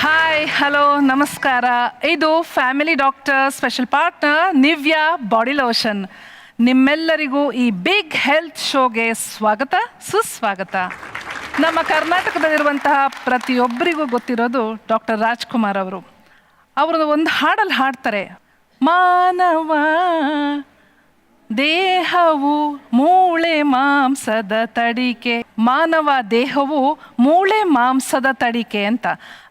Hi hello ನಮಸ್ಕಾರ. ಇದು family doctor special partner ನಿವ್ಯಾ body lotion. ನಿಮ್ಮೆಲ್ಲರಿಗೂ ಈ ಬಿಗ್ ಹೆಲ್ತ್ ಶೋಗೆ ಸ್ವಾಗತ ಸುಸ್ವಾಗತ. ನಮ್ಮ ಕರ್ನಾಟಕದಲ್ಲಿರುವಂತಹ ಪ್ರತಿಯೊಬ್ಬರಿಗೂ ಗೊತ್ತಿರೋದು ಡಾಕ್ಟರ್ ರಾಜ್ಕುಮಾರ್ ಅವರು. ಅವರು ಒಂದು ಹಾಡಲ್ಲಿ ಹಾಡ್ತಾರೆ, ಮಾನವ ದೇಹವು ಮೂಳೆ ಮಾಂಸದ ತಡಿಕೆ. ಮಾನವ ದೇಹವು ಮೂಳೆ ಮಾಂಸದ ತಡಿಕೆ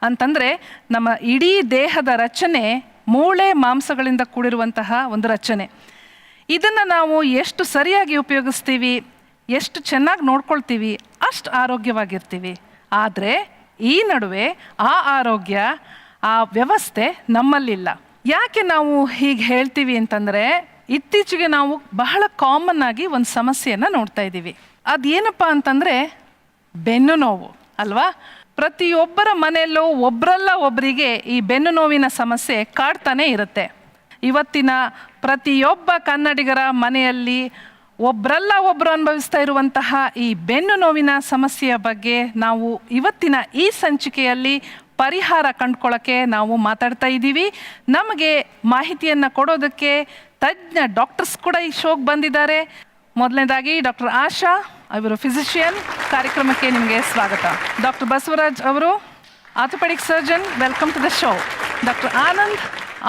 ಅಂತಂದರೆ ನಮ್ಮ ಇಡೀ ದೇಹದ ರಚನೆ ಮೂಳೆ ಮಾಂಸಗಳಿಂದ ಕೂಡಿರುವಂತಹ ಒಂದು ರಚನೆ. ಇದನ್ನು ನಾವು ಎಷ್ಟು ಸರಿಯಾಗಿ ಉಪಯೋಗಿಸ್ತೀವಿ, ಎಷ್ಟು ಚೆನ್ನಾಗಿ ನೋಡ್ಕೊಳ್ತೀವಿ, ಅಷ್ಟು ಆರೋಗ್ಯವಾಗಿರ್ತೀವಿ. ಆದರೆ ಈ ನಡುವೆ ಆ ಆರೋಗ್ಯ, ಆ ವ್ಯವಸ್ಥೆ ನಮ್ಮಲ್ಲಿಲ್ಲ. ಯಾಕೆ ನಾವು ಹೀಗೆ ಹೇಳ್ತೀವಿ ಅಂತಂದರೆ, ಇತ್ತೀಚೆಗೆ ನಾವು ಬಹಳ ಕಾಮನ್ ಆಗಿ ಒಂದು ಸಮಸ್ಯೆಯನ್ನು ನೋಡ್ತಾ ಇದ್ದೀವಿ. ಅದೇನಪ್ಪ ಅಂತಂದರೆ ಬೆನ್ನು ನೋವು ಅಲ್ವಾ. ಪ್ರತಿಯೊಬ್ಬರ ಮನೆಯಲ್ಲೂ ಒಬ್ಬರಲ್ಲ ಒಬ್ಬರಿಗೆ ಈ ಬೆನ್ನು ನೋವಿನ ಸಮಸ್ಯೆ ಕಾಡ್ತಾನೆ ಇರುತ್ತೆ. ಇವತ್ತಿನ ಪ್ರತಿಯೊಬ್ಬ ಕನ್ನಡಿಗರ ಮನೆಯಲ್ಲಿ ಒಬ್ಬರಲ್ಲ ಒಬ್ಬರು ಅನುಭವಿಸ್ತಾ ಇರುವಂತಹ ಈ ಬೆನ್ನು ನೋವಿನ ಸಮಸ್ಯೆಯ ಬಗ್ಗೆ ನಾವು ಇವತ್ತಿನ ಈ ಸಂಚಿಕೆಯಲ್ಲಿ ಪರಿಹಾರ ಕಂಡುಕೊಳ್ಳೋಕ್ಕೆ ನಾವು ಮಾತಾಡ್ತಾ ಇದ್ದೀವಿ. ನಮಗೆ ಮಾಹಿತಿಯನ್ನು ಕೊಡೋದಕ್ಕೆ ತಜ್ಞ ಡಾಕ್ಟರ್ಸ್ ಕೂಡ ಈ ಶೋಗೆ ಬಂದಿದ್ದಾರೆ. ಮೊದಲನೇದಾಗಿ ಡಾಕ್ಟರ್ ಆಶಾ, ಅವರು ಫಿಸಿಷಿಯನ್, ಕಾರ್ಯಕ್ರಮಕ್ಕೆ ನಿಮಗೆ ಸ್ವಾಗತ. ಡಾಕ್ಟರ್ ಬಸವರಾಜ್ ಅವರು orthopedic surgeon, welcome to the show. Doctor Anand,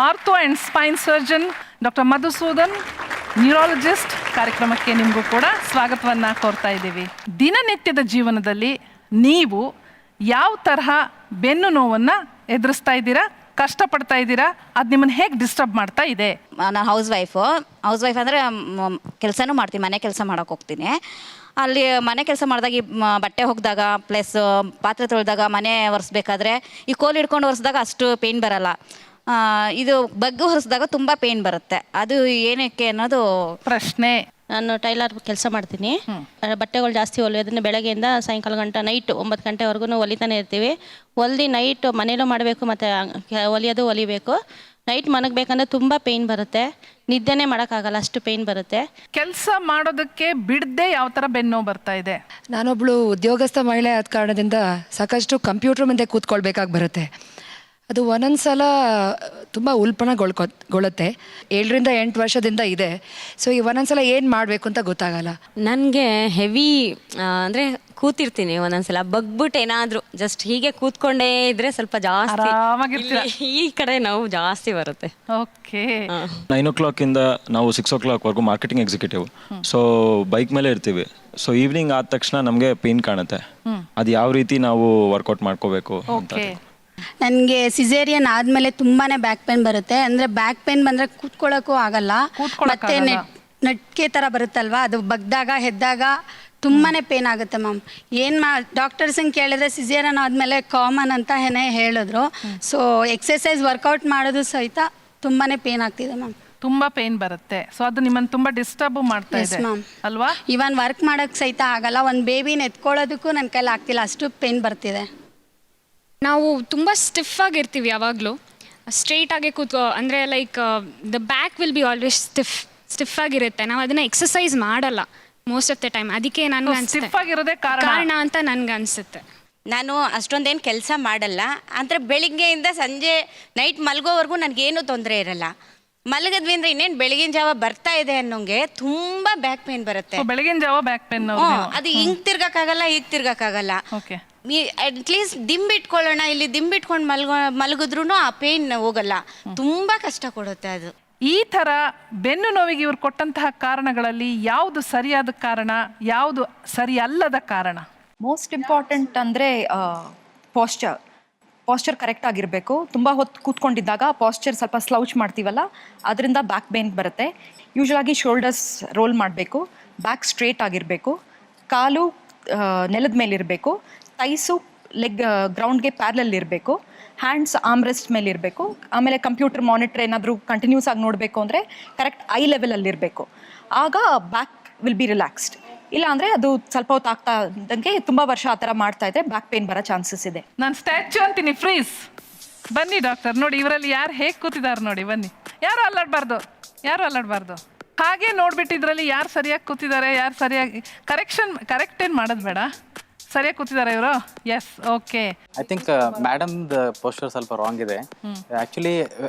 ortho and spine surgeon. Doctor Madhusudan, neurologist, ಕಾರ್ಯಕ್ರಮಕ್ಕೆ ನಿಮಗೂ ಕೂಡ ಸ್ವಾಗತವನ್ನು ಕೋರ್ತಾ ಇದ್ದೀವಿ. ದಿನನಿತ್ಯದ ಜೀವನದಲ್ಲಿ ನೀವು ಯಾವ ತರಹ ಬೆನ್ನು ನೋವನ್ನು ಎದುರಿಸ್ತಾ ಇದ್ದೀರಾ, ಕಷ್ಟಪಡ್ತಾ ಇದ್ದೀರಾ, ಅದು ನಿಮ್ಮನ್ನು ಹೇಗೆ ಡಿಸ್ಟರ್ಬ್ ಮಾಡ್ತಾ ಇದೆ? ನಾನು ಹೌಸ್ ವೈಫ್ ಅಂದರೆ ಕೆಲಸನೂ ಮಾಡ್ತೀನಿ, ಮನೆ ಕೆಲಸ ಮಾಡೋಕೆ ಹೋಗ್ತೀನಿ. ಅಲ್ಲಿ ಮನೆ ಕೆಲಸ ಮಾಡಿದಾಗ ಈ ಬಟ್ಟೆ ಹೋಗಿದಾಗ ಪ್ಲಸ್ ಪಾತ್ರೆ ತೊಳೆದಾಗ ಮನೆ ಒರೆಸ್ಬೇಕಾದ್ರೆ ಈ ಕೋಲು ಹಿಡ್ಕೊಂಡು ಒರೆಸಿದಾಗ ಅಷ್ಟು ಪೇಯ್ನ್ ಬರಲ್ಲ. ಇದು ಬಗ್ಗು ಹೊರಿಸಿದಾಗ ತುಂಬ ಪೇಯ್ನ್ ಬರುತ್ತೆ. ಅದು ಏನಕ್ಕೆ ಅನ್ನೋದು ಪ್ರಶ್ನೆ. ನಾನು ಟೈಲರ್ ಕೆಲಸ ಮಾಡ್ತೀನಿ. ಬಟ್ಟೆಗಳು ಜಾಸ್ತಿ ಹೊಲಿಯೋದನ್ನ ಬೆಳಗ್ಗೆಯಿಂದ ಸಾಯಂಕಾಲ ಗಂಟೆ ನೈಟ್ 9 ಗಂಟೆವರೆಗೂ ಹೊಲಿತಾನೆ ಇರ್ತೀವಿ. ಹೊಲ್ದು ನೈಟ್ ಮನೇಲೂ ಮಾಡಬೇಕು ಮತ್ತು ಹೊಲಿಬೇಕು. ನೈಟ್ ಮನಗಬೇಕಂದ್ರೆ ತುಂಬ ಪೇಯ್ನ್ ಬರುತ್ತೆ, ನಿದ್ದೆನೇ ಮಾಡೋಕ್ಕಾಗಲ್ಲ, ಅಷ್ಟು ಪೇಯ್ನ್ ಬರುತ್ತೆ. ಕೆಲಸ ಮಾಡೋದಕ್ಕೆ ಬಿಡದೆ ಯಾವ ಥರ ಬೆನ್ನು ಬರ್ತಾ ಇದೆ? ನಾನೊಬ್ಳು ಉದ್ಯೋಗಸ್ಥ ಮಹಿಳೆ ಆದ ಕಾರಣದಿಂದ ಸಾಕಷ್ಟು ಕಂಪ್ಯೂಟರ್ ಮುಂದೆ ಕೂತ್ಕೊಳ್ಬೇಕಾಗಿ ಬರುತ್ತೆ. ಅದು ಒಂದೊಂದ್ಸಲ ತುಂಬ ಉಲ್ಪಣಗೊಳ್ಳುತ್ತೆ. 7ರಿಂದ 8 ವರ್ಷದಿಂದ ಇದೆ. ಸೊ ಈ ಒಂದೊಂದ್ಸಲ ಏನು ಮಾಡಬೇಕು ಅಂತ ಗೊತ್ತಾಗಲ್ಲ. ನನಗೆ ಹೆವಿ ಅಂದರೆ ಕೂತಿರ್ತೀನಿ, ಒಂದೊಂದ್ಸಲ ಬಗ್ಬಿಟ್ಟು ಏನಾದರೂ ಜಸ್ಟ್ ಹೀಗೆ ಕೂತ್ಕೊಂಡೇ ಇದ್ರೆ ಸ್ವಲ್ಪ ಜಾಸ್ತಿ ಈ ಕಡೆ ನೋವು ಜಾಸ್ತಿ ಬರುತ್ತೆ. ಓಕೆ. 9 o'clock ಇಂದ ನಾವು 6 o'clock ವರೆಗೂ ಮಾರ್ಕೆಟಿಂಗ್ ಎಕ್ಸಿಕ್ಯೂಟಿವ್. ಸೊ ಬೈಕ್ ಮೇಲೆ ಇರ್ತೀವಿ. ಸೊ ಈವ್ನಿಂಗ್ ಆದ ತಕ್ಷಣ ನಮಗೆ ಪೇನ್ ಕಾಣುತ್ತೆ. ಅದು ಯಾವ ರೀತಿ ನಾವು ವರ್ಕೌಟ್ ಮಾಡ್ಕೋಬೇಕು ಅಂತ. ನನಗೆ ಸಿಸೇರಿಯನ್ ಆದಮೇಲೆ ತುಂಬಾ ಬ್ಯಾಕ್ ಪೇನ್ ಬರುತ್ತೆ. ಅಂದರೆ ಬ್ಯಾಕ್ ಪೇನ್ ಬಂದರೆ ಕೂತ್ಕೊಳ್ಳೋಕ್ಕೂ ಆಗಲ್ಲ. ಮತ್ತೆ ನಟ್ಕೆ ಥರ ಬರುತ್ತಲ್ವ, ಅದು ಬಗ್ದಾಗ ಹೆದ್ದಾಗ ತುಂಬಾ ಪೇನ್ ಆಗುತ್ತೆ ಮ್ಯಾಮ್. ಡಾಕ್ಟರ್ಸಂಗೆ ಕೇಳಿದ್ರೆ ಸಿಸೇರಿಯನ್ ಆದಮೇಲೆ ಕಾಮನ್ ಅಂತ ಹೇಳಿದ್ರು. ಸೊ ಎಕ್ಸಸೈಸ್ ವರ್ಕೌಟ್ ಮಾಡೋದು ಸಹಿತ ತುಂಬಾ ಪೇನ್ ಆಗ್ತಿದೆ ಮ್ಯಾಮ್. ತುಂಬ ಪೇನ್ ಬರುತ್ತೆ. ಸೊ ಅದು ನಿಮ್ಮನ್ನು ತುಂಬ ಡಿಸ್ಟರ್ಬ್ ಮಾಡ್ತಾ ಇದೆ ಅಲ್ವಾ? ಇವನ್ ವರ್ಕ್ ಮಾಡೋಕ್ಕೆ ಸಹಿತ ಆಗಲ್ಲ. ಒಂದು ಬೇಬಿನ ಎತ್ಕೊಳ್ಳೋದಕ್ಕೂ ನನ್ನ ಕೈಲಿ ಆಗ್ತಿಲ್ಲ, ಅಷ್ಟು ಪೇನ್ ಬರ್ತಿದೆ. ನಾವು ತುಂಬ ಸ್ಟಿಫ್ ಆಗಿರ್ತೀವಿ ಯಾವಾಗಲೂ. ಸ್ಟ್ರೈಟಾಗಿ ಅಂದರೆ like the back will be always stiff ಆಗಿರುತ್ತೆ. ನಾವು ಅದನ್ನು ಎಕ್ಸಸೈಸ್ ಮಾಡಲ್ಲ ಮೋಸ್ಟ್ ಆಫ್ ದ ಟೈಮ್. ಅದಕ್ಕೆ ನನಗೆ ಸ್ಟಿಫ್ ಆಗಿರೋದೇ ಕಾರಣ ಅಂತ ನನಗೆ ಅನಿಸುತ್ತೆ. ನಾನು ಅಷ್ಟೊಂದೇನು ಕೆಲಸ ಮಾಡಲ್ಲ. ಅಂದರೆ ಬೆಳಿಗ್ಗೆಯಿಂದ ಸಂಜೆ ನೈಟ್ ಮಲಗೋವರೆಗೂ ನನಗೇನು ತೊಂದರೆ ಇರಲ್ಲ. ಮಲಗಿದ್ವಿ ಅಂದರೆ ಇನ್ನೇನು ಬೆಳಗಿನ ಜಾವ ಬರ್ತಾ ಇದೆ ಅನ್ನೋಂಗೆ ತುಂಬ ಬ್ಯಾಕ್ ಪೇನ್ ಬರುತ್ತೆ. ಬೆಳಗಿನ ಜಾವ ಬ್ಯಾಕ್ ಪೇನ್. ಅದು ಹಿಂಗೆ ತಿರ್ಗಕ್ಕಾಗಲ್ಲ, ಈಗ ತಿರ್ಗಕ್ಕಾಗಲ್ಲ. ಓಕೆ. ಅಟ್ಲೀಸ್ಟ್ ದಿಂಬಿಟ್ಕೊಳ್ಳೋಣ, ಇಲ್ಲಿ ದಿಂಬಿಟ್ಕೊಂಡು ಮಲಗಿದ್ರೂ ಆ ಪೇನ್ ಹೋಗಲ್ಲ. ತುಂಬ ಕಷ್ಟ ಕೊಡುತ್ತೆ ಅದು. ಈ ಥರ ಬೆನ್ನು ನೋವಿಗೆ ಇವ್ರು ಕೊಟ್ಟಂತಹ ಕಾರಣಗಳಲ್ಲಿ ಯಾವುದು ಸರಿಯಾದ ಕಾರಣ, ಯಾವುದು ಸರಿ ಅಲ್ಲದ ಕಾರಣ? ಮೋಸ್ಟ್ ಇಂಪಾರ್ಟೆಂಟ್ ಅಂದರೆ ಪಾಸ್ಚರ್ ಕರೆಕ್ಟ್ ಆಗಿರಬೇಕು. ತುಂಬ ಹೊತ್ತು ಕೂತ್ಕೊಂಡಿದ್ದಾಗ ಪಾಸ್ಚರ್ ಸ್ವಲ್ಪ ಸ್ಲೌಚ್ ಮಾಡ್ತೀವಲ್ಲ, ಅದರಿಂದ ಬ್ಯಾಕ್ ಪೇನ್ ಬರುತ್ತೆ. ಯೂಶ್ವಲಾಗಿ ಶೋಲ್ಡರ್ಸ್ ರೋಲ್ ಮಾಡಬೇಕು, ಬ್ಯಾಕ್ ಸ್ಟ್ರೇಟ್ ಆಗಿರಬೇಕು, ಕಾಲು ನೆಲದ ಮೇಲೆ ಇರಬೇಕು, ಥೈಸು ಲೆಗ್ ಗ್ರೌಂಡ್ಗೆ ಪ್ಯಾರಲಲ್ ಇರಬೇಕು, ಹ್ಯಾಂಡ್ಸ್ ಆಮ್ರೆಸ್ಟ್ ಮೇಲೆ ಇರಬೇಕು. ಆಮೇಲೆ ಕಂಪ್ಯೂಟರ್ ಮಾನಿಟರ್ ಏನಾದರೂ ಕಂಟಿನ್ಯೂಸ್ ಆಗಿ ನೋಡಬೇಕು ಅಂದರೆ ಕರೆಕ್ಟ್ ಐ ಲೆವೆಲಲ್ಲಿರಬೇಕು. ಆಗ ಬ್ಯಾಕ್ ವಿಲ್ ಬಿ ರಿಲ್ಯಾಕ್ಸ್ಡ್. ಇಲ್ಲ ಅಂದರೆ ಅದು ಸ್ವಲ್ಪ ಹೊತ್ತು ಆಗ್ತಾ ಇದ್ದಂಗೆ ತುಂಬ ವರ್ಷ ಆ ಥರ ಮಾಡ್ತಾ ಇದ್ರೆ ಬ್ಯಾಕ್ ಪೇನ್ ಬರೋ ಚಾನ್ಸಸ್ ಇದೆ. ನಾನು ಸ್ಟ್ಯಾಚ್ಯೂ ಅಂತೀನಿ, ಫ್ರೀಸ್. ಬನ್ನಿ ಡಾಕ್ಟರ್, ನೋಡಿ ಇವರಲ್ಲಿ ಯಾರು ಹೇಗೆ ಕೂತಿದ್ದಾರೆ ನೋಡಿ. ಬನ್ನಿ, ಯಾರು ಅಲ್ಲಾಡಬಾರ್ದು. ಹಾಗೆ ನೋಡ್ಬಿಟ್ಟು ಇದರಲ್ಲಿ ಯಾರು ಸರಿಯಾಗಿ ಕೂತಿದ್ದಾರೆ, ಯಾರು ಸರಿಯಾಗಿ ಕರೆಕ್ಟ್ ಏನು ಮಾಡೋದು ಬೇಡ. ಸರಿಯಾಗಿ ಕೂತಿದ್ದಾರೆ ಇವರು? Yes, okay. ಐ ಥಿಂಕ್ ಮೇಡಮ್ದು ಪೋಸ್ಟರ್ ಸ್ವಲ್ಪ ರಾಂಗ್ ಇದೆ. ಆ್ಯಕ್ಚುಲಿ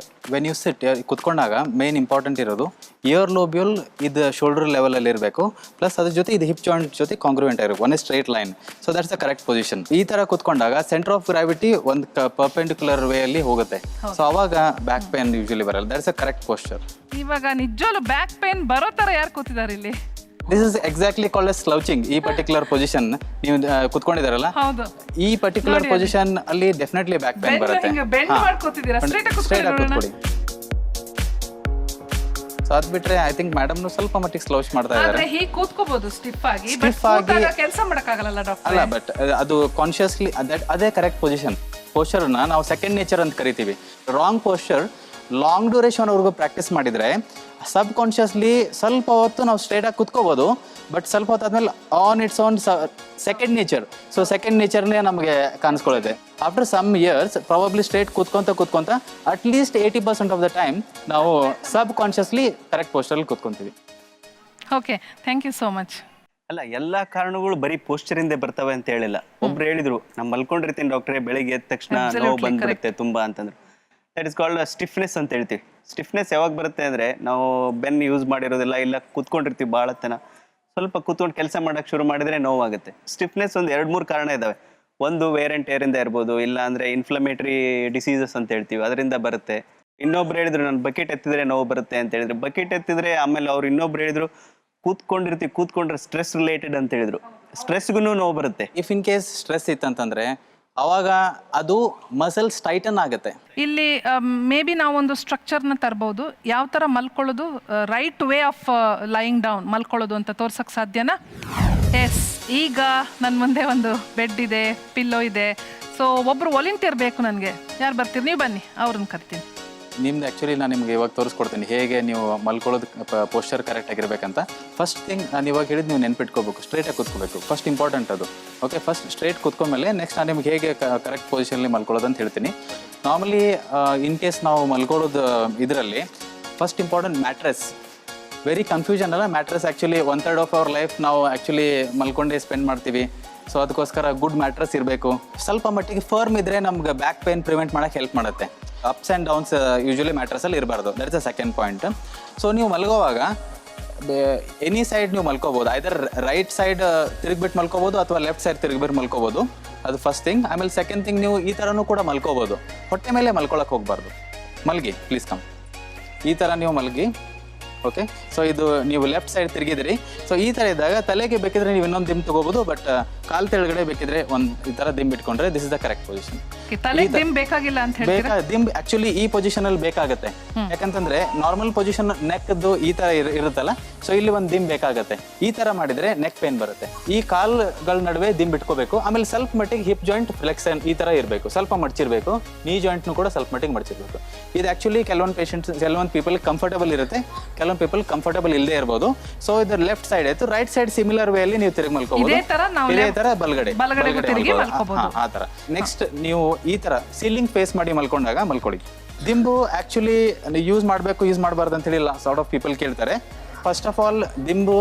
ವೆನ್ ಯು ಸಿಟ್ ಕುತ್ಕೊಂಡಾಗ ಮೇನ್ ಇಂಪಾರ್ಟೆಂಟ್ ಇರೋದು ಇಯರ್ ಲೋಬ್ಯೂಲ್ ಇದು ಶೋಲ್ಡರ್ ಲೆವೆಲಲ್ಲಿ ಇರಬೇಕು, ಪ್ಲಸ್ ಅದ್ರ ಜೊತೆ ಇದು ಹಿಪ್ ಜಾಯಿಂಟ್ ಜೊತೆ ಕಾಂಗ್ರುವೆಂಟ್ ಆಗಿರಬೇಕು, one straight line. So that's the correct position. ಈ ಥರ ಕುತ್ಕೊಂಡಾಗ ಸೆಂಟರ್ ಆಫ್ ಗ್ರಾವಿಟಿ ಒಂದು ಪರ್ಪೆಂಡಿಕ್ಯುಲರ್ ವೇ ಅಲ್ಲಿ ಹೋಗುತ್ತೆ. ಸೊ ಅವಾಗ ಬ್ಯಾಕ್ ಪೇನ್ ಯೂಶಲಿ ಬರಲ್ಲ. That's a correct posture. ಇವಾಗ ನಿಜವಾಗ್ಲೂ ಬ್ಯಾಕ್ ಪೇನ್ ಬರೋ ಥರ ಯಾರು ಕೂತಿದ್ದಾರೆ ಇಲ್ಲಿ? This is exactly called as slouching. ಈ ಪರ್ಟಿಕ್ಯುಲರ್ ಪೊಸಿಷನ್ ನೀವು ಕುತ್ಕೊಂಡಿದಾರಲ್ಲ, ಹೌದು, ಈ ಪರ್ಟಿಕ್ಯುಲರ್ ಪೊಸಿಷನ್ ಅಲ್ಲಿ ಡೆಫಿನೆಟ್ಲಿ ಬ್ಯಾಕ್ ಪೇನ್ ಬರುತ್ತೆ. ಬೆಂಡ್ ಮಾಡ್ಕೋತಿದ್ದೀರಾ? ಸ್ಟ್ರೈಟ್ ಆಗಿ ಕೂತ್ಕೊಳ್ಳಿ. ಸೊ ಅದ್ ಬಿಟ್ರೆ ಐ ಥಿಂಕ್ ಮೇಡಮ್ನು ಸ್ವಲ್ಪ ಮಟ್ಟಿಗೆ ಸ್ಲೌಚ್ ಮಾಡ್ತಾ ಇದ್ದಾರೆ. ಹೀಗೆ ಕೂತ್ಕೋಬಹುದು ಸ್ಟಿಫ್ ಆಗಿ, Stiff ಆಗಿ ಕೆಲಸ ಮಾಡಕ್ಕಾಗಲ್ಲ ಡಾಕ್ಟರ್. ಅಲ್ಲ, ಬಟ್ ಅದು ಕಾನ್ಶಿಯಸ್ಲಿ ಅದೇ ಕರೆಕ್ಟ್ ಪೊಸಿಷನ್. ಪೋಸ್ಚರ್ನ ನಾವು ಸೆಕೆಂಡ್ ನೇಚರ್ ಅಂತ ಕರಿತೀವಿ. ರಾಂಗ್ ಪೋಸ್ಚರ್ ಲಾಂಗ್ ಡ್ಯೂರೇಷನ್ ಅವ್ರಿಗೂ ಪ್ರಾಕ್ಟೀಸ್ ಮಾಡಿದರೆ ಸಬ್ ಕಾನ್ಷಿಯಸ್ಲಿ ಸ್ವಲ್ಪ ಹೊತ್ತು ನಾವು ಸ್ಟ್ರೇಟಾಗಿ ಕುತ್ಕೋಬೋದು, ಬಟ್ ಸ್ವಲ್ಪ ಹೊತ್ತು ಆದಮೇಲೆ on its own second nature. So second ನೇಚರ್ನೇ ನಮಗೆ ಕಾಣಿಸ್ಕೊಳ್ಳುತ್ತೆ. After some years probably straight ಕುತ್ಕೊಂತ ಅಟ್ಲೀಸ್ಟ್ 80% ಆಫ್ ದ ಟೈಮ್ ನಾವು ಸಬ್ ಕಾನ್ಷಿಯಸ್ಲಿ ಕರೆಕ್ಟ್ ಪೋಸ್ಟರಲ್ಲಿ ಕುತ್ಕೊಂತೀವಿ. Okay, thank you so much. ಅಲ್ಲ, ಎಲ್ಲ ಕಾರಣಗಳು ಬರೀ ಪೋಸ್ಚರಿಂದ ಬರ್ತವೆ ಅಂತ ಹೇಳಿಲ್ಲ. ಒಬ್ರು ಹೇಳಿದ್ರು, ನಾನು ಮಲ್ಕೊಂಡಿರ್ತೀನಿ ಡಾಕ್ಟ್ರೇ, ಬೆಳಿಗ್ಗೆ ಎದ್ದ ತಕ್ಷಣ ನೋವು ಬಂದ್ಬಿಡುತ್ತೆ ತುಂಬಾ ಅಂತಂದ್ರು. ದಟ್ ಇಸ್ ಕಾಲ್ಡ್ ಸ್ಟಿಫ್ನೆಸ್ ಅಂತ ಹೇಳ್ತೀವಿ. ಸ್ಟಿಫ್ನೆಸ್ ಯಾವಾಗ ಬರುತ್ತೆ ಅಂದರೆ ನಾವು ಬೆನ್ ಯೂಸ್ ಮಾಡಿರೋದಿಲ್ಲ, ಇಲ್ಲ ಕೂತ್ಕೊಂಡಿರ್ತೀವಿ ಭಾಳ ಹೊತ್ತನ, ಸ್ವಲ್ಪ ಕೂತ್ಕೊಂಡು ಕೆಲಸ ಮಾಡೋಕ್ಕೆ ಶುರು ಮಾಡಿದರೆ ನೋವಾಗುತ್ತೆ. ಸ್ಟಿಫ್ನೆಸ್ ಒಂದು 2-3 ಕಾರಣ ಇದ್ದಾವೆ. ಒಂದು ವೇರ್ ಆ್ಯಂಡ್ ಟೇರಿಂದ ಇರ್ಬೋದು, ಇಲ್ಲ ಅಂದರೆ ಇನ್ಫ್ಲಮೇಟರಿ ಡಿಸೀಸಸ್ ಅಂತ ಹೇಳ್ತೀವಿ, ಅದರಿಂದ ಬರುತ್ತೆ. ಇನ್ನೊಬ್ರು ಹೇಳಿದ್ರು ನಾನು ಬಕೆಟ್ ಎತ್ತಿದ್ರೆ ನೋವು ಬರುತ್ತೆ ಅಂತ ಹೇಳಿದ್ರು. ಬಕೆಟ್ ಎತ್ತಿದ್ರೆ ಆಮೇಲೆ ಅವ್ರು ಇನ್ನೊಬ್ರು ಹೇಳಿದ್ರು ಕೂತ್ಕೊಂಡ್ರೆ ಸ್ಟ್ರೆಸ್ ರಿಲೇಟೆಡ್ ಅಂತ ಹೇಳಿದ್ರು. ಸ್ಟ್ರೆಸ್ಗೂ ನೋವು ಬರುತ್ತೆ. ಇಫ್ ಇನ್ ಕೇಸ್ ಸ್ಟ್ರೆಸ್ ಇತ್ತಂತಂದ್ರೆ ಅವಾಗ ಅದು ಮಸಲ್ಸ್ ಟೈಟನ್ ಆಗುತ್ತೆ. ಇಲ್ಲಿ ಮೇ ಬಿ ನಾವೊಂದು ಸ್ಟ್ರಕ್ಚರ್ನ ತರ್ಬೋದು. ಯಾವ ಥರ ಮಲ್ಕೊಳ್ಳೋದು, right way of lying down ಮಲ್ಕೊಳ್ಳೋದು ಅಂತ ತೋರ್ಸಕ್ಕೆ ಸಾಧ್ಯನಾ? ಎಸ್, ಈಗ ನನ್ನ ಮುಂದೆ ಒಂದು ಬೆಡ್ ಇದೆ, ಪಿಲ್ಲೋ ಇದೆ. ಸೊ ಒಬ್ಬರು ವಾಲಂಟಿಯರ್ ಬೇಕು ನನಗೆ. ಯಾರು ಬರ್ತೀರಿ? ನೀವು ಬನ್ನಿ, ಅವ್ರನ್ನ ಕರಿತೀನಿ. ನಿಮ್ದು ಆ್ಯಕ್ಚುಲಿ ನಾನು ನಿಮಗೆ ಇವಾಗ ತೋರಿಸ್ಕೊಡ್ತೀನಿ ಹೇಗೆ ನೀವು ಮಲ್ಕೊಳ್ಳೋದು ಪೋಸ್ಚರ್ ಕರೆಕ್ಟ್ ಆಗಿರ್ಬೇಕಂತ. ಫಸ್ಟ್ ಥಿಂಗ್ ನಾನು ಇವಾಗ ಹೇಳಿದ್ದು ನೀವು ನೆನ್ಪಿಟ್ಕೋಬೇಕು, ಸ್ಟ್ರೇಟಾಗಿ ಕೂತ್ಕೋಬೇಕು. ಫಸ್ಟ್ ಇಂಪಾರ್ಟೆಂಟ್ ಅದು. ಓಕೆ, ಫಸ್ಟ್ ಸ್ಟ್ರೇಟ್ ಕೂತ್ಕೊಂಡ್ಮೇಲೆ ನೆಕ್ಸ್ಟ್ ನಾನು ನಿಮ್ಗೆ ಹೇಗೆ ಕರೆಕ್ಟ್ ಪೊಸಿಷನಲ್ಲಿ ಮಲ್ಕೊಳ್ಳೋದು ಅಂತ ಹೇಳ್ತೀನಿ. ನಾರ್ಮಲಿ ಇನ್ ಕೇಸ್ ನಾವು ಮಲ್ಕೊಳ್ಳೋದು ಇದರಲ್ಲಿ first important mattress. Very confusion ಅಲ್ಲ mattress. Actually 1/3 of our life ನಾವು ಆ್ಯಕ್ಚುಲಿ ಮಲ್ಕೊಂಡೇ ಸ್ಪೆಂಡ್ ಮಾಡ್ತೀವಿ. ಸೊ ಅದಕ್ಕೋಸ್ಕರ ಗುಡ್ ಮ್ಯಾಟ್ರೆಸ್ ಇರಬೇಕು. ಸ್ವಲ್ಪ ಮಟ್ಟಿಗೆ ಫರ್ಮ್ ಇದ್ದರೆ ನಮ್ಗೆ ಬ್ಯಾಕ್ ಪೇನ್ ಪ್ರಿವೆಂಟ್ ಮಾಡೋಕ್ಕೆ ಹೆಲ್ಪ್ ಮಾಡುತ್ತೆ. ಅಪ್ಸ್ ಆ್ಯಂಡ್ ಡೌನ್ಸ್ ಯೂಶ್ವಲಿ ಮ್ಯಾಟ್ರಸಲ್ಲಿ ಇರಬಾರ್ದು. That is the second point. So ನೀವು ಮಲ್ಗೋವಾಗ ಎನಿ ಸೈಡ್ ನೀವು ಮಲ್ಕೋಬೋದು. ಐದರ್ ರೈಟ್ ಸೈಡ್ ತಿರುಗ್ಬಿಟ್ಟು ಮಲ್ಕೋಬೋದು ಅಥವಾ ಲೆಫ್ಟ್ ಸೈಡ್ ತಿರುಗ್ಬಿಟ್ಟು ಮಲ್ಕೋಬೋದು. ಅದು ಫಸ್ಟ್ ಥಿಂಗ್. ಆಮೇಲೆ ಸೆಕೆಂಡ್ ಥಿಂಗ್, ನೀವು ಈ ಥರನೂ ಕೂಡ ಮಲ್ಕೋಬೋದು. ಹೊಟ್ಟೆ ಮೇಲೆ ಮಲ್ಕೊಳಕ್ಕೆ ಹೋಗಬಾರ್ದು. ಮಲ್ಗಿ, ಪ್ಲೀಸ್ ಕಮ್. ಈ ಥರ ನೀವು ಮಲ್ಗಿ. ಓಕೆ, ಸೊ ಇದು ನೀವು ಲೆಫ್ಟ್ ಸೈಡ್ ತಿರುಗಿದ್ರಿ. ಸೊ ಈ ಥರ ಇದ್ದಾಗ ತಲೆಗೆ ಬೇಕಿದ್ರೆ ನೀವು ಇನ್ನೊಂದು ದಿಂಬು ತೊಗೋಬೋದು, ಬಟ್ ಕಾಲು ತೆಳಗಡೆ ಬೇಕಿದ್ರೆ ಈ ಥರ ದಿಂಬು ಇಟ್ಕೊಂಡ್ರೆ this is the correct position. ಬೇಕಾಗಿಲ್ಲ ಅಂತ ಹೇಳ್ತೀರಾ? ದಿಂಬು ಆಕ್ಚುಲಿ ಈ ಪೊಸಿಷನ್ ಅಲ್ಲಿ ಬೇಕಾಗುತ್ತೆ. ಯಾಕಂತಂದ್ರೆ ನಾರ್ಮಲ್ ಪೊಸಿಷನ್ ನೆಕ್ದು ಈ ತರ ಇರುತ್ತಲ್ಲ, ಸೊ ಇಲ್ಲಿ ಒಂದು ದಿಂಬು ಬೇಕಾಗತ್ತೆ. ಈ ತರ ಮಾಡಿದ್ರೆ ನೆಕ್ ಪೇನ್ ಬರುತ್ತೆ. ಈ ಕಾಲ್ಗಳ ನಡುವೆ ದಿಂಬು ಇಟ್ಕೋಬೇಕು. ಆಮೇಲೆ ಸ್ವಲ್ಪ ಮಟ್ಟಿಗೆ ಹಿಪ್ ಜಾಯಿಂಟ್ ಫ್ಲೆಕ್ಸನ್ ಈ ತರ ಇರಬೇಕು, ಸ್ವಲ್ಪ ಮಡ್ಚಿರ್ಬೇಕು. ನೀ ಜಾಯಿಂಟ್ನು ಕೂಡ ಸ್ವಲ್ಪ ಮಟ್ಟಿಗೆ ಮಡ್ಚಿರ್ಬೇಕು. ಇದು ಆಕ್ಚುಲಿ ಕೆಲವೊಂದು ಪೀಪಲ್ ಕಂಫರ್ಟಬಲ್ ಇರುತ್ತೆ, ಕೆಲವೊಂದು ಪೀಪಲ್ ಕಂಫರ್ಟಬಲ್ ಇಲ್ಲದೆ ಇರಬಹುದು. ಸೊ ಇದ್ರ ಲೆಫ್ಟ್ ಸೈಡ್ ಆಯ್ತು. ರೈಟ್ ಸೈಡ್ ಸಿಮಿಲರ್ ವೇ ಅಲ್ಲಿ ನೀವು ತಿರುಗಿ ಮಲ್ಕೋಬಹುದು. ಇದೇ ತರ ಬಲಗಡೆ ಆ ತರ. ನೆಕ್ಸ್ಟ್ ನೀವು ಈ ತರ ಸೀಲಿಂಗ್ ಫೇಸ್ ಮಾಡಿ ಮಲ್ಕೊಂಡಾಗ ಮಲ್ಕೊಳ್ಳಿ. ದಿಂಬು ಆಕ್ಚುಲಿ ಯೂಸ್ ಮಾಡಬಾರ್ದು ಅಂತ ಹೇಳಿ ಸಾರ್ಟ್ ಆಫ್ ಪೀಪಲ್ ಕೇಳ್ತಾರೆ. ಫಸ್ಟ್ ಆಫ್ ಆಲ್, ದಿಂಬು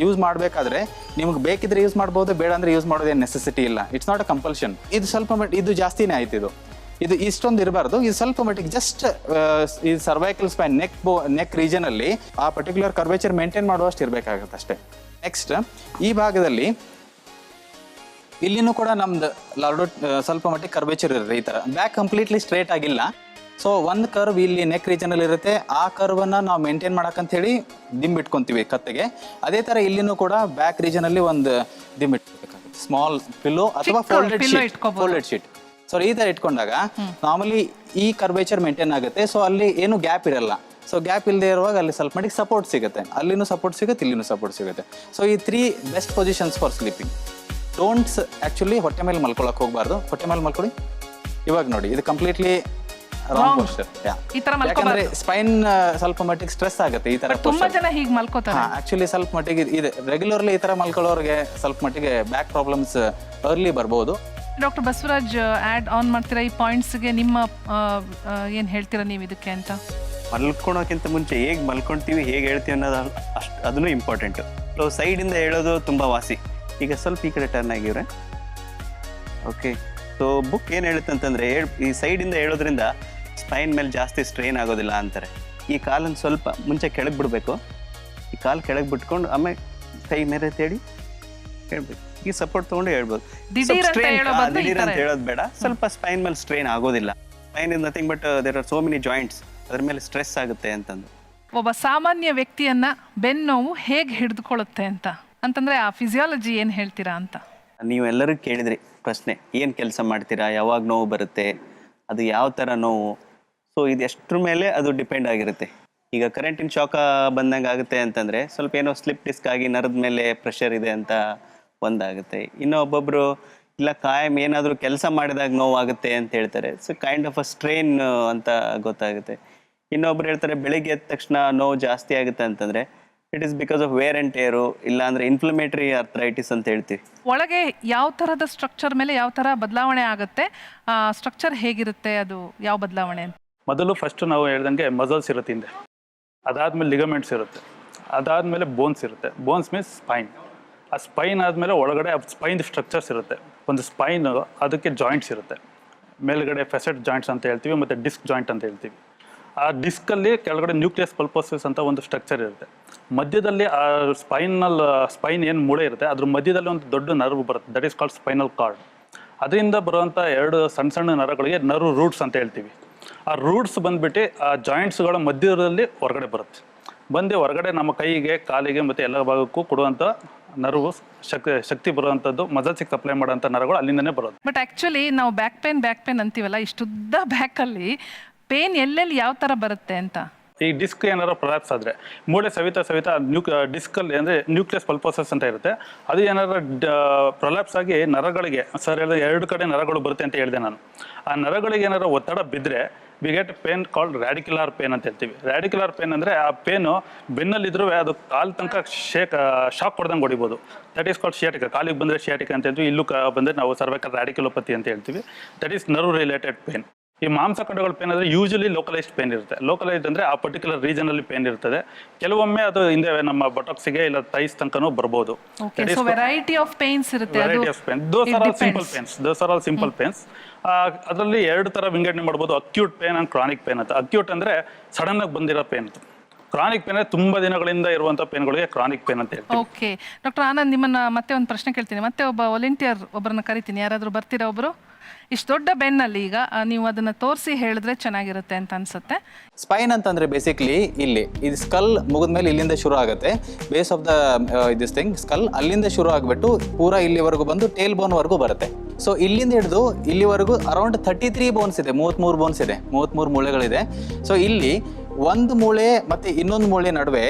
ಯೂಸ್ ಮಾಡಬೇಕಾದ್ರೆ ನಿಮ್ಗೆ ಬೇಕಿದ್ರೆ ಯೂಸ್ ಮಾಡ್ಬೋದು, ಬೇಡ ಅಂದ್ರೆ ಯೂಸ್ ಮಾಡೋದೇನು ನೆಸೆಸಿಟಿ ಇಲ್ಲ. It's not a compulsion. ಇದು ಸ್ವಲ್ಪ ಇದು ಜಾಸ್ತಿನೇ ಆಯ್ತು. ಇದು ಇಷ್ಟೊಂದು ಇರಬಾರ್ದು. ಇದು ಸ್ವಲ್ಪ ಮಟ್ಟಿಗೆ ಜಸ್ಟ್ ಈ ಸರ್ವೈಕಲ್ ಸ್ಪೈನ್ ನೆಕ್ ರೀಜನ್ ಅಲ್ಲಿ ಆ ಪರ್ಟಿಕ್ಯುಲರ್ ಕರ್ವೇಚರ್ ಮೇಂಟೈನ್ ಮಾಡುವಷ್ಟು ಇರಬೇಕಾಗತ್ತೆ ಅಷ್ಟೇ. ನೆಕ್ಸ್ಟ್ ಈ ಭಾಗದಲ್ಲಿ ಇಲ್ಲಿನೂ ಕೂಡ ನಮ್ದು ಲಾರ್ಡೋ ಸ್ವಲ್ಪ ಮಟ್ಟಿಗೆ ಕರ್ವೇಚರ್ ಇರುತ್ತೆ. ಈ ತರ ಬ್ಯಾಕ್ ಕಂಪ್ಲೀಟ್ಲಿ ಸ್ಟ್ರೇಟ್ ಆಗಿಲ್ಲ. ಸೊ ಒಂದು ಕರ್ವ್ ಇಲ್ಲಿ ನೆಕ್ ರೀಜನ್ ಅಲ್ಲಿ ಇರುತ್ತೆ. ಆ ಕರ್ವನ್ನ ನಾವು ಮೇಂಟೈನ್ ಮಾಡಕ್ಕಂತ ಹೇಳಿ ದಿಂಬು ಇಟ್ಕೊಂತೀವಿ ಕತ್ತೆಗೆ. ಅದೇ ತರ ಇಲ್ಲಿನೂ ಕೂಡ ಬ್ಯಾಕ್ ರೀಜನ್ ಅಲ್ಲಿ ಒಂದು ದಿಂಬು ಇಟ್ಕೋಬೇಕಾಗುತ್ತೆ. ಸ್ಮಾಲ್ ಪಿಲ್ಲೋ ಅಥವಾ ಫೋಲ್ಡೆಡ್ ಶೀಟ್. ಸೊ ಈ ತರ ಇಟ್ಕೊಂಡಾಗ ನಾರ್ಮಲಿ ಈ ಕರ್ವೇಚರ್ ಮೇಂಟೈನ್ ಆಗುತ್ತೆ. ಸೊ ಅಲ್ಲಿ ಏನು ಗ್ಯಾಪ್ ಇರಲ್ಲ. ಸೊ ಗ್ಯಾಪ್ ಇಲ್ಲದೆ ಇರುವಾಗ ಅಲ್ಲಿ ಸ್ವಲ್ಪ ಮಟ್ಟಿಗೆ ಸಪೋರ್ಟ್ ಸಿಗುತ್ತೆ. ಅಲ್ಲಿನೂ ಸಪೋರ್ಟ್ ಸಿಗುತ್ತೆ, ಇಲ್ಲಿನೂ ಸಪೋರ್ಟ್ ಸಿಗುತ್ತೆ. ಸೊ ಈ 3 best positions for sleeping. Don'ts actually ಹೊಟ್ಟೆ ಮೇಲೆ ಮಲ್ಕೊಳಕ್ ಹೋಗ್ಬಾರ್ದು. ಹೊಟ್ಟೆ ಮೇಲೆ ಮಲ್ಕೊಳ್ಳಿ. ಇವಾಗ ನೋಡಿ, ಇದು ಕಂಪ್ಲೀಟ್ಲಿ ರಾಂಗ್ ಪೋಸ್ಚರ್. ಯಾಕಂದ್ರೆ ಸ್ಪೈನ್ ಸ್ವಲ್ಪ ಮಟ್ಟಿಗೆ ಸ್ಟ್ರೆಸ್ ಆಗುತ್ತೆ ಈ ತರ. ತುಂಬಾ ಜನ ಹೀಗೆ ಮಲ್ಕೋತಾರೆ. ಆಕ್ಚುಲಿ ಸ್ವಲ್ಪ ಮಟ್ಟಿಗೆ ಇದೆ ರೆಗ್ಯುಲರ್ಲಿ ಈ ತರ ಮಲ್ಕೊಳ್ಳೋರಿಗೆ ಸ್ವಲ್ಪ ಮಟ್ಟಿಗೆ ಬ್ಯಾಕ್ ಪ್ರಾಬ್ಲಮ್ಸ್ ಅರ್ಲಿ ಬರ್ಬೋದು. ಡಾಕ್ಟರ್ ಬಸವರಾಜ್, ಆ್ಯಡ್ ಆನ್ ಮಾಡ್ತೀರಾ ಈ ಪಾಯಿಂಟ್ಸ್ಗೆ? ನಿಮ್ಮ ಏನು ಹೇಳ್ತೀರಾ ನೀವು ಇದಕ್ಕೆ ಅಂತ? ಮಲ್ಕೊಳೋಕ್ಕಿಂತ ಮುಂಚೆ ಹೇಗೆ ಮಲ್ಕೊಳ್ತೀವಿ, ಹೇಗೆ ಹೇಳ್ತೀವಿ ಅನ್ನೋದು ಅದನ್ನು ಇಂಪಾರ್ಟೆಂಟು. ಸೊ ಸೈಡಿಂದ ಹೇಳೋದು ತುಂಬ ವಾಸಿ. ಈಗ ಸ್ವಲ್ಪ ಈ ಕಡೆ ಟರ್ನ್ ಆಗಿವ್ರೆ. ಓಕೆ, ಸೊ ಬುಕ್ ಏನು ಹೇಳುತ್ತೆ ಅಂತಂದರೆ ಈ ಸೈಡಿಂದ ಹೇಳೋದ್ರಿಂದ ಸ್ಪೈನ್ ಮೇಲೆ ಜಾಸ್ತಿ ಸ್ಟ್ರೈನ್ ಆಗೋದಿಲ್ಲ ಅಂತಾರೆ. ಈ ಕಾಲನ್ನು ಸ್ವಲ್ಪ ಮುಂಚೆ ಕೆಳಗೆ ಬಿಡಬೇಕು. ಈ ಕಾಲು ಕೆಳಗೆ ಬಿಟ್ಕೊಂಡು ಆಮೇಲೆ ಕೈ ಮೇಲೆ ತೇಡಿ ಹೇಳ್ಬೇಕು. ಈ ಸಪೋರ್ಟ್ ತೊಗೊಂಡು ಹೇಳ್ಬೋದು. ದಿಢೀರ್ ಅಂತ ಹೇಳೋದು ಬೇಡ, ಸ್ವಲ್ಪ ಸ್ಪೈನ್ ಮೇಲೆ ಸ್ಟ್ರೈನ್ ಆಗೋದಿಲ್ಲ. Spine is nothing but there are so many joints, ಅದ್ರ ಮೇಲೆ ಸ್ಟ್ರೆಸ್ ಆಗುತ್ತೆ ಅಂತಂದು. ಒಬ್ಬ ಸಾಮಾನ್ಯ ವ್ಯಕ್ತಿಯನ್ನ ಬೆನ್ನೋವು ಹೇಗೆ ಹಿಡಿದುಕೊಳ್ಳುತ್ತೆ ಅಂತಂದ್ರೆ ಆ ಫಿಸಿಯಾಲಜಿ ಏನು ಹೇಳ್ತೀರಾ ಅಂತ? ನೀವೆಲ್ಲರೂ ಕೇಳಿದ್ರಿ ಪ್ರಶ್ನೆ, ಏನು ಕೆಲಸ ಮಾಡ್ತೀರಾ, ಯಾವಾಗ ನೋವು ಬರುತ್ತೆ, ಅದು ಯಾವ ಥರ ನೋವು. ಸೊ ಇದು ಎಷ್ಟ್ರ ಮೇಲೆ ಅದು ಡಿಪೆಂಡ್ ಆಗಿರುತ್ತೆ. ಈಗ ಕರೆಂಟಿನ ಶಾಕ ಬಂದಂಗೆ ಆಗುತ್ತೆ ಅಂತಂದರೆ ಸ್ವಲ್ಪ ಏನೋ ಸ್ಲಿಪ್ ಡಿಸ್ಕ್ ಆಗಿ ನರದ ಮೇಲೆ ಪ್ರೆಷರ್ ಇದೆ ಅಂತ ಒಂದಾಗುತ್ತೆ. ಇನ್ನೂ ಒಬ್ಬೊಬ್ಬರು ಇಲ್ಲ ಕಾಯಂ ಏನಾದರೂ ಕೆಲಸ ಮಾಡಿದಾಗ ನೋವಾಗುತ್ತೆ ಅಂತ ಹೇಳ್ತಾರೆ. So kind of a strain ಅಂತ ಗೊತ್ತಾಗುತ್ತೆ. ಇನ್ನೊಬ್ರು ಹೇಳ್ತಾರೆ ಬೆಳಿಗ್ಗೆ ಎದ್ದ ತಕ್ಷಣ ನೋವು ಜಾಸ್ತಿ ಆಗುತ್ತೆ ಅಂತಂದರೆ it is because of wear and tear, ಇಲ್ಲ ಅಂದರೆ ಇನ್ಫ್ಲಮೇಟರಿ ಆರ್ಥರೈಟಿಸ್ ಅಂತ ಹೇಳ್ತೀವಿ. ಒಳಗೆ ಯಾವ ಥರದ ಸ್ಟ್ರಕ್ಚರ್ ಮೇಲೆ ಯಾವ ಥರ ಬದಲಾವಣೆ ಆಗುತ್ತೆ, ಸ್ಟ್ರಕ್ಚರ್ ಹೇಗಿರುತ್ತೆ, ಅದು ಯಾವ ಬದಲಾವಣೆ ಅಂತ? ಮೊದಲು ಫಸ್ಟ್ ನಾವು ಹೇಳ್ದಂಗೆ ಮಸಲ್ಸ್ ಇರುತ್ತೆ ಹಿಂದೆ, ಅದಾದಮೇಲೆ ಲಿಗಮೆಂಟ್ಸ್ ಇರುತ್ತೆ, ಅದಾದಮೇಲೆ ಬೋನ್ಸ್ ಇರುತ್ತೆ. Bones means spine. ಆ ಸ್ಪೈನ್ ಆದಮೇಲೆ ಒಳಗಡೆ ಸ್ಪೈನ್ ಸ್ಟ್ರಕ್ಚರ್ಸ್ ಇರುತ್ತೆ. ಒಂದು ಸ್ಪೈನ್, ಅದಕ್ಕೆ ಜಾಯಿಂಟ್ಸ್ ಇರುತ್ತೆ. ಮೇಲ್ಗಡೆ ಫೆಸೆಟ್ ಜಾಯಿಂಟ್ಸ್ ಅಂತ ಹೇಳ್ತೀವಿ, ಮತ್ತು ಡಿಸ್ಕ್ ಜಾಯಿಂಟ್ ಅಂತ ಹೇಳ್ತೀವಿ. ಆ ಡಿಸ್ಕಲ್ಲಿ ಕೆಳಗಡೆ ನ್ಯೂಕ್ಲಿಯಸ್ ಪಲ್ಪೋಸಿಸ್ ಅಂತ ಒಂದು ಸ್ಟ್ರಕ್ಚರ್ ಇರುತ್ತೆ. ಮಧ್ಯದಲ್ಲಿ ಆ ಸ್ಪೈನ್ ಏನು ಮೂಳೆ ಇರುತ್ತೆ ಅದ್ರ ಮಧ್ಯದಲ್ಲಿ ಒಂದು ದೊಡ್ಡ ನರ್ವ್ ಬರುತ್ತೆ, that is called spinal cord. ಅದರಿಂದ ಬರುವಂಥ 2 ಸಣ್ಣ ಸಣ್ಣ ನರಗಳಿಗೆ ನರ್ವ್ ರೂಟ್ಸ್ ಅಂತ ಹೇಳ್ತೀವಿ. ಆ ರೂಟ್ಸ್ ಬಂದ್ಬಿಟ್ಟು ಆ ಜಾಯಿಂಟ್ಸ್ಗಳ ಮಧ್ಯದಲ್ಲಿ ಹೊರಗಡೆ ಬರುತ್ತೆ. ಬಂದು ಹೊರಗಡೆ ನಮ್ಮ ಕೈಗೆ, ಕಾಲಿಗೆ ಮತ್ತು ಎಲ್ಲ ಭಾಗಕ್ಕೂ ಕೊಡುವಂಥ ನರ್ವು ಶಕ್ತಿ ಬರುವಂಥದ್ದು, ಮಸಲ್ಸಿಗೆ ಸಪ್ಲೈ ಮಾಡೋಂಥ ನರಗಳು ಅಲ್ಲಿಂದನೇ ಬರೋದು. ಬಟ್ ಆ್ಯಕ್ಚುಲಿ ನಾವು ಬ್ಯಾಕ್ ಪೇನ್ ಅಂತೀವಲ್ಲ, ಇಷ್ಟುದ್ದ ಬ್ಯಾಕಲ್ಲಿ ಪೇನ್ ಎಲ್ಲೆಲ್ಲಿ ಯಾವ ಥರ ಬರುತ್ತೆ ಅಂತ? ಈ ಡಿಸ್ಕ್ ಏನಾರು ಪ್ರೊಲ್ಯಾಪ್ಸ್ ಆದರೆ ಮೂಳೆ ಸವಿತಾ ಡಿಸ್ಕಲ್ಲಿ ಅಂದರೆ ನ್ಯೂಕ್ಲಿಯಸ್ ಪಲ್ಪೋಸಸ್ ಅಂತ ಇರುತ್ತೆ, ಅದು ಏನಾರು ಪ್ರೊಲ್ಯಾಪ್ಸ್ ಆಗಿ ನರಗಳಿಗೆ, ಸರ್ ಹೇಳಿದ್ರೆ 2 ಕಡೆ ನರಗಳು ಬರುತ್ತೆ ಅಂತ ಹೇಳಿದೆ ನಾನು. ಆ ನರಗಳಿಗೆ ಏನಾರು ಒತ್ತಡ ಬಿದ್ದರೆ we get pain called radicular pain ಅಂತ ಹೇಳ್ತೀವಿ. ರ್ಯಾಡಿಕ್ಯುಲರ್ ಪೇನ್ ಅಂದರೆ ಆ ಪೇನು ಬೆನ್ನಲ್ಲಿದ್ರೂ ಅದು ಕಾಲು ತನಕ ಶಾಕ್ ಕೊಡ್ದಂಗೆ ಹೊಡಿಬೋದು. That is called sciatica. ಕಾಲಿಗೆ ಬಂದರೆ ಶಿಯಾಟಿಕ ಅಂತ ಹೇಳ್ತೀವಿ, ಇಲ್ಲೂ ಬಂದರೆ ನಾವು ಸರ್ವೈಕಲ್ ರ್ಯಾಡಿಕ್ಯುಲೋಪತಿ ಅಂತ ಹೇಳ್ತೀವಿ. That is nerve related pain. ಈ ಮಾಂಸಖಂಡಗಳ ಪೇನ್ ಅಂದರೆ ಯೂಶಲಿ ಲೋಕಲೈಸ್ಡ್ ಪೇನ್ ಇರುತ್ತೆ. ಲೋಕಲೈಸ್ಡ್ ಅಂದರೆ ಆ ಪರ್ಟಿಕ್ಯುಲರ್ ರೀಜನಲ್ಲಿ ಪೇನ್ ಇರ್ತದೆ. ಕೆಲವೊಮ್ಮೆ ಅದು ಹಿಂದೆ ನಮ್ಮ ಬಟಾಕ್ಸಿಗೆ ಇಲ್ಲ ಥೈಸ್ ತನಕನೂ ಬರ್ಬೋದು. ವೆರೈಟಿ ಆಫ್ ಪೇನ್ಸ್ ಇರುತ್ತೆ. Variety of pain. Those are all simple pains. ಅದರಲ್ಲಿ 2 ಥರ ವಿಂಗಡಣೆ ಮಾಡ್ಬೋದು, acute pain and chronic pain ಅಂತ. ಅಕ್ಯೂಟ್ ಅಂದರೆ ಸಡನ್ ಆಗಿ ಬಂದಿರೋ ಪೇನ್. ಕ್ರಾನಿಕ್ ಪೇನ್ ತುಂಬಾ ದಿನಗಳಿಂದ ಇರುವಂಥ ಪೇನ್ಗಳಿಗೆ ಕ್ರಾನಿಕ್ ಪೇನ್ ಅಂತ ಹೇಳ್ತೀವಿ. ಓಕೆ ಡಾಕ್ಟರ್ ಆನಂದ್, ನಿಮ್ಮನ್ನ ಮತ್ತೆ ಒಂದು ಪ್ರಶ್ನೆ ಕೇಳ್ತೀನಿ. ಮತ್ತೆ ಒಬ್ಬ ವಾಲಂಟಿಯರ್ ಒಬ್ಬರನ್ನ ಕರಿತೀನಿ. ಯಾರಾದರೂ ಬರ್ತೀರಾ ಒಬ್ಬರು? ಇಷ್ಟು ದೊಡ್ಡ ಬೆನ್ನಲ್ಲಿ ಈಗ ನೀವು ಅದನ್ನ ತೋರಿಸಿ ಹೇಳಿದ್ರೆ ಚೆನ್ನಾಗಿರುತ್ತೆ ಅಂತ ಅನ್ಸುತ್ತೆ. ಸ್ಪೈನ್ ಅಂತಂದ್ರೆ ಬೇಸಿಕ್ಲಿ ಇಲ್ಲಿ ಇದು ಸ್ಕಲ್ ಮುಗಿದ್ಮೇಲೆ ಇಲ್ಲಿಂದ ಶುರು ಆಗುತ್ತೆ. Base of the this thing skull ಅಲ್ಲಿಂದ ಶುರು ಆಗಿಬಿಟ್ಟು ಪೂರಾ ಇಲ್ಲಿವರೆಗೂ ಬಂದು ಟೇಲ್ ಬೋನ್ವರೆಗೂ ಬರುತ್ತೆ. ಸೊ ಇಲ್ಲಿಂದ ಹಿಡಿದು ಇಲ್ಲಿವರೆಗೂ ಅರೌಂಡ್ 33 ಬೋನ್ಸ್ ಇದೆ, 33 ಬೋನ್ಸ್ ಇದೆ, 33 ಮೂಳೆಗಳಿದೆ. ಸೊ ಇಲ್ಲಿ ಒಂದು ಮೂಳೆ ಮತ್ತು ಇನ್ನೊಂದು ಮೂಳೆ ನಡುವೆ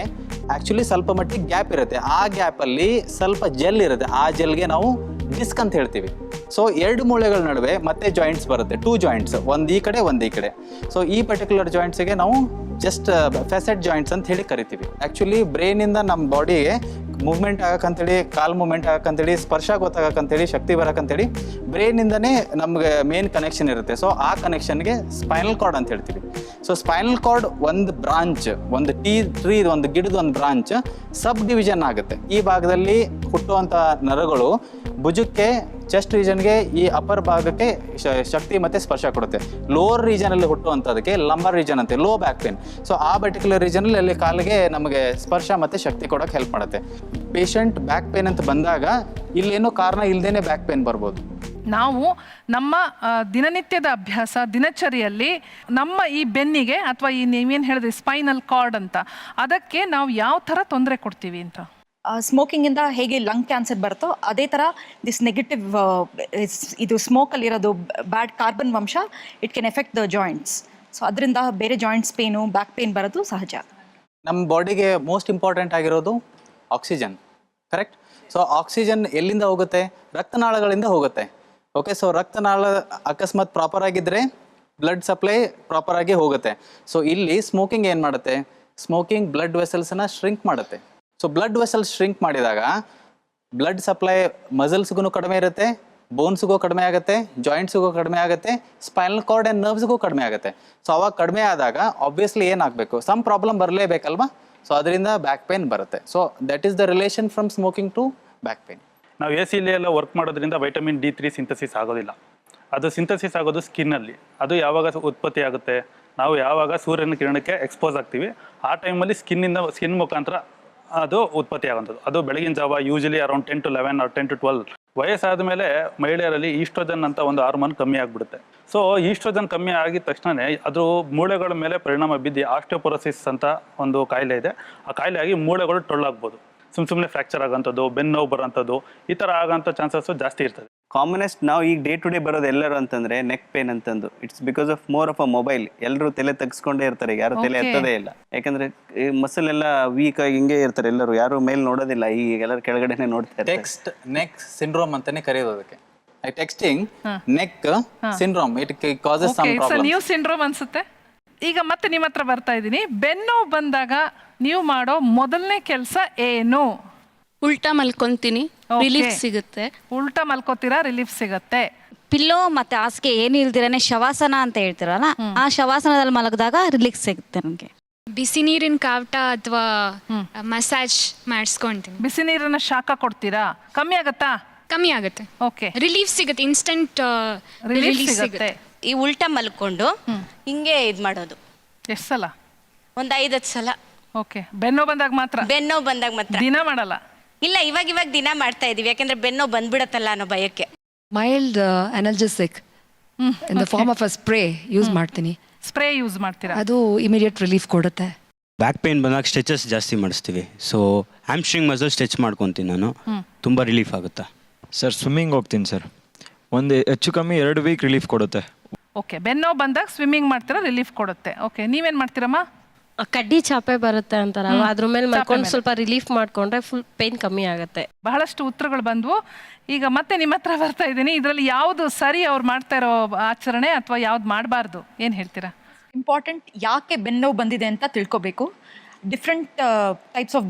ಆ್ಯಕ್ಚುಲಿ ಸ್ವಲ್ಪ ಮಟ್ಟಿಗೆ ಗ್ಯಾಪ್ ಇರುತ್ತೆ. ಆ ಗ್ಯಾಪಲ್ಲಿ ಸ್ವಲ್ಪ ಜೆಲ್ ಇರುತ್ತೆ. ಆ ಜೆಲ್ಗೆ ನಾವು ಡಿಸ್ಕ್ ಅಂತ ಹೇಳ್ತೀವಿ. ಸೊ 2 ಮೂಳೆಗಳ ನಡುವೆ ಮತ್ತೆ ಜಾಯಿಂಟ್ಸ್ ಬರುತ್ತೆ, 2 ಜಾಯಿಂಟ್ಸ್, ಒಂದು ಈ ಕಡೆ ಒಂದು ಈ ಕಡೆ. ಸೊ ಈ ಪರ್ಟಿಕ್ಯುಲರ್ ಜಾಯಿಂಟ್ಸಿಗೆ ನಾವು ಜಸ್ಟ್ ಫೆಸೆಟ್ ಜಾಯಿಂಟ್ಸ್ ಅಂತ ಹೇಳಿ ಕರಿತೀವಿ. ಆ್ಯಕ್ಚುಲಿ ಬ್ರೈನಿಂದ ನಮ್ಮ ಬಾಡಿಗೆ ಮೂವ್ಮೆಂಟ್ ಆಗಕ್ಕಂತೇಳಿ, ಕಾಲು ಮೂವ್ಮೆಂಟ್ ಆಗಕ್ಕಂತೇಳಿ, ಸ್ಪರ್ಶ ಗೊತ್ತಾಗಕ್ಕಂತೇಳಿ, ಶಕ್ತಿ ಬರೋಕ್ಕಂತೇಳಿ ಬ್ರೈನಿಂದನೇ ನಮಗೆ ಮೇನ್ ಕನೆಕ್ಷನ್ ಇರುತ್ತೆ. ಸೊ ಆ ಕನೆಕ್ಷನ್ಗೆ ಸ್ಪೈನಲ್ ಕಾರ್ಡ್ ಅಂತ ಹೇಳ್ತೀವಿ. ಸೊ ಸ್ಪೈನಲ್ ಕಾರ್ಡ್ ಒಂದು ಬ್ರಾಂಚ್, ಒಂದು ಟ್ರೀ, ಒಂದು ಗಿಡದ ಒಂದು ಬ್ರಾಂಚ್ ಸಬ್ ಡಿವಿಷನ್ ಆಗುತ್ತೆ. ಈ ಭಾಗದಲ್ಲಿ ಹುಟ್ಟುವಂಥ ನರಗಳು ಭುಜಕ್ಕೆ, ಚೆಸ್ಟ್ ರೀಜನ್ಗೆ, ಈ ಅಪ್ಪರ್ ಭಾಗಕ್ಕೆ ಶಕ್ತಿ ಮತ್ತು ಸ್ಪರ್ಶ ಕೊಡುತ್ತೆ. ಲೋವರ್ ರೀಜನಲ್ಲಿ ಹುಟ್ಟುವಂಥದಕ್ಕೆ ಲಂಬರ್ ರೀಜನ್ ಅಂತೆ, ಲೋ ಬ್ಯಾಕ್ ಪೇನ್. ಸೊ ಆ ಪರ್ಟಿಕ್ಯುಲರ್ ರೀಜನಲ್ಲಿ ಅಲ್ಲಿ ಕಾಲಿಗೆ ನಮಗೆ ಸ್ಪರ್ಶ ಮತ್ತು ಶಕ್ತಿ ಕೊಡೋಕೆ ಹೆಲ್ಪ್ ಮಾಡುತ್ತೆ. ಪೇಷಂಟ್ ಬ್ಯಾಕ್ ಪೇನ್ ಅಂತ ಬಂದಾಗ ಇಲ್ಲೇನೋ ಕಾರಣ ಇಲ್ಲದೇನೆ ಬ್ಯಾಕ್ ಪೇನ್ ಬರ್ಬೋದು. ನಾವು ನಮ್ಮ ದಿನನಿತ್ಯದ ಅಭ್ಯಾಸ, ದಿನಚರಿಯಲ್ಲಿ ನಮ್ಮ ಈ ಬೆನ್ನಿಗೆ ಅಥವಾ ಈ ನೀವೇನು ಹೇಳಿದ್ರಿ ಸ್ಪೈನಲ್ ಕಾರ್ಡ್ ಅಂತ, ಅದಕ್ಕೆ ನಾವು ಯಾವ ಥರ ತೊಂದರೆ ಕೊಡ್ತೀವಿ ಅಂತ? ಸ್ಮೋಕಿಂಗಿಂದ ಹೇಗೆ ಲಂಗ್ ಕ್ಯಾನ್ಸರ್ ಬರುತ್ತೋ ಅದೇ ಥರ ದಿಸ್ ನೆಗೆಟಿವ್ ಇದು ಸ್ಮೋಕಲ್ಲಿರೋದು ಬ್ಯಾಡ್ ಕಾರ್ಬನ್ ವಂಶ it can effect the joints. So ಅದರಿಂದ ಬೇರೆ ಜಾಯಿಂಟ್ಸ್ ಪೇನು, ಬ್ಯಾಕ್ ಪೇನ್ ಬರೋದು ಸಹಜ. ನಮ್ಮ ಬಾಡಿಗೆ ಮೋಸ್ಟ್ ಇಂಪಾರ್ಟೆಂಟ್ ಆಗಿರೋದು ಆಕ್ಸಿಜನ್, ಕರೆಕ್ಟ್? ಸೊ ಆಕ್ಸಿಜನ್ ಎಲ್ಲಿಂದ ಹೋಗುತ್ತೆ? ರಕ್ತನಾಳಗಳಿಂದ ಹೋಗುತ್ತೆ. ಓಕೆ, ಸೊ ರಕ್ತನಾಳ ಅಕಸ್ಮಾತ್ ಪ್ರಾಪರ್ ಆಗಿದ್ದರೆ ಬ್ಲಡ್ ಸಪ್ಲೈ ಪ್ರಾಪರ್ ಆಗಿ ಹೋಗುತ್ತೆ. ಸೊ ಇಲ್ಲಿ ಸ್ಮೋಕಿಂಗ್ ಏನು ಮಾಡುತ್ತೆ? ಸ್ಮೋಕಿಂಗ್ ಬ್ಲಡ್ ವೆಸಲ್ಸನ್ನು ಶ್ರಿಂಕ್ ಮಾಡುತ್ತೆ. ಸೊ ಬ್ಲಡ್ ವೆಸಲ್ಸ್ ಶ್ರಿಂಕ್ ಮಾಡಿದಾಗ ಬ್ಲಡ್ ಸಪ್ಲೈ ಮಸಲ್ಸ್ಗೂ ಕಡಿಮೆ ಇರುತ್ತೆ, ಬೋನ್ಸ್ಗೂ ಕಡಿಮೆ ಆಗುತ್ತೆ, ಜಾಯಿಂಟ್ಸ್ಗೂ ಕಡಿಮೆ ಆಗುತ್ತೆ, ಸ್ಪೈನಲ್ ಕಾರ್ಡ್ ಆ್ಯಂಡ್ ನರ್ವ್ಸ್ಗೂ ಕಡಿಮೆ ಆಗುತ್ತೆ. ಸೊ ಅವಾಗ ಕಡಿಮೆ ಆದಾಗ ಆಬ್ವಿಯಸ್ಲಿ ಏನಾಗಬೇಕು? ಸಮ್ ಪ್ರಾಬ್ಲಮ್ ಬರಲೇಬೇಕಲ್ವಾ? ಸೊ ಅದರಿಂದ ಬ್ಯಾಕ್ ಪೇನ್ ಬರುತ್ತೆ. So that is the relation from smoking to back pain. ನಾವು ಎ ಸಿ ಎಲ್ಲ ವರ್ಕ್ ಮಾಡೋದ್ರಿಂದ ವೈಟಮಿನ್ D3 ಸಿಂಥಸಿಸ್ ಆಗೋದಿಲ್ಲ. ಅದು ಸಿಂಥಸಿಸ್ ಆಗೋದು ಸ್ಕಿನ್ನಲ್ಲಿ. ಅದು ಯಾವಾಗ ಉತ್ಪತ್ತಿ ಆಗುತ್ತೆ, ನಾವು ಯಾವಾಗ ಸೂರ್ಯನ ಕಿರಣಕ್ಕೆ ಎಕ್ಸ್ಪೋಸ್ ಆಗ್ತೀವಿ ಆ ಟೈಮಲ್ಲಿ ಸ್ಕಿನ್ ಮುಖಾಂತರ ಅದು ಉತ್ಪತ್ತಿ ಆಗುವಂಥದ್ದು. ಅದು ಬೆಳಗಿನ ಜಾವ usually around 10 to 11 or 10 to 12 ವಯಸ್ಸಾದ ಮೇಲೆ ಮಹಿಳೆಯರಲ್ಲಿ ಈಸ್ಟ್ರೋಜನ್ ಅಂತ ಒಂದು ಹಾರ್ಮೋನ್ ಕಮ್ಮಿ ಆಗಿಬಿಡುತ್ತೆ. ಸೊ ಈಸ್ಟ್ರೋಜನ್ ಕಮ್ಮಿ ಆಗಿದ ತಕ್ಷಣವೇ ಅದು ಮೂಳೆಗಳ ಮೇಲೆ ಪರಿಣಾಮ ಬಿದ್ದು ಆಸ್ಟಿಯೋಪೊರೋಸಿಸ್ ಅಂತ ಒಂದು ಕಾಯಿಲೆ ಇದೆ. ಆ ಕಾಯಿಲೆ ಆಗಿ ಮೂಳೆಗಳು ಟೊಳ್ಳಾಗ್ಬೋದು, ಸುಮ್ಮನೆ ಫ್ರ್ಯಾಕ್ಚರ್ ಆಗೋಂಥದ್ದು, ಬೆನ್ನು ನೋವು ಬರೋಂಥದ್ದು, ಈ ಥರ ಆಗೋಂಥ ಚಾನ್ಸಸ್ಸು ಜಾಸ್ತಿ ಇರ್ತದೆ. ಕಾಮನೆಸ್ಟ್ ನಾವು ಈಗ ಡೇ ಟು ಡೇ ಬರೋದು ಎಲ್ಲರೂ ಅಂತಂದ್ರೆ ನೆಕ್ ಪೇನ್ ಅಂತಂದು. It's because of more of a mobile. ಎಲ್ಲರೂ ತಲೆ ತಗ್ಸ್ಕೊಂಡೇ ಇರ್ತಾರೆ, ಯಾರು ತಲೆ ಎತ್ತದೇ ಇಲ್ಲ. ಯಾಕಂದ್ರೆ ಮಸಲ್ ಎಲ್ಲ ವೀಕ್ ಆಗಿ ಹಿಂಗೆ ಇರ್ತಾರೆ ಎಲ್ಲರೂ, ಯಾರು ಮೇಲ್ ನೋಡೋದಿಲ್ಲ, ಈ ಎಲ್ಲರೂ ಕೆಳಗಡೆನೆ ನೋಡ್ತಾರೆ. ಟೆಕ್ಸ್ಟ್ ನೆಕ್ ಸಿಂಡ್ರೋಮ್ ಅಂತಾನೆ ಕರೆಯೋದು ಅದಕ್ಕೆ. Texting neck syndrome, it causes some problem. New syndrome ಅನ್ಸುತ್ತೆ. ಈಗ ಮತ್ತೆ ನಿಮ್ಮ ಹತ್ರ ಬರ್ತಾ ಇದ್ದೀನಿ. ಬೆನ್ನು ಬಂದಾಗ ನೀವು ಮಾಡೋ ಮೊದಲನೇ ಕೆಲಸ ಏನು? ಉಲ್ಟಾ ಮಲ್ಕೊಂತೀನಿ, ರಿಲೀಫ್ ಸಿಗುತ್ತೆ. ಉಲ್ಟಾ ಮಲ್ಕೋತೀರಾ, ರಿಲೀಫ್ ಸಿಗುತ್ತೆ. ಪಿಲ್ಲೋ ಮತ್ತೆ ಹಾಸಿಗೆ ಏನು ಇಲ್ದಿರನೆ ಶವಾಸನ ಅಂತ ಹೇಳ್ತಿರಲ್ಲ, ಆ ಶವಾಸನದಲ್ಲಿ ಮಲಗಿದಾಗ ರಿಲೀಫ್ ಸಿಗುತ್ತೆ ನನಗೆ. ಬಿಸಿ ನೀರಿನ ಕಾವಟ ಅಥವಾ ಮಸಾಜ್ ಮಾಡಿಸ್ಕೊಂತೀನಿ. ಬಿಸಿ ನೀರನ್ನ ಶಾಖ ಕೊಡ್ತೀರಾ, ಕಮ್ಮಿ ಆಗತ್ತಾ? ಕಮ್ಮಿ ಆಗುತ್ತೆ. ಓಕೆ, ರಿಲೀಫ್ ಸಿಗುತ್ತೆ, ಇನ್ಸ್ಟೆಂಟ್ ರಿಲೀಫ್ ಸಿಗುತ್ತೆ. ಈ ಉಲ್ಟಾ ಮಲ್ಕೊಂಡು ಹಿಂಗೆ ಇದು ಮಾಡೋದು ಎಷ್ಟು ಸಲ? ಒಂದು 5-10 ಸಲ. ಓಕೆ, ಬೆನ್ನು ಬಂದಾಗ ಮಾತ್ರ? ಬೆನ್ನೋ ಬಂದಾಗ ಮಾತ್ರ, ದಿನ ಮಾಡಲ್ಲ? ಇಲ್ಲ, ಇವಾಗ ದಿನ ಮಾಡ್ತಾ ಇದೀವಿ, ಯಾಕಂದ್ರೆ ಬೆನ್ನೋ ಬಂದ್ಬಿಡತ್ತಲ್ಲ ಅನ್ನೋ ಭಯಕ್ಕೆ. Mild analgesic in the form of a spray use ಮಾಡ್ತೀನಿ. ಸ್ಪ್ರೇ ಯೂಸ್ ಮಾಡ್ತೀರಾ? ಅದು ಇಮಿಡಿಯೇಟ್ ರಿಲೀಫ್ ಕೊಡುತ್ತೆ. ಬ್ಯಾಕ್ ಪೇನ್ ಬಂದಾಗ ಸ್ಟ್ರೆಚಸ್ ಜಾಸ್ತಿ ಮಾಡಿಸ್ತೀವಿ. ಸೊ ಹ್ಯಾಮ್ಸ್ಟ್ರಿಂಗ್ ಮಸಲ್ ಸ್ಟ್ರೆಚ್ ಮಾಡ್ಕೊತೀನಿ ನಾನು, ತುಂಬ ರಿಲೀಫ್ ಆಗುತ್ತೆ. ಸರ್ ಸ್ವಿಮ್ಮಿಂಗ್ ಹೋಗ್ತೀನಿ ಸರ್, ಒಂದು ಹೆಚ್ಚು ಕಮ್ಮಿ 2 ವೀಕ್ ರಿಲೀಫ್ ಕೊಡುತ್ತೆ. ಓಕೆ, ಬೆನ್ನೋ ಬಂದಾಗ ಸ್ವಿಮ್ಮಿಂಗ್ ಮಾಡ್ತೀರಾ, ರಿಲೀಫ್ ಕೊಡುತ್ತೆ. ಓಕೆ, ನೀವೇನು ಮಾಡ್ತೀರಮ್ಮ? ಕಡ್ಡಿ ಚಾಪೆ ಬರುತ್ತೆ ಅಂತಾರಲ್ವ, ಅದ್ರ ಮೇಲೆ ಮಲ್ಕೊಂಡು ಸ್ವಲ್ಪ ರಿಲೀಫ್ ಮಾಡ್ಕೊಂಡ್ರೆ ಫುಲ್ ಪೇನ್ ಕಮ್ಮಿ ಆಗುತ್ತೆ. ಬಹಳಷ್ಟು ಉತ್ತರಗಳು ಬಂದವು. ಈಗ ಮತ್ತೆ ನಿಮ್ಮ ಹತ್ರ ಬರ್ತಾ ಇದ್ದೀನಿ. ಇದರಲ್ಲಿ ಯಾವುದು ಸರಿ ಅವ್ರು ಮಾಡ್ತಾ ಇರೋ ಆಚರಣೆ ಅಥವಾ ಯಾವ್ದು ಮಾಡಬಾರ್ದು, ಏನು ಹೇಳ್ತೀರಾ? ಇಂಪಾರ್ಟೆಂಟ್, ಯಾಕೆ ಬೆನ್ನು ಬಂದಿದೆ ಅಂತ ತಿಳ್ಕೊಬೇಕು. ಡಿಫ್ರೆಂಟ್ ಟೈಪ್ಸ್ ಆಫ್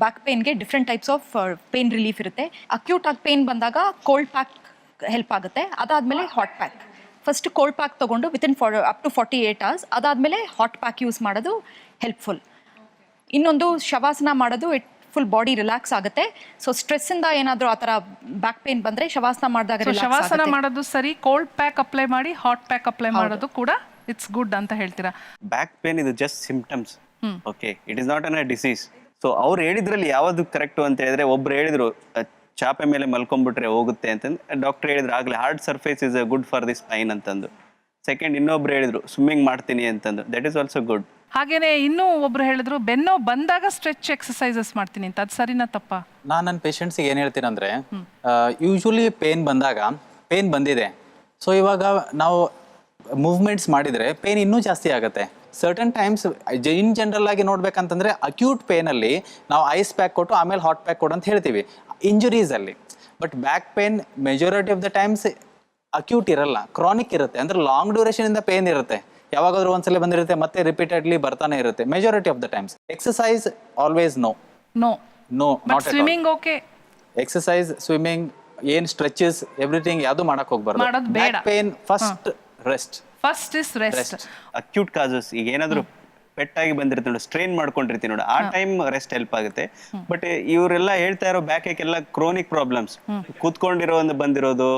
ಬ್ಯಾಕ್ ಪೇನ್ಗೆ different types of pain relief ಇರುತ್ತೆ. ಅಕ್ಯೂಟ್ ಆಗಿ ಪೇನ್ ಬಂದಾಗ ಕೋಲ್ಡ್ ಪ್ಯಾಕ್ ಹೆಲ್ಪ್ ಆಗುತ್ತೆ. ಅದಾದಮೇಲೆ hot pack. First cold pack ತೊಗೊಂಡು ವಿತಿನ್ ಅಪ್ ಟು 48 hours, ಅದಾದಮೇಲೆ ಹಾಟ್ ಪ್ಯಾಕ್ ಯೂಸ್ ಮಾಡೋದು ಹೆಲ್ಪ್ಫುಲ್. ಇನ್ನೊಂದು ಶವಾಸನ ಮಾಡೋದು, ಇಟ್ ಫುಲ್ ಬಾಡಿ ರಿಲ್ಯಾಕ್ಸ್ ಆಗುತ್ತೆ. ಸೊ ಸ್ಟ್ರೆಸ್ಸಿಂದ ಏನಾದರೂ ಆ ಥರ ಬ್ಯಾಕ್ ಪೇನ್ ಬಂದರೆ ಶವಾಸನ ಮಾಡಿದಾಗ ಶವಾಸನ ಮಾಡೋದು ಸರಿ, ಕೋಲ್ಡ್ ಪ್ಯಾಕ್ ಅಪ್ಲೈ ಮಾಡಿ ಹಾಟ್ ಪ್ಯಾಕ್ ಅಪ್ಲೈ ಮಾಡೋದು ಕೂಡ ಇಟ್ಸ್ ಗುಡ್ ಅಂತ ಹೇಳ್ತೀರಾ? ಬ್ಯಾಕ್ ಪೇನ್ ಇದು just symptoms. Okay, it is not a disease. So ಅವ್ರು ಹೇಳಿದ್ರಲ್ಲಿ ಯಾವುದು ಕರೆಕ್ಟು ಅಂತ ಹೇಳಿದ್ರೆ, ಒಬ್ರು ಹೇಳಿದ್ರು ಚಾಪೆ ಮೇಲೆ ಮಲ್ಕೊಂಡ್ಬಿಟ್ರೆ ಹೋಗುತ್ತೆ ಅಂತಂದು, ಡಾಕ್ಟರ್ ಹೇಳಿದ್ರು ಆಗಲೇ hard surface is good for the spine ಅಂತಂದು. ಸೆಕೆಂಡ್ ಇನ್ನೊಬ್ರು ಹೇಳಿದ್ರು ಸ್ವಿಮ್ಮಿಂಗ್ ಮಾಡ್ತೀನಿ ಅಂತಂದು, ದಟ್ ಈಸ್ ಆಲ್ಸೋ ಗುಡ್. ಹಾಗೇನೆ ಇನ್ನೂ ಒಬ್ರು ಹೇಳಿದ್ರು ಬೆನ್ನೋ ಬಂದಾಗ ಸ್ಟ್ರೆಚ್ ಎಕ್ಸಸೈಸಸ್ ಮಾಡ್ತೀನಿ ಅಂತ, ಅದು ಸರಿನಾ ತಪ್ಪಾ? ನಾನು ನನ್ನ ಪೇಷಂಟ್ಸಿಗೆ ಏನು ಹೇಳ್ತೀನಿ ಅಂದರೆ, ಯೂಶ್ವಲಿ ಪೇನ್ ಬಂದಾಗ ಪೇನ್ ಬಂದಿದೆ, ಸೊ ಇವಾಗ ನಾವು ಮೂವ್ಮೆಂಟ್ಸ್ ಮಾಡಿದರೆ ಪೇನ್ ಇನ್ನೂ ಜಾಸ್ತಿ ಆಗುತ್ತೆ. ಸರ್ಟನ್ ಟೈಮ್ಸ್ ಇನ್ ಜನರಲ್ ಆಗಿ ನೋಡ್ಬೇಕಂತಂದ್ರೆ ಅಕ್ಯೂಟ್ ಪೇನಲ್ಲಿ ನಾವು ಐಸ್ ಪ್ಯಾಕ್ ಕೊಟ್ಟು ಆಮೇಲೆ ಹಾಟ್ ಪ್ಯಾಕ್ ಕೊಡು ಅಂತ ಹೇಳ್ತೀವಿ ಇಂಜುರೀಸಲ್ಲಿ. But back pain majority of the times acute ಇರಲ್ಲ, ಕ್ರಾನಿಕ್ ಇರುತ್ತೆ. ಅಂದ್ರೆ ಲಾಂಗ್ ಡ್ಯೂರೇಷನ್ ಇಂದ ಪೇನ್ ಇರುತ್ತೆ, ಯಾವಾಗಾದ್ರೂ ಒಂದ್ಸಲ ಬಂದಿರುತ್ತೆ ಮತ್ತೆ ರಿಪೀಟೆಡ್ಲಿ ಬರ್ತಾನೆ ಇರುತ್ತೆ majority of the times. Exercise always no no no not swimming okay. Exercise, swimming, ಏನ್ ಸ್ಟ್ರೆಚಸ್, ಎವ್ರಿಥಿಂಗ್ ಯಾವುದು ಮಾಡಕ್ ಹೋಗ್ಬಾರ್ದು. Back pain first rest. First is rest. Acute causes, ಈಗ ಏನಾದ್ರು ಪೆಟ್ಟಾಗಿ ಬಂದಿರುತ್ತೆ ನೋಡಿ, ಸ್ಟ್ರೈನ್ ಮಾಡ್ಕೊಂಡಿರ್ತೀವಿ ನೋಡಿ, ಆ ಟೈಮ್ ರೆಸ್ಟ್ ಹೆಲ್ಪ್ ಆಗುತ್ತೆ. ಬಟ್ ಇವರೆಲ್ಲ ಹೇಳ್ತಾ ಇರೋ ಬ್ಯಾಕ್ ಎಲ್ಲ ಕ್ರೋನಿಕ್ ಪ್ರಾಬ್ಲಮ್ಸ್, ಕೂತ್ಕೊಂಡಿರೋ ಒಂದು ಬಂದಿರೋದು,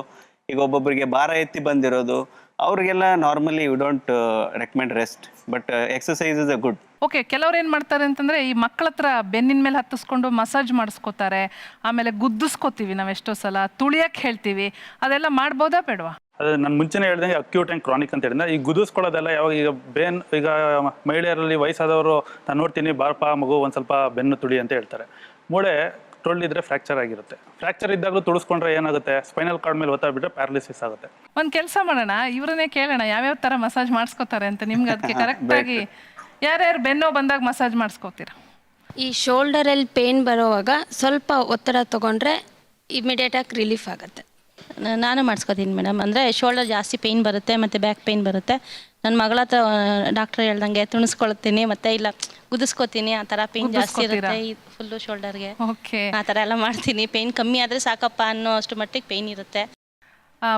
ಈಗ ಒಬ್ಬೊಬ್ಬರಿಗೆ ಭಾರ ಎತ್ತಿ ಬಂದಿರೋದು, ಅವ್ರಿಗೆಲ್ಲ normally you don't recommend rest, but exercise is a good. Okay, ಕೆಲವ್ರು ಏನು ಮಾಡ್ತಾರೆ ಅಂತಂದರೆ ಈ ಮಕ್ಕಳ ಹತ್ರ ಬೆನ್ನಿನ ಮೇಲೆ ಹತ್ತಿಸ್ಕೊಂಡು ಮಸಾಜ್ ಮಾಡಿಸ್ಕೋತಾರೆ, ಆಮೇಲೆ ಗುದ್ದಿಸ್ಕೋತೀವಿ ನಾವು ಎಷ್ಟೋ ಸಲ, ತುಳಿಯಕ್ಕೆ ಹೇಳ್ತೀವಿ, ಅದೆಲ್ಲ ಮಾಡ್ಬೋದಾ ಬೇಡವಾ? ಅದು ನಾನು ಮುಂಚೆನೇ ಹೇಳ್ದಂಗೆ ಅಕ್ಯೂಟ್ ಆ್ಯಂಡ್ ಕ್ರಾನಿಕ್ ಅಂತ ಹೇಳಿದ್ರೆ, ಈ ಗುದಿಸ್ಕೊಳ್ಳೋದೆಲ್ಲ ಯಾವಾಗ ಈಗ ಈಗ ಮಹಿಳೆಯರಲ್ಲಿ ವಯಸ್ಸಾದವರು ನಾನು ನೋಡ್ತೀನಿ, ಬಾರಪ್ಪ ಮಗು ಒಂದು ಸ್ವಲ್ಪ ಬೆನ್ನು ತುಳಿ ಅಂತ ಹೇಳ್ತಾರೆ. ಮೂಳೆ ಟೊಳ್ಳಿದ್ರೆ ಫ್ರ್ಯಾಕ್ಚರ್ ಆಗಿರುತ್ತೆ. ಫ್ರ್ಯಾಕ್ಚರ್ ಇದ್ದಾಗಲೂ ತುಳಿಸ್ಕೊಂಡ್ರೆ ಏನಾಗುತ್ತೆ, ಸ್ಪೈನಲ್ ಕಾರ್ಡ್ ಮೇಲೆ ಒತ್ತಡ ಬಿಟ್ಟರೆ ಪ್ಯಾರಲಿಸಿಸ್ ಆಗುತ್ತೆ. ಒಂದು ಕೆಲಸ ಮಾಡೋಣ, ಇವರನ್ನೇ ಕೇಳೋಣ ಯಾವ್ಯಾವ ಥರ ಮಸಾಜ್ ಮಾಡಿಸ್ಕೋತಾರೆ ಅಂತ. ನಿಮ್ಗೆ ಅದಕ್ಕೆ ಕರೆಕ್ಟಾಗಿ ಯಾರ್ಯಾರು ಬೆನ್ನೋ ಬಂದಾಗ ಮಸಾಜ್ ಮಾಡಿಸ್ಕೋತೀರಾ? ಈ ಶೋಲ್ಡರಲ್ಲಿ ಪೇನ್ ಬರೋವಾಗ ಸ್ವಲ್ಪ ಒತ್ತಡ ತೊಗೊಂಡ್ರೆ ಇಮಿಡಿಯೇಟಾಗಿ ರಿಲೀಫ್ ಆಗುತ್ತೆ. ನಾನು ಮಾಡಿಸ್ಕೊತೀನಿ ಮೇಡಮ್. ಅಂದರೆ ಶೋಲ್ಡರ್ ಜಾಸ್ತಿ ಪೇಯ್ನ್ ಬರುತ್ತೆ ಮತ್ತು ಬ್ಯಾಕ್ ಪೇಯ್ನ್ ಬರುತ್ತೆ. ನನ್ನ ಮಗಳ ಹತ್ರ ಡಾಕ್ಟ್ರ್ ಹೇಳ್ದಂಗೆ ತುಣಿಸ್ಕೊಳ್ತೀನಿ, ಮತ್ತು ಇಲ್ಲ ಗುದಿಸ್ಕೊತೀನಿ, ಆ ಥರ ಪೇಯ್ನ್ ಜಾಸ್ತಿ ಇರುತ್ತೆ ಫುಲ್ಲು ಶೋಲ್ಡರ್ಗೆ. ಓಕೆ, ಆ ಥರ ಎಲ್ಲ ಮಾಡ್ತೀನಿ. ಪೇಯ್ನ್ ಕಮ್ಮಿ ಆದರೆ ಸಾಕಪ್ಪ ಅನ್ನೋ ಅಷ್ಟು ಮಟ್ಟಿಗೆ ಪೇಯ್ನ್ ಇರುತ್ತೆ.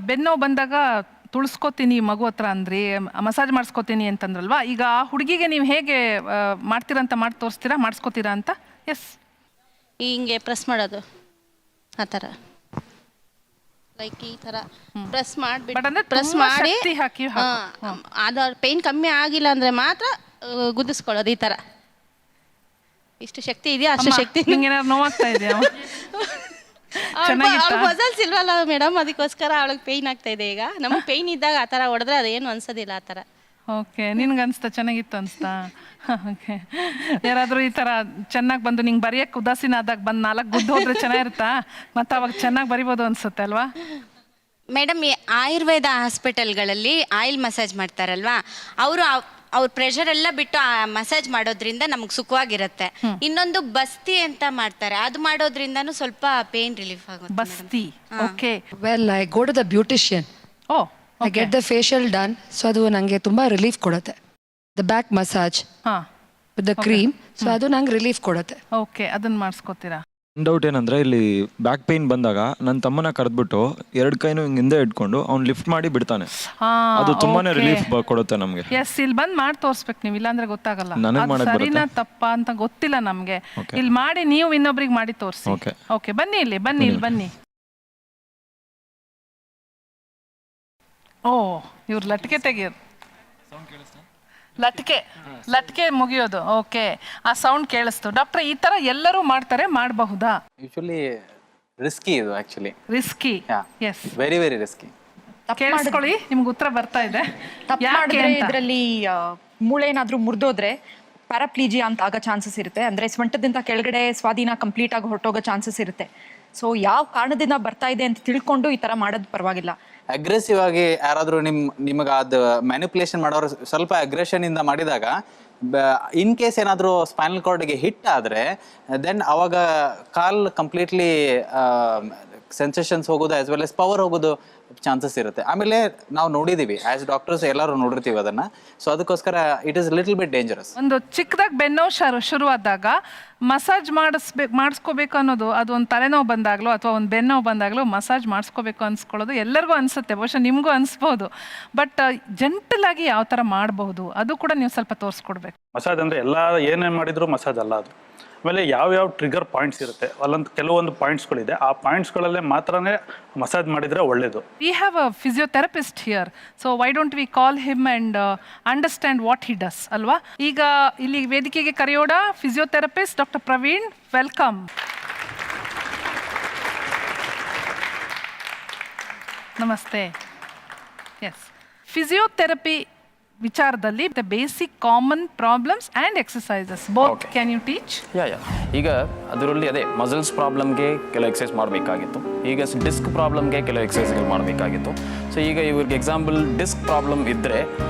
ಬೆನ್ನೋ ಬಂದಾಗ ತುಳಿಸ್ಕೋತೀನಿ ಮಗು ಹತ್ರ ಅಂದ್ರಿ, ಮಸಾಜ್ ಮಾಡಿಸ್ಕೋತೀನಿ ಅಂತಂದ್ರಲ್ವಾ, ಈಗ ಆ ಹುಡುಗಿಗೆ ನೀವು ಹೇಗೆ ಮಾಡ್ತೀರಂತ ಮಾಡಿ ತೋರಿಸ್ತೀರಾ, ಮಾಡಿಸ್ಕೋತೀರಾ ಅಂತ? ಎಸ್, ಹಿಂಗೆ ಪ್ರೆಸ್ ಮಾಡೋದು ಆ ಥರ. ಲೈಕ್ ಈ ಥರ ಪ್ರೆಸ್ But ಅಂದ್ರೆ ಮಾಡಿಬಿಟ್ಟು ಪ್ರೆಸ್ ತುಂಬಾ ಮಾಡಿ ಶಕ್ತಿ ಹಾಕಿ ಅದು ಪೇಯ್ನ್ ಕಮ್ಮಿ ಆಗಿಲ್ಲ ಅಂದರೆ ಮಾತ್ರ ಗುದ್ದಿಸ್ಕೊಳ್ಳೋದು ಈ ಥರ. ಇಷ್ಟು ಶಕ್ತಿ ಇದೆಯಾ ಅಷ್ಟು ಶಕ್ತಿ. ನಿಂಗೇನಾದ್ರು ನೋವಾಗ್ತಾ ಇದೆಯಾ? ಮಸಲ್ಸ್ ಇಲ್ವಲ್ಲ ಮೇಡಮ್, ಅದಕ್ಕೋಸ್ಕರ ಅವಳಿಗೆ ಪೇಯ್ನ್ ಆಗ್ತಾ ಇದೆ ಈಗ. ನಮಗೆ ಪೇಯ್ನ್ ಇದ್ದಾಗ ಆ ಥರ ಹೊಡೆದ್ರೆ ಅದೇನು ಅನ್ಸೋದಿಲ್ಲ ಆ ಥರ. ಓಕೆ, ನಿನ್ಗೆ ಅನಿಸ್ತಾ ಚೆನ್ನಾಗಿತ್ತು ಅನಿಸ್ತಾ? ಓಕೆ, ಯಾರಾದರೂ ಈ ಥರ ಚೆನ್ನಾಗಿ ಬಂದು ನಿಂಗೆ ಬರೆಯೋಕ್ಕೆ ಉದಾಸೀನ ಆದಾಗ ಬಂದು 4 ಗುದ್ದು ಹೋದ್ರೆ ಚೆನ್ನಾಗಿರುತ್ತಾ? ಮತ್ತು ಅವಾಗ ಚೆನ್ನಾಗಿ ಬರಿಬೋದು ಅನಿಸುತ್ತೆ ಅಲ್ವಾ? ಮೇಡಮ್, ಈ ಆಯುರ್ವೇದ ಹಾಸ್ಪಿಟಲ್ಗಳಲ್ಲಿ ಆಯಿಲ್ ಮಸಾಜ್ ಮಾಡ್ತಾರಲ್ವಾ, ಅವರು ಅವ್ರ ಪ್ರೆಷರ್ ಎಲ್ಲ ಬಿಟ್ಟು ಆ ಮಸಾಜ್ ಮಾಡೋದ್ರಿಂದ ನಮಗೆ ಸುಖವಾಗಿರುತ್ತೆ. ಇನ್ನೊಂದು ಬಸ್ತಿ ಅಂತ ಮಾಡ್ತಾರೆ, ಅದು ಮಾಡೋದ್ರಿಂದನೂ ಸ್ವಲ್ಪ ಪೇನ್ ರಿಲೀಫ್ ಆಗುತ್ತೆ. ಬಸ್ತಿ, okay. Well, I go to the beautician, I get the facial done. So ಅದು ನನಗೆ ತುಂಬ ರಿಲೀಫ್ ಕೊಡುತ್ತೆ. The back massage with the cream, so ಅದು ನಂಗೆ ರಿಲೀಫ್ ಕೊಡುತ್ತೆ. ಓಕೆ, ಅದನ್ನು ಮಾಡಿಸ್ಕೋತೀರಾ? ಡೌಟ್ ಏನಂದ್ರೆ, ಇಲ್ಲಿ ಬ್ಯಾಕ್ ಪೇನ್ ಬಂದಾಗ ನನ್ನ ತಮ್ಮನ ಕರೆದ್ಬಿಟ್ಟು 2 ಕೈನೂ ಹಿಂದೆ ಇಟ್ಕೊಂಡು ಅವ್ನು ಲಿಫ್ಟ್ ಮಾಡಿ ಬಿಡ್ತಾನೆ. ಅದು ತುಂಬಾನೇ ರಿಲೀಫ್ ಕೊಡುತ್ತೆ ನಮಗೆ. ಎಸ್, ಇಲ್ಲಿ ಬಂದು ಮಾಡಿ ತೋರಿಸ್ಬೇಕು ನೀವು, ಇಲ್ಲಾಂದ್ರೆ ಗೊತ್ತಾಗಲ್ಲ. ನನಗೆ ಅದು ಮಾಡಕ್ ಸರಿನಾ ತಪ್ಪಾ ಅಂತ ಗೊತ್ತಿಲ್ಲ ನಮಗೆ. ಇಲ್ಲಿ ಮಾಡಿ ನೀವು ಇನ್ನೊಬ್ರಿಗೆ ಮಾಡಿ ತೋರಿಸಿ. ಓಕೆ, ಬನ್ನಿ ಇಲ್ಲಿ, ಬನ್ನಿ. ಓ, ಇವ್ರು ಲಟ್ಕೆ ತೆಗಿಯೋದು, ಲಟ್ಕೆ ಮುಗಿಯೋದು. ಓಕೆ, ಆ ಸೌಂಡ್ ಕೇಳಿಸ್ತು. ಡಾಕ್ಟರ್, ಈ ತರ ಎಲ್ಲರೂ ಮಾಡ್ತಾರೆ, ಮಾಡಬಹುದಾ? ಯೂಶುವಲಿ ರಿಸ್ಕಿ ಇದು, actually risky. Yes, very very risky. ಕೇಳಿಸ್ಕೊಳ್ಳಿ, ನಿಮ್ಗೆ ಉತ್ತರ ಬರ್ತಾ ಇದೆ. ಇದರಲ್ಲಿ ಮೂಳೆ ಏನಾದ್ರೂ ಮುರಿದೋದ್ರೆ ಪ್ಯಾರಾಪ್ಲೀಜಿಯಾ ಅಂತ ಆಗೋ ಚಾನ್ಸಸ್ ಇರುತ್ತೆ. ಅಂದ್ರೆ ಸೊಂಟದಿಂದ ಕೆಳಗಡೆ ಸ್ವಾಧೀನ ಕಂಪ್ಲೀಟ್ ಆಗಿ ಹೊರಟೋಗೋ ಚಾನ್ಸಸ್ ಇರುತ್ತೆ. ಸೊ ಯಾವ ಕಾರಣದಿಂದ ಬರ್ತಾ ಇದೆ ಅಂತ ತಿಳ್ಕೊಂಡು ಈ ತರ ಮಾಡೋದು ಪರವಾಗಿಲ್ಲ. ಅಗ್ರೆಸಿವ್ ಆಗಿ ಯಾರಾದರೂ ನಿಮಗೆ ಅದು ಮ್ಯಾನಿಪುಲೇಷನ್ ಮಾಡೋರು ಸ್ವಲ್ಪ ಅಗ್ರೆಷನ್ ಇಂದ ಮಾಡಿದಾಗ, ಇನ್ ಕೇಸ್ ಏನಾದರೂ ಸ್ಪೈನಲ್ ಕಾರ್ಡ್ಗೆ ಹಿಟ್ ಆದರೆ ದೆನ್ ಅವಾಗ ಕಾಲ್ ಕಂಪ್ಲೀಟ್ಲಿ ಸೆನ್ಸೇಷನ್ಸ್ ಹೋಗೋದು ಆಸ್ ವೆಲ್ ಎಸ್ ಪವರ್ ಹೋಗೋದು ಚಾನ್ಸಸ್ ಇರುತ್ತೆ. ಆಮೇಲೆ ನಾವು ನೋಡಿದೀವಿ, ಆಸ್ ಡಾಕ್ಟರ್ಸ್ ಎಲ್ಲರೂ ನೋಡಿರ್ತೀವಿ ಅದನ್ನ. ಸೊ ಅದಕ್ಕೋಸ್ಕರ it is little bit dangerous. ಒಂದು ಚಿಕ್ಕದಾಗಿ ಬೆನ್ನೋವು ಶುರುವಾದಾಗ ಮಸಾಜ್ ಮಾಡಿಸ್ಕೋಬೇಕು ಅನ್ನೋದು, ಅದು ಒಂದು ತಲೆನೋವು ಬಂದಾಗಲೋ ಅಥವಾ ಒಂದು ಬೆನ್ನೋವು ಬಂದಾಗಲೋ ಮಸಾಜ್ ಮಾಡಿಸ್ಕೋಬೇಕು ಅನ್ಸ್ಕೊಳ್ಳೋದು ಎಲ್ಲರಿಗೂ ಅನಿಸುತ್ತೆ, ಬಹುಶಃ ನಿಮಗೂ ಅನಿಸ್ಬೋದು. ಬಟ್ ಜೆಂಟಲ್ ಆಗಿ ಯಾವ ಥರ ಮಾಡಬಹುದು ಅದು ಕೂಡ ನೀವು ಸ್ವಲ್ಪ ತೋರಿಸ್ಕೊಡ್ಬೇಕು. ಮಸಾಜ್ ಅಂದರೆ ಎಲ್ಲ ಏನೇನು ಮಾಡಿದ್ರು ಮಸಾಜ್ ಅಲ್ಲ ಅದು. ಆಮೇಲೆ ಯಾವ ಟ್ರಿಗರ್ ಪಾಯಿಂಟ್ಸ್ ಇರುತ್ತೆ, ಅಲ್ಲೊಂದು ಕೆಲವೊಂದು ಪಾಯಿಂಟ್ಸ್ಗಳಿದೆ, ಆ ಪಾಯಿಂಟ್ಸ್ಗಳಲ್ಲೇ ಮಾತ್ರನೇ ಮಸಾಜ್ ಮಾಡಿದರೆ ಒಳ್ಳೆಯದು. We have a physiotherapist here, so why don't we call him and understand what he does ಅಲ್ವಾ? ಈಗ ಇಲ್ಲಿ ವೇದಿಕೆಗೆ ಕರೆಯೋಣ ಫಿಸಿಯೋಥೆರಪಿಸ್ಟ್ ಡಾಕ್ಟರ್ ಪ್ರವೀಣ್. ವೆಲ್ಕಮ್. ನಮಸ್ತೆ. ಎಸ್, ಫಿಸಿಯೋಥೆರಪಿ ವಿಚಾರದಲ್ಲಿ the basic common problems and exercises both can you teach? ಈಗ ಅದರಲ್ಲಿ ಅದೇ ಮಸಲ್ಸ್ ಪ್ರಾಬ್ಲಮ್ಗೆ ಕೆಲವು ಎಕ್ಸಸೈಸ್ ಮಾಡಬೇಕಾಗಿತ್ತು, ಈಗ ಡಿಸ್ಕ್ ಪ್ರಾಬ್ಲಮ್ಗೆ ಕೆಲವು ಎಕ್ಸಸೈಸ್ಗಳು ಮಾಡಬೇಕಾಗಿತ್ತು. ಸೊ ಈಗ ಇವ್ರಿಗೆ ಎಕ್ಸಾಂಪಲ್ ಡಿಸ್ಕ್ ಪ್ರಾಬ್ಲಮ್ ಇದ್ದರೆ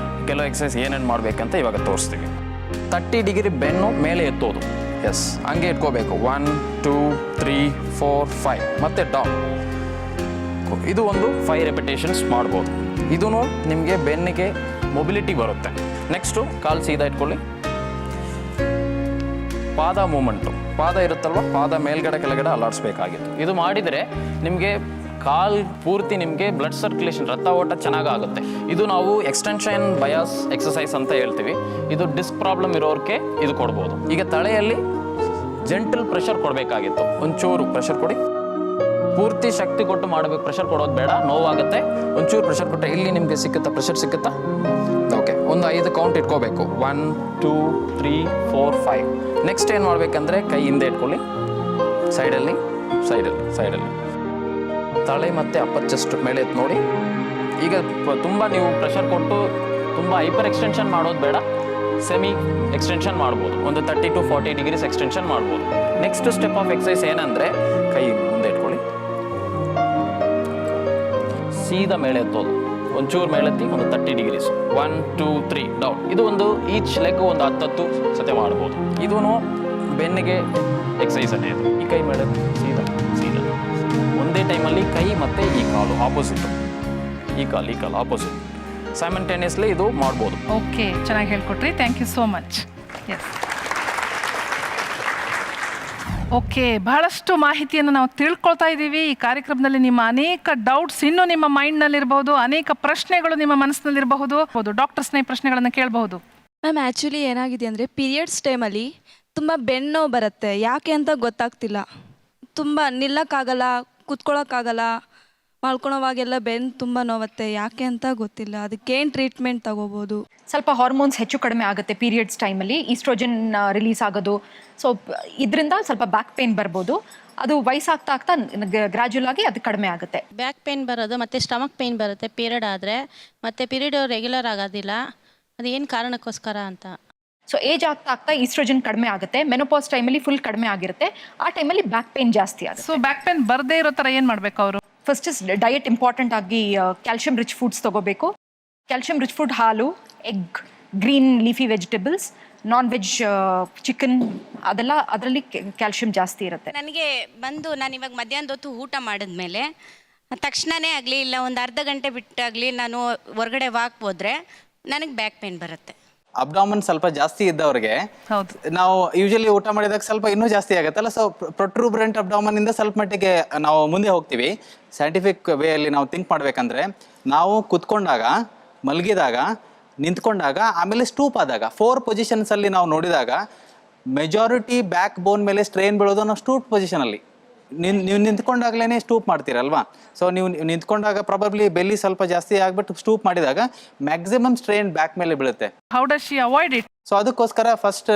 ಕೆಲವು ಎಕ್ಸಸೈಸ್ ಏನೇನು ಮಾಡಬೇಕಂತ ಇವಾಗ ತೋರಿಸ್ತೀವಿ. 30 ಡಿಗ್ರಿ ಬೆನ್ನು ಮೇಲೆ ಎತ್ತೋದು, ಎಸ್ ಹಂಗೆ ಇಟ್ಕೋಬೇಕು. 1 2 3 4 5 ಮತ್ತೆ ಡೌನ್. ಇದು ಒಂದು 5 ರೆಪಿಟೇಷನ್ಸ್ ಮಾಡ್ಬೋದು. ಇದೂ ನಿಮಗೆ ಬೆನ್ನಿಗೆ ಮೊಬಿಲಿಟಿ ಬರುತ್ತೆ. ನೆಕ್ಸ್ಟು ಕಾಲು ಸೀದಾ ಇಟ್ಕೊಳ್ಳಿ. ಪಾದ ಮೂಮೆಂಟು, ಪಾದ ಇರುತ್ತಲ್ವ, ಪಾದ ಮೇಲ್ಗಡೆ ಕೆಳಗಡೆ ಅಲ್ಲಾಡಿಸ್ಬೇಕಾಗಿತ್ತು. ಇದು ಮಾಡಿದರೆ ನಿಮಗೆ ಕಾಲು ಪೂರ್ತಿ ನಿಮಗೆ ಬ್ಲಡ್ ಸರ್ಕ್ಯುಲೇಷನ್, ರಕ್ತ ಓಟ ಚೆನ್ನಾಗಾಗುತ್ತೆ. ಇದು ನಾವು ಎಕ್ಸ್ಟೆನ್ಷನ್ ಬಯಾಸ್ ಎಕ್ಸಸೈಸ್ ಅಂತ ಹೇಳ್ತೀವಿ. ಇದು ಡಿಸ್ಕ್ ಪ್ರಾಬ್ಲಮ್ ಇರೋರಿಗೆ ಇದು ಕೊಡ್ಬೋದು. ಈಗ ತಲೆಯಲ್ಲಿ ಜೆಂಟಲ್ ಪ್ರೆಷರ್ ಕೊಡಬೇಕಾಗಿತ್ತು, ಒಂಚೂರು ಪ್ರೆಷರ್ ಕೊಡಿ. ಪೂರ್ತಿ ಶಕ್ತಿ ಕೊಟ್ಟು ಮಾಡಬೇಕು, ಪ್ರೆಷರ್ ಕೊಡೋದು ಬೇಡ, ನೋವಾಗುತ್ತೆ. ಒಂಚೂರು ಪ್ರೆಷರ್ ಕೊಟ್ಟರೆ ಇಲ್ಲಿ ನಿಮಗೆ ಸಿಕ್ಕುತ್ತಾ, ಪ್ರೆಷರ್ ಸಿಕ್ಕುತ್ತಾ? ಓಕೆ, ಒಂದು 5 ಕೌಂಟ್ ಇಟ್ಕೋಬೇಕು. 1 2 3 4 5. ನೆಕ್ಸ್ಟ್ ಏನು ಮಾಡಬೇಕಂದ್ರೆ ಕೈ ಹಿಂದೆ ಇಟ್ಕೊಳ್ಳಿ, ಸೈಡಲ್ಲಿ ತಲೆ ಮತ್ತು ಅಪ್ಪರ್ ಚೆಸ್ಟ್ ಮೇಲೆ ಎತ್ತು ನೋಡಿ. ಈಗ ತುಂಬ ನೀವು ಪ್ರೆಷರ್ ಕೊಟ್ಟು ತುಂಬ ಹೈಪರ್ ಎಕ್ಸ್ಟೆನ್ಷನ್ ಮಾಡೋದು ಬೇಡ, ಸೆಮಿ ಎಕ್ಸ್ಟೆನ್ಷನ್ ಮಾಡ್ಬೋದು. ಒಂದು 30 to 40 ಡಿಗ್ರೀಸ್ ಎಕ್ಸ್ಟೆನ್ಷನ್ ಮಾಡ್ಬೋದು. ನೆಕ್ಸ್ಟ್ ಸ್ಟೆಪ್ ಆಫ್ ಎಕ್ಸಸೈಸ್ ಏನಂದರೆ ಕೈ ಮುಂದೆ ಇಟ್ಕೊಳ್ಳಿ, ಸೀದಾ ಮೇಲೆ ಎತ್ತೋದು. ಒಂಚೂರು ಮೇಲೆತ್ತಿ ಒಂದು 30 ಡಿಗ್ರೀಸ್. 1 2 3 ಡೌನ್. ಇದು ಒಂದು ಈಚ್ ಲೆಗ್ ಒಂದು 10 ಸತೆ ಮಾಡ್ಬೋದು. ಇದೂ ಬೆನ್ನಿಗೆ ಎಕ್ಸಸೈಸ್ ಅನ್ನೇ ಇದು. ಈ ಕೈ ಮೇಲೆ ಸೀದಾ ಒಂದೇ ಟೈಮಲ್ಲಿ ಕೈ ಮತ್ತು ಈ ಕಾಲು ಆಪೋಸಿಟ್, ಈ ಕಾಲು ಆಪೋಸಿಟ್ ಸೈಮಲ್ಟೇನಿಯಸ್ಲಿ ಇದು ಮಾಡ್ಬೋದು. ಓಕೆ, ಚೆನ್ನಾಗಿ ಹೇಳ್ಕೊಟ್ರಿ, thank you so much. Yes, okay, ಬಹಳಷ್ಟು ಮಾಹಿತಿಯನ್ನು ನಾವು ತಿಳ್ಕೊಳ್ತಾ ಇದ್ದೀವಿ ಈ ಕಾರ್ಯಕ್ರಮದಲ್ಲಿ. ನಿಮ್ಮ ಅನೇಕ ಡೌಟ್ಸ್ ಇನ್ನೂ ನಿಮ್ಮ ಮೈಂಡ್ನಲ್ಲಿರಬಹುದು, ಅನೇಕ ಪ್ರಶ್ನೆಗಳು ನಿಮ್ಮ ಮನಸ್ಸಿನಲ್ಲಿರಬಹುದು. ಡಾಕ್ಟರ್ಸ್ನ ಈ ಪ್ರಶ್ನೆಗಳನ್ನು ಕೇಳಬಹುದು. ಮ್ಯಾಮ್, ಆ್ಯಕ್ಚುಲಿ ಏನಾಗಿದೆ ಅಂದರೆ ಪೀರಿಯಡ್ಸ್ ಟೈಮಲ್ಲಿ ತುಂಬ ಬೆನ್ನು ಬರುತ್ತೆ, ಯಾಕೆ ಅಂತ ಗೊತ್ತಾಗ್ತಿಲ್ಲ. ತುಂಬ ನಿಲ್ಲಕ್ಕಾಗಲ್ಲ, ಕೂತ್ಕೊಳ್ಳೋಕ್ಕಾಗಲ್ಲ, ಮಲ್ಕೊಳೋವಾಗೆಲ್ಲ ಬೆನ್ನು ತುಂಬ ನೋವುತ್ತೆ, ಯಾಕೆ ಅಂತ ಗೊತ್ತಿಲ್ಲ. ಅದಕ್ಕೇನು ಟ್ರೀಟ್ಮೆಂಟ್ ತಗೋಬೋದು? ಸ್ವಲ್ಪ ಹಾರ್ಮೋನ್ಸ್ ಹೆಚ್ಚು ಕಡಿಮೆ ಆಗುತ್ತೆ ಪೀರಿಯಡ್ಸ್ ಟೈಮಲ್ಲಿ, ಈಸ್ಟ್ರೋಜನ್ ರಿಲೀಸ್ ಆಗೋದು. ಸೊ ಇದರಿಂದ ಸ್ವಲ್ಪ ಬ್ಯಾಕ್ ಪೇನ್ ಬರ್ಬೋದು. ಅದು ವಯಸ್ಸಾಗ್ತಾ ಆಗ್ತಾ ಗ್ರ್ಯಾಜುವಲ್ ಆಗಿ ಅದು ಕಡಿಮೆ ಆಗುತ್ತೆ. ಬ್ಯಾಕ್ ಪೇನ್ ಬರೋದು ಮತ್ತು ಸ್ಟಮಕ್ ಪೇನ್ ಬರುತ್ತೆ ಪೀರಿಯಡ್ ಆದರೆ, ಮತ್ತು ಪೀರಿಯಡ್ ರೆಗ್ಯುಲರ್ ಆಗೋದಿಲ್ಲ. ಅದು ಏನು ಕಾರಣಕ್ಕೋಸ್ಕರ ಅಂತ. ಸೊ ಏಜ್ ಆಗ್ತಾ ಆಗ್ತಾ ಈಸ್ಟ್ರೋಜನ್ ಕಡಿಮೆ ಆಗುತ್ತೆ, ಮೆನೋಪಾಸ್ ಟೈಮಲ್ಲಿ ಫುಲ್ ಕಡಿಮೆ ಆಗಿರುತ್ತೆ. ಆ ಟೈಮಲ್ಲಿ ಬ್ಯಾಕ್ ಪೇನ್ ಜಾಸ್ತಿ ಆಗುತ್ತೆ. ಸೊ ಬ್ಯಾಕ್ ಪೇನ್ ಬರದೇ ಇರೋ ಥರ ಏನು ಮಾಡಬೇಕು ಅವರು? ಫಸ್ಟ್ ಡಯಟ್ ಇಂಪಾರ್ಟೆಂಟ್ ಆಗಿ ಕ್ಯಾಲ್ಶಿಯಂ ರಿಚ್ ಫುಡ್ಸ್ ತಗೋಬೇಕು. ಕ್ಯಾಲ್ಶಿಯಂ ರಿಚ್ ಫುಡ್ ಹಾಲು, egg, green leafy vegetables, non veg chicken, ಅದೆಲ್ಲ ಅದರಲ್ಲಿ ಕ್ಯಾಲ್ಶಿಯಂ ಜಾಸ್ತಿ ಇರುತ್ತೆ. ನನಗೆ ಬಂದು ನಾನು ಇವಾಗ ಮಧ್ಯಾಹ್ನದ ಹೊತ್ತು ಊಟ ಮಾಡಿದ್ಮೇಲೆ ತಕ್ಷಣವೇ ಆಗಲಿ ಇಲ್ಲ ಒಂದು ಅರ್ಧ ಗಂಟೆ ಬಿಟ್ಟಾಗಲಿ ನಾನು ಹೊರಗಡೆ ವಾಕ್ ಹೋದ್ರೆ ನನಗೆ ಬ್ಯಾಕ್ ಪೇನ್ ಬರುತ್ತೆ. ಅಬ್ಡಾಮನ್ ಸ್ವಲ್ಪ ಜಾಸ್ತಿ ಇದ್ದವ್ರಿಗೆ ನಾವು ಯೂಶಲಿ ಊಟ ಮಾಡಿದಾಗ ಸ್ವಲ್ಪ ಇನ್ನೂ ಜಾಸ್ತಿ ಆಗುತ್ತಲ್ಲ. ಸೊ ಪ್ರೊಟ್ರೂಬ್ರೆಂಟ್ ಅಬ್ಡಾಮನ್ ಇಂದ ಸ್ವಲ್ಪ ಮಟ್ಟಿಗೆ ನಾವು ಮುಂದೆ ಹೋಗ್ತೀವಿ. ಸೈಂಟಿಫಿಕ್ ವೇ ಅಲ್ಲಿ ನಾವು ಥಿಂಕ್ ಮಾಡ್ಬೇಕಂದ್ರೆ ನಾವು ಕುತ್ಕೊಂಡಾಗ, ಮಲಗಿದಾಗ, ನಿಂತ್ಕೊಂಡಾಗ, ಆಮೇಲೆ ಸ್ಟೂಪ್ ಆದಾಗ 4 ಪೊಸಿಷನ್ಸ್ ಅಲ್ಲಿ ನಾವು ನೋಡಿದಾಗ ಮೆಜಾರಿಟಿ ಬ್ಯಾಕ್ ಬೋನ್ ಮೇಲೆ ಸ್ಟ್ರೈನ್ ಬೀಳೋದು ನಾವು ಸ್ಟೂಪ್ ಪೊಸಿಷನ್ ಅಲ್ಲಿ. ನೀವು ನಿಂತ್ಕೊಂಡಾಗ್ಲೇ ಸ್ಟೂಪ್ ಮಾಡ್ತೀರಲ್ವಾ. ಸೊ ನೀವು ನಿಂತ್ಕೊಂಡಾಗ ಪ್ರಾಬಬ್ಲಿ ಬೆಲ್ಲಿ ಸ್ವಲ್ಪ ಜಾಸ್ತಿ ಆಗ್ಬಿಟ್ಟು ಸ್ಟೂಪ್ ಮಾಡಿದಾಗ ಮ್ಯಾಕ್ಸಿಮಮ್ ಸ್ಟ್ರೈನ್ ಬ್ಯಾಕ್ ಮೇಲೆ ಬೀಳುತ್ತೆ. How does she avoid it? So ಅದಕ್ಕೋಸ್ಕರ ಫಸ್ಟ್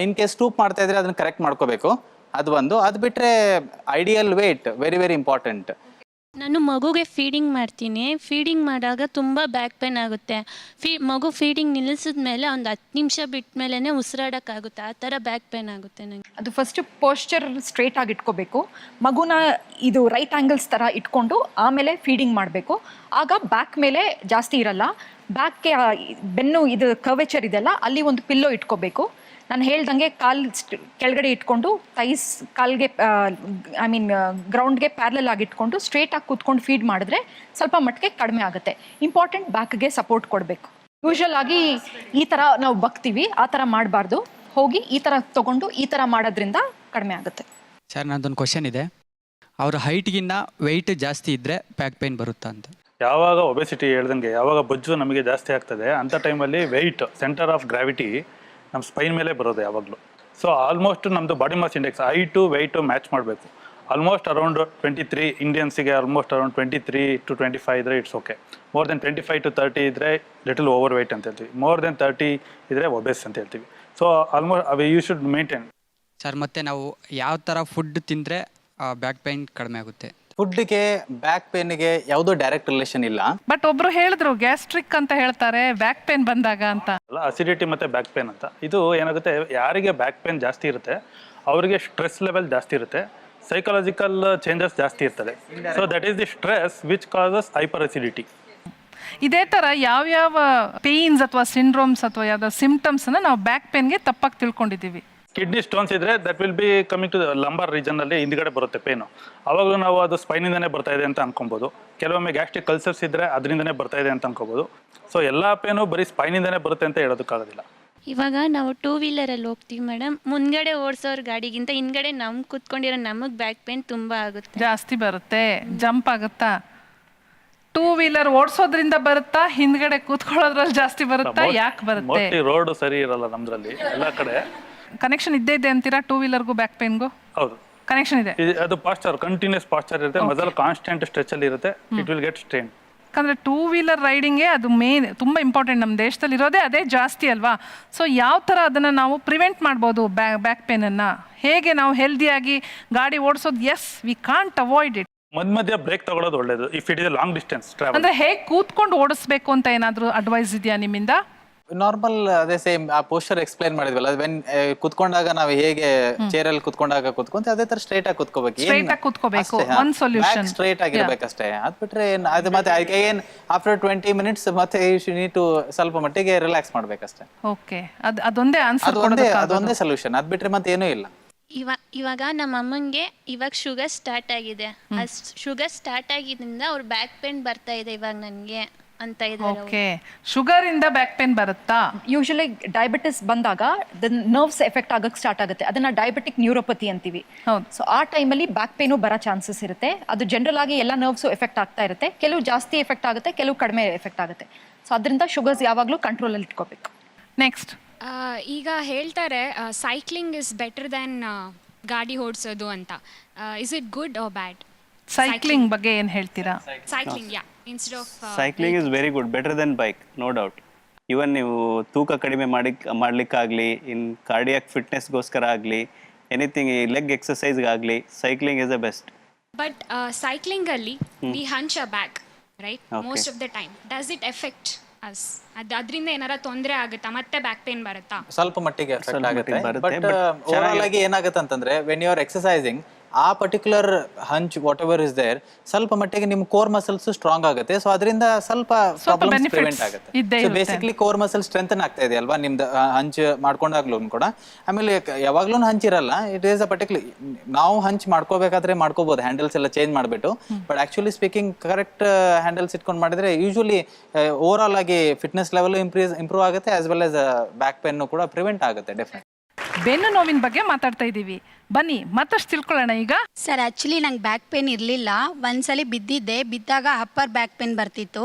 ಇನ್ ಕೇಸ್ ಸ್ಟೂಪ್ ಮಾಡ್ತಾ ಇದ್ರೆ ಅದನ್ನ ಕರೆಕ್ಟ್ ಮಾಡ್ಕೋಬೇಕು. ಅದು ಒಂದು. ಅದು ಬಿಟ್ಟರೆ ideal weight very very important. ನಾನು ಮಗುಗೆ ಫೀಡಿಂಗ್ ಮಾಡ್ತೀನಿ. ಫೀಡಿಂಗ್ ಮಾಡಿದಾಗ ತುಂಬ ಬ್ಯಾಕ್ ಪೇನ್ ಆಗುತ್ತೆ. ಮಗು ಫೀಡಿಂಗ್ ನಿಲ್ಲಿಸಿದ್ಮೇಲೆ ಒಂದು 10 ನಿಮಿಷ ಬಿಟ್ಟ ಮೇಲೇ ಉಸಿರಾಡೋಕ್ಕಾಗುತ್ತೆ. ಆ ಥರ ಬ್ಯಾಕ್ ಪೇನ್ ಆಗುತ್ತೆ ನನಗೆ. ಅದು ಫಸ್ಟ್ ಪೋಸ್ಚರ್ ಸ್ಟ್ರೇಟ್ ಆಗಿ ಇಟ್ಕೋಬೇಕು. ಮಗುನ ಇದು ರೈಟ್ ಆ್ಯಂಗಲ್ಸ್ ಥರ ಇಟ್ಕೊಂಡು ಆಮೇಲೆ ಫೀಡಿಂಗ್ ಮಾಡಬೇಕು. ಆಗ ಬ್ಯಾಕ್ ಮೇಲೆ ಜಾಸ್ತಿ ಇರಲ್ಲ. ಬ್ಯಾಕ್ಗೆ ಬೆನ್ನು ಇದು ಕರ್ವೇಚರ್ ಇದೆಲ್ಲ ಅಲ್ಲಿ ಒಂದು ಪಿಲ್ಲೋ ಇಟ್ಕೋಬೇಕು. ನಾನು ಹೇಳ್ದಂಗೆ ಕೆಳಗಡೆ ಇಟ್ಕೊಂಡು ಥೈಸ್ ಕಾಲ್ಗೆ ಐ ಮೀನ್ ಗ್ರೌಂಡ್ಗೆ ಪ್ಯಾರಲಲ್ ಆಗಿ ಇಟ್ಕೊಂಡು ಸ್ಟ್ರೇಟ್ ಆಗಿ ಕೂತ್ಕೊಂಡು ಫೀಡ್ ಮಾಡಿದ್ರೆ ಸ್ವಲ್ಪ ಮಟ್ಟಿಗೆ ಕಡಿಮೆ ಆಗುತ್ತೆ. ಇಂಪಾರ್ಟೆಂಟ್ ಬ್ಯಾಕ್ಗೆ ಸಪೋರ್ಟ್ ಕೊಡಬೇಕು. ಯೂಶುವಲ್ ಆಗಿ ಈ ಥರ ನಾವು ಬಗ್ತೀವಿ, ಆ ಥರ ಮಾಡಬಾರ್ದು. ಹೋಗಿ ಈ ಥರ ತೊಗೊಂಡು ಈ ಥರ ಮಾಡೋದ್ರಿಂದ ಕಡಿಮೆ ಆಗುತ್ತೆ. ಸರ್ ನಂದೊಂದು ಕ್ವಶನ್ ಇದೆ. ಅವ್ರ ಹೈಟ್ಗಿನ್ನ ವೆಯ್ಟ್ ಜಾಸ್ತಿ ಇದ್ದರೆ ಬ್ಯಾಕ್ ಪೇನ್ ಬರುತ್ತಾ ಅಂತ? ಯಾವಾಗ ಒಬೆಸಿಟಿ ಹೇಳ್ದಂಗೆ ಯಾವಾಗ ಬೊಜ್ಜು ನಮಗೆ ಜಾಸ್ತಿ ಆಗ್ತದೆ ಅಂಥ ಟೈಮಲ್ಲಿ ವೆಯ್ಟ್ ಸೆಂಟರ್ ಆಫ್ ಗ್ರಾವಿಟಿ ನಮ್ಮ ಸ್ಪೈನ್ ಮೇಲೆ ಬರೋದು ಯಾವಾಗಲೂ. ಸೊ ಆಲ್ಮೋಸ್ಟ್ ನಮ್ಮದು body mass index height weight match ಮಾಡಬೇಕು. ಆಲ್ಮೋಸ್ಟ್ ಅರೌಂಡ್ 23 ಇಂಡಿಯನ್ಸಿಗೆ ಆಲ್ಮೋಸ್ಟ್ ಅರೌಂಡ್ 23 to 25 ಇದ್ದರೆ it's okay. More than 25 to 30 ಇದ್ದರೆ ಲಿಟಲ್ ಓವರ್ ವೆಯ್ಟ್ ಅಂತ ಹೇಳ್ತೀವಿ. ಮೋರ್ ದೆನ್ 30 ಇದ್ದರೆ ಒಬೆಸ್ ಅಂತ ಹೇಳ್ತೀವಿ. So almost you should maintain. Sir ಮತ್ತೆ ನಾವು ಯಾವ ಥರ ಫುಡ್ ತಿಂದರೆ ಬ್ಯಾಕ್ ಪೇನ್ ಕಡಿಮೆ ಆಗುತ್ತೆ? ಫುಡ್ಗೆ ಬ್ಯಾಕ್ ಪೇನ್ಗೆ ಯಾವುದೋ ಡೈರೆಕ್ಟ್ ರಿಲೇಷನ್ ಇಲ್ಲ. ಬಟ್ ಒಬ್ರು ಹೇಳಿದ್ರು ಗ್ಯಾಸ್ಟ್ರಿಕ್ ಅಂತ ಹೇಳ್ತಾರೆ ಬ್ಯಾಕ್ ಪೇನ್ ಬಂದಾಗ ಅಂತ. ಅಸಿಡಿಟಿ ಮತ್ತು ಬ್ಯಾಕ್ ಪೇನ್ ಅಂತ. ಇದು ಏನಾಗುತ್ತೆ, ಯಾರಿಗೆ ಬ್ಯಾಕ್ ಪೇನ್ ಜಾಸ್ತಿ ಇರುತ್ತೆ ಅವರಿಗೆ ಸ್ಟ್ರೆಸ್ ಲೆವೆಲ್ ಜಾಸ್ತಿ ಇರುತ್ತೆ, ಸೈಕಾಲಜಿಕಲ್ ಚೇಂಜಸ್ ಜಾಸ್ತಿ ಇರ್ತದೆ. So that is the stress which causes hyper acidity. ಇದೇ ಥರ ಯಾವ್ಯಾವ ಪೇಯ್ನ್ಸ್ ಅಥವಾ ಸಿಂಡ್ರೋಮ್ಸ್ ಅಥವಾ ಯಾವ್ದಾದ್ರು ಸಿಂಪ್ಟಮ್ಸನ್ನು ನಾವು ಬ್ಯಾಕ್ ಪೇನ್ಗೆ ತಪ್ಪಾಗಿ ತಿಳ್ಕೊಂಡಿದ್ದೀವಿ. ಕಿಡ್ನಿ ಸ್ಟೋನ್ಸ್ ಇದ್ರೆ that will be coming to lumbar region ಅಲ್ಲಿ ಹಿಂದ್ಗಡೆ ಬರುತ್ತೆ ಪೇನು. ಅವಾಗಲೂ ನಾವು ಅದು ಸ್ಪೈನಿಂದನೇ ಬರ್ತಾ ಇದೆ ಅಂತ ಅನ್ಕೊಬೋದು. ಕೆಲವೊಮ್ಮೆ ಗ್ಯಾಸ್ಟ್ರಿಕ್ ಕಲ್ಸರ್ಸ್ ಇದ್ರೆ ಅದರಿಂದನೇ ಬರ್ತಾ ಇದೆ ಅಂತ ಅನ್ಕೋಬೋದು. ಸೊ ಎಲ್ಲ ಪೇನು ಬರೀ ಸ್ಪೈನಿಂದನೇ ಬರುತ್ತೆ ಅಂತ ಹೇಳೋದಕ್ಕಾಗೋದಿಲ್ಲ. ಇವಾಗ ನಾವು 2 ವೀಲರಲ್ಲಿ ಹೋಗ್ತೀವಿ ಮೇಡಮ್, ಮುಂದ್ಗಡೆ ಓಡಿಸೋರ್ ಗಾಡಿಗಿಂತ ಹಿಂದ್ಗಡೆ ನಮ್ಗೆ ಕೂತ್ಕೊಂಡಿರೋ ನಮಗೆ ಬ್ಯಾಕ್ ಪೇನ್ ತುಂಬ ಆಗುತ್ತೆ, ಜಾಸ್ತಿ ಬರುತ್ತೆ. ಜಂಪ್ ಆಗುತ್ತಾ? 2 ವೀಲರ್ ಓಡಿಸೋದ್ರಿಂದ ಬರುತ್ತಾ, ಹಿಂದ್ಗಡೆ ಕೂತ್ಕೊಳ್ಳೋದ್ರಲ್ಲಿ ಜಾಸ್ತಿ ಬರುತ್ತಾ? ಯಾಕೆ ಬರುತ್ತೆ? ರೋಡ್ ಸರಿ ಇರಲ್ಲ ನಮ್ದ್ರಲ್ಲಿ ಎಲ್ಲ ಕಡೆ. ಕನೆಕ್ಷನ್ ಇದ್ದೇ ಇದೆ ಅಂತೀರಾ 2 ವೀಲರ್ಗೂ ಬ್ಯಾಕ್ ಪೇನ್ಗೂ? ಹೌದು, ಕನೆಕ್ಷನ್ ಇದೆ. ಅದು ಪಾಸ್ಚರ್ ಕಂಟಿನ್ಯೂಸ್ ಪಾಸ್ಚರ್ ಇರುತ್ತೆ. ಮಸಲ್ ಕಾನ್ಸ್ಟೆಂಟ್ ಸ್ಟ್ರೆಚ್ ಅಲ್ಲಿ ಇರುತ್ತೆ. It will get strain. ಯಾಕಂದರೆ 2 ವೀಲರ್ ರೈಡಿಂಗೇ ಅದು ಮೇನ್ ತುಂಬ ಇಂಪಾರ್ಟೆಂಟ್. ನಮ್ಮ ದೇಶದಲ್ಲಿ ಇರೋದೇ ಅದೇ ಜಾಸ್ತಿ ಅಲ್ವಾ. ಸೊ ಯಾವ ಥರ ಅದನ್ನು ನಾವು ಪ್ರಿವೆಂಟ್ ಮಾಡ್ಬೋದು ಬ್ಯಾಕ್ ಪೇನನ್ನು? ಹೇಗೆ ನಾವು ಹೆಲ್ದಿಯಾಗಿ ಗಾಡಿ ಓಡಿಸೋದು? Yes, we can't avoid it. ಮಧ್ಯ ಬ್ರೇಕ್ ತಗೊಳ್ಳೋದು ಒಳ್ಳೇದು if it is long distance travel. ಅಂದರೆ ಹೇಗೆ ಕೂತ್ಕೊಂಡು ಓಡಿಸ್ಬೇಕು ಅಂತ ಏನಾದರೂ ಅಡ್ವೈಸ್ ಇದೆಯಾ ನಿಮ್ಮಿಂದ? ನಾರ್ಮಲ್ ಅದೇ ಸೇಮ್ ಆ ಪೋಸ್ಚರ್ ಎಕ್ಸ್ಪ್ಲೈನ್ ಮಾಡಿದ್ವಲ್ಲ, ವೆನ್ ಕುತ್ಕೊಂಡಾಗ ನಾವು ಹೇಗೆ ಚೇರಲ್ಲಿ ಕುತ್ಕೊಂಡಾಗ ಕುತ್ಕೊಂತ ಅದೇ ತರ ಸ್ಟ್ರೈಟ್ ಆಗಿ ಕುತ್ಕೋಬೇಕು. ಒಂದು ಸೊಲ್ಯೂಷನ್ ಸ್ಟ್ರೈಟ್ ಆಗಿರ್ಬೇಕಷ್ಟೇ. ಅದ್ ಬಿಟ್ರೆ ಅದು ಮತ್ತೆ ಏನ್ ಆಫ್ಟರ್ 20 minutes ಮತ್ತೆ ಯು ನೀಡ್ ಟು ಸ್ವಲ್ಪ ಮಟ್ಟಿಗೆ ರಿಲ್ಯಾಕ್ಸ್ ಮಾಡ್ಬೇಕಷ್ಟೇ. ಓಕೆ, ಅದೊಂದೇ ಆನ್ಸರ್, ಅದೊಂದೇ ಸೊಲ್ಯೂಷನ್. ಅದ್ ಬಿಟ್ರೆ ಮತ್ತೆ ಏನೂ ಇಲ್ಲ. ಇವಾಗ ನಮ್ಮ ಅಮ್ಮಂಗೆ ಇವಾಗ ಶುಗರ್ ಸ್ಟಾರ್ಟ್ ಆಗಿದೆ. ಆ ಶುಗರ್ ಸ್ಟಾರ್ಟ್ ಆಗಿದ್ದರಿಂದ ಅವ್ರ ಬ್ಯಾಕ್ ಪೇನ್ ಬರ್ತಾ ಇದೆ ಇವಾಗ ನನಗೆ ಅಂತ ಇದ್ದಾರೆ. ಓಕೆ, ಶುಗರ್ ಇಂದ ಬ್ಯಾಕ್ ಪೇನ್ ಬರುತ್ತಾ? ಯೂಶಲಿ ಡಯಾಬಿಟಿಸ್ ಬಂದಾಗ ನರ್ವ್ಸ್ ಎಫೆಕ್ಟ್ ಆಗಕ್ಕೆ ಸ್ಟಾರ್ಟ್ ಆಗುತ್ತೆ. ಅದನ್ನ ಡಯಾಬಿಟಿಕ್ ನ್ಯೂರೋಪತಿ ಅಂತೀವಿ. ಹೌದು. ಸೊ ಆ ಟೈಮಲ್ಲಿ ಬ್ಯಾಕ್ ಪೇನು ಬರೋ ಚಾನ್ಸಸ್ ಇರುತ್ತೆ. ಅದು ಜನರಲ್ ಆಗಿ ಎಲ್ಲ ನರ್ವ್ಸು ಎಫೆಕ್ಟ್ ಆಗ್ತಾ ಇರುತ್ತೆ. ಕೆಲವು ಜಾಸ್ತಿ ಎಫೆಕ್ಟ್ ಆಗುತ್ತೆ, ಕೆಲವು ಕಡಿಮೆ ಎಫೆಕ್ಟ್ ಆಗುತ್ತೆ. ಸೊ ಅದರಿಂದ ಶುಗರ್ಸ್ ಯಾವಾಗಲೂ ಕಂಟ್ರೋಲಲ್ಲಿ ಇಟ್ಕೋಬೇಕು. ನೆಕ್ಸ್ಟ್, ಈಗ ಹೇಳ್ತಾರೆ ಸೈಕ್ಲಿಂಗ್ ಇಸ್ ಬೆಟರ್ ದ್ಯಾನ್ ಗಾಡಿ ಓಡಿಸೋದು ಅಂತ. Is it good or bad? Cycling ಬಗ್ಗೆ ಏನು ಹೇಳ್ತೀರಾ? Cycling yeah instead of cycling is very good, better than bike, no doubt. Even ನೀವು ತೂಕ ಕಡಿಮೆ ಮಾಡ್ಲಿಕ್ಕಾಗಲಿ, ಇನ್ ಕಾರ್ಡಿಯಾಕ್ ಫಿಟ್ನೆಸ್ಗೋಸ್ಕರ ಆಗಲಿ, ಎನಿಥಿಂಗ್ ಈ ಲೆಗ್ ಎಕ್ಸಸೈಸ್ಗಾಗಲಿ cycling is the best. But ಸೈಕ್ಲಿಂಗಲ್ಲಿ we hunch a back right most of the time. Does it effect us? ಅದರಿಂದ ಏನಾರ ತೊಂದರೆ ಆಗುತ್ತಾ, ಮತ್ತೆ ಬ್ಯಾಕ್ ಪೇನ್ ಬರುತ್ತಾ? ಸ್ವಲ್ಪ ಮಟ್ಟಿಗೆ ಎಫೆಕ್ಟ್ ಆಗುತ್ತೆ. ಬಟ್ ಓವರಾಲ್ ಆಗಿ ಏನಾಗುತ್ತೆ ಅಂತಂದ್ರೆ ವೆನ್ ಯು ಆರ್ ಎಕ್ಸಸೈಸಿಂಗ್ ಆ particular hunch whatever is there ಸ್ವಲ್ಪ ಮಟ್ಟಿಗೆ ನಿಮ್ಮ ಕೋರ್ ಮಸಲ್ಸ್ ಸ್ಟ್ರಾಂಗ್ ಆಗುತ್ತೆ. ಸೊ ಅದರಿಂದ ಸ್ವಲ್ಪ ಪ್ರಾಬ್ಲಮ್ಸ್ ಪ್ರಿವೆಂಟ್ ಆಗುತ್ತೆ. So basically core muscle strengthen ಆಗ್ತಾ ಇದೆ ಅಲ್ವಾ ನಿಮ್ದು ಹಂಚ್ ಮಾಡ್ಕೊಂಡಾಗ್ಲೂ ಕೂಡ. ಆಮೇಲೆ ಯಾವಾಗ್ಲೂ ಹಂಚಿರಲ್ಲ, ಇಟ್ ಈಸ್ ಅ ಪರ್ಟಿಕ್ಯುಲರ್ ನಾವು ಹಂಚ್ ಮಾಡ್ಕೋಬೇಕಾದ್ರೆ ಮಾಡ್ಕೋಬಹುದು, ಹ್ಯಾಂಡಲ್ಸ್ ಎಲ್ಲ ಚೇಂಜ್ ಮಾಡಿಬಿಟ್ಟು. But actually speaking correct handles ಇಟ್ಕೊಂಡು ಮಾಡಿದ್ರೆ ಯೂಶುವಲಿ ಓವರ್ ಆಲ್ ಆಗಿ ಫಿಟ್ನೆಸ್ ಲೆವೆಲ್ ಇಂಪ್ರೂವ್ ಆಗುತ್ತೆ, as well as back pain ಕೂಡ ಪ್ರಿವೆಂಟ್ ಆಗುತ್ತೆ. ಡೆಫಿನೆಟ್. ಬೆನ್ನು ನೋವಿನ ಬಗ್ಗೆ ಮಾತಾಡ್ತಾ ಇದ್ದೀವಿ, ಬನ್ನಿ ಮತ್ತಷ್ಟು ತಿಳ್ಕೊಳ್ಳೋಣ ಈಗ. ಸರ್ ಆ್ಯಕ್ಚುಲಿ ನಂಗೆ ಬ್ಯಾಕ್ ಪೇನ್ ಇರಲಿಲ್ಲ. ಒಂದ್ಸಲಿ ಬಿದ್ದಿದ್ದೆ, ಬಿದ್ದಾಗ ಅಪ್ಪರ್ ಬ್ಯಾಕ್ ಪೇನ್ ಬರ್ತಿತ್ತು.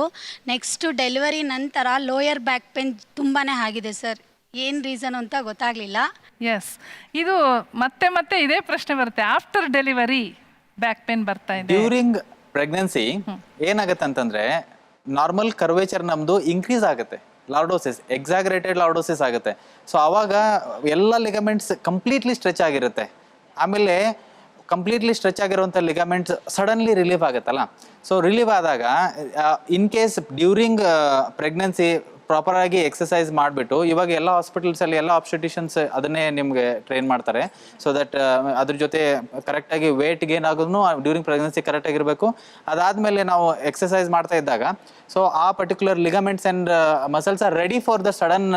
ನೆಕ್ಸ್ಟು ಡೆಲಿವರಿ ನಂತರ ಲೋಯರ್ ಬ್ಯಾಕ್ ಪೇನ್ ತುಂಬಾ ಆಗಿದೆ ಸರ್. ಏನು ರೀಸನ್ ಅಂತ ಗೊತ್ತಾಗಲಿಲ್ಲ. ಎಸ್, ಇದು ಮತ್ತೆ ಮತ್ತೆ ಇದೇ ಪ್ರಶ್ನೆ ಬರುತ್ತೆ, ಆಫ್ಟರ್ ಡೆಲಿವರಿ ಬ್ಯಾಕ್ ಪೇನ್ ಬರ್ತಾ ಇದೆ. ಡ್ಯೂರಿಂಗ್ ಪ್ರೆಗ್ನೆನ್ಸಿ ಏನಾಗುತ್ತೆ ಅಂತಂದ್ರೆ ನಾರ್ಮಲ್ ಕರ್ವೇಚರ್ ನಮ್ದು ಇನ್ಕ್ರೀಸ್ ಆಗುತ್ತೆ, ಲಾರ್ಡೋಸಿಸ್, ಎಕ್ಸಾಗ್ರೇಟೆಡ್ ಲಾರ್ಡೋಸಿಸ್ ಆಗುತ್ತೆ. ಸೊ ಆವಾಗ ಎಲ್ಲ ಲಿಗಮೆಂಟ್ಸ್ ಕಂಪ್ಲೀಟ್ಲಿ ಸ್ಟ್ರೆಚ್ ಆಗಿರುತ್ತೆ. ಆಮೇಲೆ ಕಂಪ್ಲೀಟ್ಲಿ ಸ್ಟ್ರೆಚ್ ಆಗಿರುವಂಥ ಲಿಗಮೆಂಟ್ಸ್ ಸಡನ್ಲಿ ರಿಲೀವ್ ಆಗುತ್ತಲ್ಲ. ಸೊ ರಿಲೀವ್ ಆದಾಗ in case during pregnancy proper ಆಗಿ ಎಕ್ಸಸೈಸ್ ಮಾಡಿಬಿಟ್ಟು, ಇವಾಗ ಎಲ್ಲ ಹಾಸ್ಪಿಟಲ್ಸಲ್ಲಿ ಎಲ್ಲ ಆಬ್ಸ್ಟೆಟಿಷನ್ಸ್ ಅದನ್ನೇ ನಿಮಗೆ ಟ್ರೈನ್ ಮಾಡ್ತಾರೆ. ಸೊ ದಟ್ ಅದ್ರ ಜೊತೆ ಕರೆಕ್ಟಾಗಿ ವೇಟ್ ಗೇನ್ ಆಗೋದು ಡ್ಯೂರಿಂಗ್ ಪ್ರೆಗ್ನೆನ್ಸಿ ಕರೆಕ್ಟಾಗಿರಬೇಕು. ಅದಾದಮೇಲೆ ನಾವು ಎಕ್ಸಸೈಸ್ ಮಾಡ್ತಾ ಇದ್ದಾಗ ಸೊ ಆ particular ligaments and muscles are ready for the sudden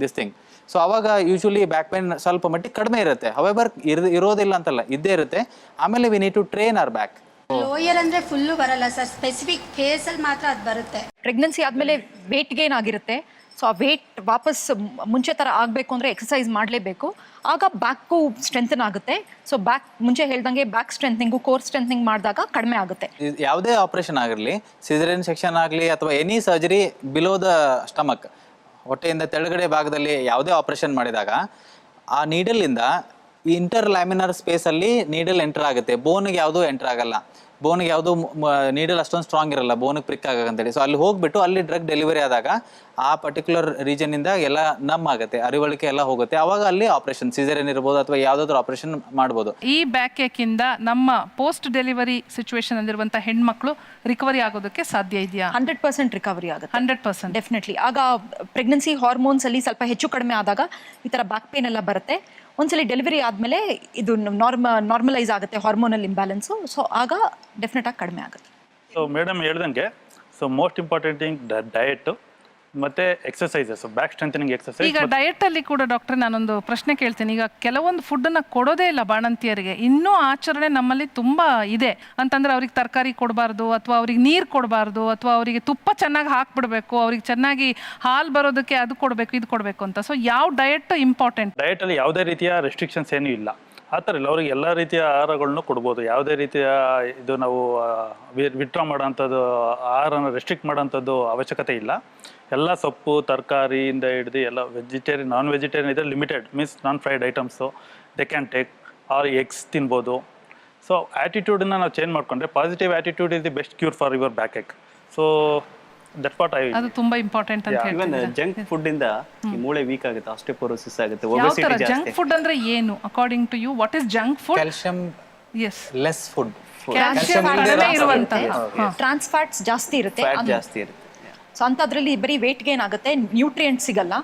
this thing. So ಅವಾಗ ಯೂಶುವಲಿ ಬ್ಯಾಕ್ ಪೇನ್ ಸ್ವಲ್ಪ ಮಟ್ಟಿಗೆ ಕಡಿಮೆ ಇರುತ್ತೆ. ಹವೆವರ್ ಇರೋದಿಲ್ಲ ಅಂತಲ್ಲ, ಇದ್ದೇ ಇರುತ್ತೆ. ಆಮೇಲೆ we need to train our back. Lower ಅಂದರೆ ಫುಲ್ಲು ಬರಲ್ಲ ಸರ್, ಸ್ಪೆಸಿಫಿಕ್ ಫೇಸಲ್ಲಿ ಮಾತ್ರ ಅದು ಬರುತ್ತೆ. ಪ್ರೆಗ್ನೆನ್ಸಿ ಆದಮೇಲೆ ವೇಟ್ ಗೇನ್ ಆಗಿರುತ್ತೆ. ಸೊ ಆ ವೇಟ್ ವಾಪಸ್ ಮುಂಚೆ ಥರ ಆಗಬೇಕು ಅಂದರೆ ಎಕ್ಸಸೈಸ್ ಮಾಡಲೇಬೇಕು. ಆಗ ಬ್ಯಾಕು ಸ್ಟ್ರೆಂಥನ್ ಆಗುತ್ತೆ. ಸೊ ಬ್ಯಾಕ್ ಮುಂಚೆ ಹೇಳ್ದಂಗೆ ಬ್ಯಾಕ್ ಸ್ಟ್ರೆಂಥನಿಂಗು ಕೋರ್ ಸ್ಟ್ರೆಂಥನಿಂಗ್ ಮಾಡಿದಾಗ ಕಡಿಮೆ ಆಗುತ್ತೆ. ಯಾವುದೇ ಆಪರೇಷನ್ ಆಗಿರಲಿ, ಸಿಸೇರಿಯನ್ ಸೆಕ್ಷನ್ ಆಗಲಿ ಅಥವಾ any surgery below the stomach, ಹೊಟ್ಟೆಯಿಂದ ತೆಳಗಡೆ ಭಾಗದಲ್ಲಿ ಯಾವುದೇ ಆಪರೇಷನ್ ಮಾಡಿದಾಗ ಆ ನೀಡಲಿಂದ ಇಂಟರ್ ಲ್ಯಾಮಿನಾರ್ ಸ್ಪೇಸಲ್ಲಿ ನೀಡಲ್ ಎಂಟರ್ ಆಗುತ್ತೆ. ಬೋನ್ಗೆ ಯಾವುದೂ ಎಂಟರ್ ಆಗಲ್ಲ, ಬೋನ್ಗೆ ಯಾವುದು ನೀಡಲ್ ಅಷ್ಟೊಂದು ಸ್ಟ್ರಾಂಗ್ ಇರಲ್ಲ, ಬೋನಿಗೆ ಪ್ರಿಕ್ ಆಗಂತೇಳಿ. ಸೊ ಅಲ್ಲಿ ಹೋಗ್ಬಿಟ್ಟು ಅಲ್ಲಿ ಡ್ರಗ್ ಡೆಲಿವರಿ ಆದಾಗ ಆ ಪರ್ಟಿಕ್ಯುಲರ್ ರೀಜನಿಂದ ಎಲ್ಲ ನಮ್ ಆಗುತ್ತೆ, ಅರಿವಳಿಕೆ ಎಲ್ಲ ಹೋಗುತ್ತೆ. ಅವಾಗ ಅಲ್ಲಿ ಆಪರೇಷನ್ ಸಿಸೇರಿಯನ್ ಇರ್ಬೋದು ಅಥವಾ ಯಾವುದಾದ್ರೂ ಆಪರೇಷನ್ ಮಾಡ್ಬೋದು. ಈ ಬ್ಯಾಕ್ ಏಕಿಂದ ನಮ್ಮ ಪೋಸ್ಟ್ ಡೆಲಿವರಿ ಸಿಚುವೇಶನ್ ಅಲ್ಲಿರುವಂಥ ಹೆಣ್ಮಕ್ಳು ರಿಕವರಿ ಆಗೋದಕ್ಕೆ ಸಾಧ್ಯ ಇದೆಯಾ? 100% ರಿಕವರಿ ಆಗುತ್ತೆ. 100% ಡೆಫಿನೆಟ್ಲಿ. ಆಗ ಪ್ರೆಗ್ನೆನ್ಸಿ ಹಾರ್ಮೋನ್ಸ್ ಅಲ್ಲಿ ಸ್ವಲ್ಪ ಹೆಚ್ಚು ಕಡಿಮೆ ಆದಾಗ ಈ ಥರ ಬ್ಯಾಕ್ ಪೇನ್ ಎಲ್ಲ ಬರುತ್ತೆ. ಒಂದ್ಸಲಿ ಡೆಲಿವರಿ ಆದಮೇಲೆ ಇದು ನಾರ್ಮಲೈಸ್ ಆಗುತ್ತೆ ಹಾರ್ಮೋನಲ್ ಇಂಬ್ಯಾಲೆನ್ಸು. ಸೊ ಆಗ ಡೆಫಿನೆಟ್ ಆಗಿ ಕಡಿಮೆ ಆಗುತ್ತೆ. ಸೊ ಮೇಡಮ್ ಹೇಳ್ದಂಗೆ so most important thing diet ಮತ್ತೆ ಎಕ್ಸಸೈಸಸ್, ಬ್ಯಾಕ್ ಸ್ಟ್ರೆಂಥನಿಂಗ್ ಎಕ್ಸಸೈಸ್. ಈಗ ಡಯಟ್ ಅಲ್ಲಿ ಕೂಡ ಡಾಕ್ಟ್ರೆ ನಾನೊಂದು ಪ್ರಶ್ನೆ ಕೇಳ್ತೀನಿ. ಈಗ ಕೆಲವೊಂದು ಫುಡ್ಡನ್ನ ಕೊಡೋದೇ ಇಲ್ಲ ಬಾಣಂತಿಯರಿಗೆ, ಇನ್ನೂ ಆಚರಣೆ ನಮ್ಮಲ್ಲಿ ತುಂಬಾ ಇದೆ. ಅಂತಂದ್ರೆ ಅವ್ರಿಗೆ ತರಕಾರಿ ಕೊಡಬಾರ್ದು, ಅಥವಾ ಅವ್ರಿಗೆ ನೀರು ಕೊಡಬಾರ್ದು, ಅಥವಾ ಅವರಿಗೆ ತುಪ್ಪ ಚೆನ್ನಾಗಿ ಹಾಕ್ಬಿಡ್ಬೇಕು, ಅವ್ರಿಗೆ ಚೆನ್ನಾಗಿ ಹಾಲು ಬರೋದಕ್ಕೆ ಅದು ಕೊಡಬೇಕು ಇದು ಕೊಡಬೇಕು ಅಂತ. ಸೊ ಯಾವ ಡಯಟ್ ಇಂಪಾರ್ಟೆಂಟ್? ಡಯಟ್ ಅಲ್ಲಿ ಯಾವುದೇ ರೀತಿಯ ರೆಸ್ಟ್ರಿಕ್ಷನ್ಸ್ ಏನೂ ಇಲ್ಲ. ಆ ಥರ ಇಲ್ಲ, ಅವ್ರಿಗೆ ಎಲ್ಲ ರೀತಿಯ ಆಹಾರಗಳನ್ನು ಕೊಡ್ಬೋದು. ಯಾವುದೇ ರೀತಿಯ ಇದು ನಾವು ವಿಡ್ರಾ ಮಾಡೋಂಥದ್ದು ಆಹಾರನ ರೆಸ್ಟ್ರಿಕ್ಟ್ ಮಾಡೋಂಥದ್ದು ಅವಶ್ಯಕತೆ ಇಲ್ಲ. ಎಲ್ಲ ಸೊಪ್ಪು ತರಕಾರಿಯಿಂದ ಹಿಡಿದು ಎಲ್ಲ ವೆಜಿಟೇರಿಯನ್, ನಾನ್ ವೆಜಿಟೇರಿಯನ್ ಇದೆ, limited means non fried items they can take, or eggs ತಿನ್ಬೋದು. ಸೊ ಆ್ಯಟಿಟ್ಯೂಡನ್ನ ನಾವು ಚೇಂಜ್ ಮಾಡಿಕೊಂಡ್ರೆ positive attitude is the best cure for your back ache. So that's what I. ಅದು ತುಂಬಾ ಇಂಪಾರ್ಟೆಂಟ್ ಅಂತ ಇವನ್ ಜಂಕ್ ಫುಡ್ ಇಂದ ಈ ಮೂಳೆ ವೀಕ್ ಆಗುತ್ತೆ, ಆಸ್ಟಿಯೋಪೊರೋಸಿಸ್ ಆಗುತ್ತೆ, ಒಬೆಸಿಟಿ ಜಾಸ್ತಿ. ಜಂಕ್ ಫುಡ್ ಅಂದ್ರೆ ಏನು according to you? What is junk food? Calcium less food, calcium ಕಡಿಮೆ ಇರುವಂತ, ಟ್ರಾನ್ಸ್ ಫ್ಯಾಟ್ಸ್ ಜಾಸ್ತಿ ಇರುತ್ತೆ. ಫ್ಯಾಟ್ ಜಾಸ್ತಿ ಇರುತ್ತೆ. ಸೊ ಅಂಥದ್ರಲ್ಲಿ ಬರೀ ವೇಟ್ ಗೇನ್ ಆಗುತ್ತೆ, ನ್ಯೂಟ್ರಿಯೆಂಟ್ಸ್ ಸಿಗಲ್ಲ.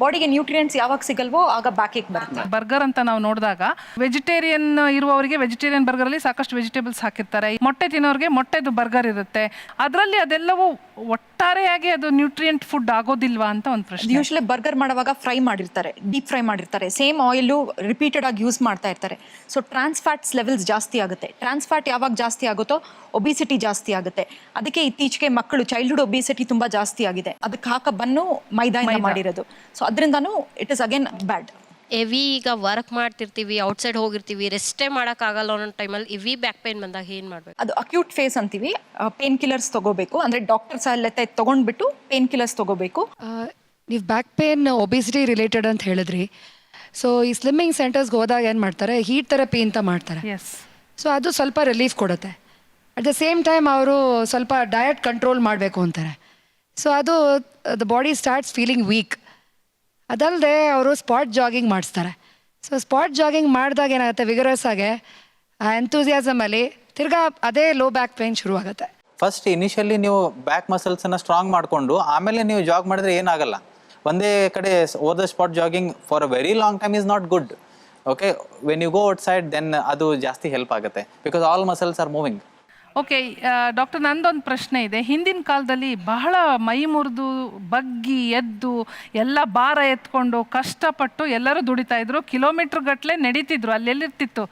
ಬಾಡಿಗೆ ನ್ಯೂಟ್ರಿಯೆಂಟ್ಸ್ ಯಾವಾಗ ಸಿಗಲ್ವೋ ಆಗ ಬ್ಯಾಕ್ ಏಕ್ ಬರುತ್ತೆ. ಬರ್ಗರ್ ಅಂತ ನಾವು ನೋಡಿದಾಗ ವೆಜಿಟೇರಿಯನ್ ಇರುವವರಿಗೆ ವೆಜಿಟೇರಿಯನ್ ಬರ್ಗರ್ ಅಲ್ಲಿ ಸಾಕಷ್ಟು ವೆಜಿಟೇಬಲ್ಸ್ ಹಾಕಿರ್ತಾರೆ. ಮೊಟ್ಟೆ ತಿನ್ನೋರಿಗೆ ಮೊಟ್ಟೆದು ಬರ್ಗರ್ ಇರುತ್ತೆ. ಅದರಲ್ಲಿ ಅದೆಲ್ಲವೂ ಒಟ್ಟಾರೆಯಾಗಿ ಅದು ನ್ಯೂಟ್ರಿಯೆಂಟ್ ಫುಡ್ ಆಗೋದಿಲ್ವಾ ಅಂತ ಒಂದು ಪ್ರಶ್ನೆ. ಯೂಶಲಿ ಬರ್ಗರ್ ಮಾಡುವಾಗ ಫ್ರೈ ಮಾಡಿರ್ತಾರೆ, ಡೀಪ್ ಫ್ರೈ ಮಾಡಿರ್ತಾರೆ, ಸೇಮ್ ಆಯಿಲು ರಿಪೀಟೆಡ್ ಆಗಿ ಯೂಸ್ ಮಾಡ್ತಾ ಇರ್ತಾರೆ. ಸೊ ಟ್ರಾನ್ಸ್ ಫ್ಯಾಟ್ಸ್ ಲೆವೆಲ್ಸ್ ಜಾಸ್ತಿ ಆಗುತ್ತೆ. ಟ್ರಾನ್ಸ್ ಫ್ಯಾಟ್ ಯಾವಾಗ ಜಾಸ್ತಿ ಆಗುತ್ತೋ ಒಬಿಸಿಟಿ ಜಾಸ್ತಿ ಆಗುತ್ತೆ. ಅದಕ್ಕೆ ಇತ್ತೀಚೆಗೆ ಮಕ್ಕಳು ಚೈಲ್ಡ್ಹುಡ್ ಒಬಿಸಿಟಿ ತುಂಬಾ ಜಾಸ್ತಿ ಆಗಿದೆ. ಅದಕ್ಕೆ ಹಾಕ ಬನ್ನು ಮೈದಾಯಿಂದ ಮಾಡಿರೋದು. ಸೊ ಅದರಿಂದನೂ it is again bad. Heavy ಈಗ ವರ್ಕ್ ಮಾಡ್ತಿರ್ತೀವಿ, ಔಟ್ಸೈಡ್ ಹೋಗಿರ್ತೀವಿ, ರೆಸ್ಟೇ ಮಾಡೋಕ್ಕಾಗಲ್ಲ ಅನ್ನೋ ಟೈಮಲ್ಲಿ ಹೆವಿ ಬ್ಯಾಕ್ ಪೇನ್ ಬಂದಾಗ ಏನು ಮಾಡಬೇಕು? ಅದು ಅಕ್ಯೂಟ್ ಫೇಸ್ ಅಂತೀವಿ. ಪೇನ್ ಕಿಲ್ಲರ್ಸ್ ತಗೋಬೇಕು, ಅಂದರೆ ಡಾಕ್ಟರ್ಸ್ ಎಲ್ಲ ತೊಗೊಂಡ್ಬಿಟ್ಟು ಪೇನ್ ಕಿಲ್ಲರ್ಸ್ ತಗೋಬೇಕು. ನೀವು ಬ್ಯಾಕ್ ಪೇನ್ ಒಬಿಸಿಟಿ ರಿಲೇಟೆಡ್ ಅಂತ ಹೇಳಿದ್ರಿ. ಸೊ ಈ ಸ್ಲಿಮ್ಮಿಂಗ್ ಸೆಂಟರ್ಸ್ಗೆ ಹೋದಾಗ ಏನು ಮಾಡ್ತಾರೆ, ಹೀಟ್ ಥೆರಪಿ ಅಂತ ಮಾಡ್ತಾರೆ. ಸೊ ಅದು ಸ್ವಲ್ಪ ರಿಲೀಫ್ ಕೊಡುತ್ತೆ. ಅಟ್ ದ ಸೇಮ್ ಟೈಮ್ ಅವರು ಸ್ವಲ್ಪ ಡಯಟ್ ಕಂಟ್ರೋಲ್ ಮಾಡಬೇಕು ಅಂತಾರೆ. ಸೊ ಅದು the body starts feeling weak. ಅದಲ್ಲದೆ ಅವರು ಸ್ಪಾಟ್ ಜಾಗಿಂಗ್ ಮಾಡಿಸ್ತಾರೆ. ಸೊ ಸ್ಪಾಟ್ ಜಾಗಿಂಗ್ ಮಾಡಿದಾಗ ಏನಾಗುತ್ತೆ, ವಿಗರಸ್ ಆಗಿ ಆ ಎಂತೂಸಿಯಾಸಮಲ್ಲಿ ತಿರ್ಗಾ ಅದೇ ಲೋ ಬ್ಯಾಕ್ ಪೇನ್ ಶುರುವಾಗುತ್ತೆ. ಫಸ್ಟ್ ಇನಿಷಿಯಲಿ ನೀವು ಬ್ಯಾಕ್ ಮಸಲ್ಸನ್ನು ಸ್ಟ್ರಾಂಗ್ ಮಾಡಿಕೊಂಡು ಆಮೇಲೆ ನೀವು ಜಾಗ್ ಮಾಡಿದ್ರೆ ಏನಾಗಲ್ಲ. ಒಂದೇ ಕಡೆ over the spot jogging for a very long time is not good. Okay, when you go outside then ಅದು ಜಾಸ್ತಿ ಹೆಲ್ಪ್ ಆಗುತ್ತೆ, because all muscles are moving. Okay doctor, ನಂದೊಂದು ಪ್ರಶ್ನೆ ಇದೆ. ಹಿಂದಿನ ಕಾಲದಲ್ಲಿ ಬಹಳ ಮೈ ಮುರಿದು ಬಗ್ಗಿ ಎದ್ದು ಎಲ್ಲ ಭಾರ ಎತ್ಕೊಂಡು ಕಷ್ಟಪಟ್ಟು ಎಲ್ಲರೂ ದುಡಿತಾ ಇದ್ರು, ಕಿಲೋಮೀಟ್ರ್ ಗಟ್ಟಲೆ ನಡೀತಿದ್ರು, ಅಲ್ಲೆಲ್ಲಿರ್ತಿತ್ತು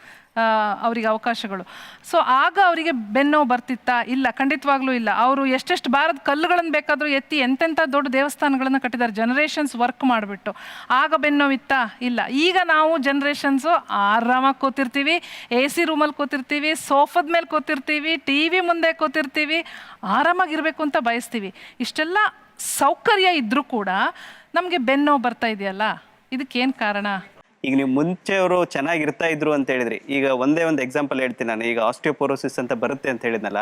ಅವರಿಗೆ ಅವಕಾಶಗಳು. ಸೊ ಆಗ ಅವರಿಗೆ ಬೆನ್ನೋವು ಬರ್ತಿತ್ತಾ? ಇಲ್ಲ, ಖಂಡಿತವಾಗ್ಲೂ ಇಲ್ಲ. ಅವರು ಎಷ್ಟೆಷ್ಟು ಭಾರದ ಕಲ್ಲುಗಳನ್ನು ಬೇಕಾದರೂ ಎತ್ತಿ ಎಂತೆಂಥ ದೊಡ್ಡ ದೇವಸ್ಥಾನಗಳನ್ನು ಕಟ್ಟಿದ್ದಾರೆ ಜನರೇಷನ್ಸ್ ವರ್ಕ್ ಮಾಡಿಬಿಟ್ಟು. ಆಗ ಬೆನ್ನೋವಿತ್ತಾ? ಇಲ್ಲ. ಈಗ ನಾವು ಜನ್ರೇಷನ್ಸು ಆರಾಮಾಗಿ ಕೂತಿರ್ತೀವಿ, AC ರೂಮಲ್ಲಿ ಕೂತಿರ್ತೀವಿ, ಸೋಫಾದ ಮೇಲೆ ಕೂತಿರ್ತೀವಿ, TV ಮುಂದೆ ಕೂತಿರ್ತೀವಿ, ಆರಾಮಾಗಿರಬೇಕು ಅಂತ ಬಯಸ್ತೀವಿ. ಇಷ್ಟೆಲ್ಲ ಸೌಕರ್ಯ ಇದ್ದರೂ ಕೂಡ ನಮಗೆ ಬೆನ್ನೋವು ಬರ್ತಾ ಇದೆಯಲ್ಲ, ಇದಕ್ಕೇನು ಕಾರಣ? ಈಗ ನೀವು ಮುಂಚೆಯವರು ಚೆನ್ನಾಗಿರ್ತಾ ಇದ್ರು ಅಂತ ಹೇಳಿದ್ರಿ. ಈಗ ಒಂದೇ ಒಂದು ಎಕ್ಸಾಂಪಲ್ ಹೇಳ್ತೀನಿ ನಾನು. ಈಗ ಆಸ್ಟಿಯೋಪೋರೋಸಿಸ್ ಅಂತ ಬರುತ್ತೆ ಅಂತ ಹೇಳಿದ್ನಲ್ಲ,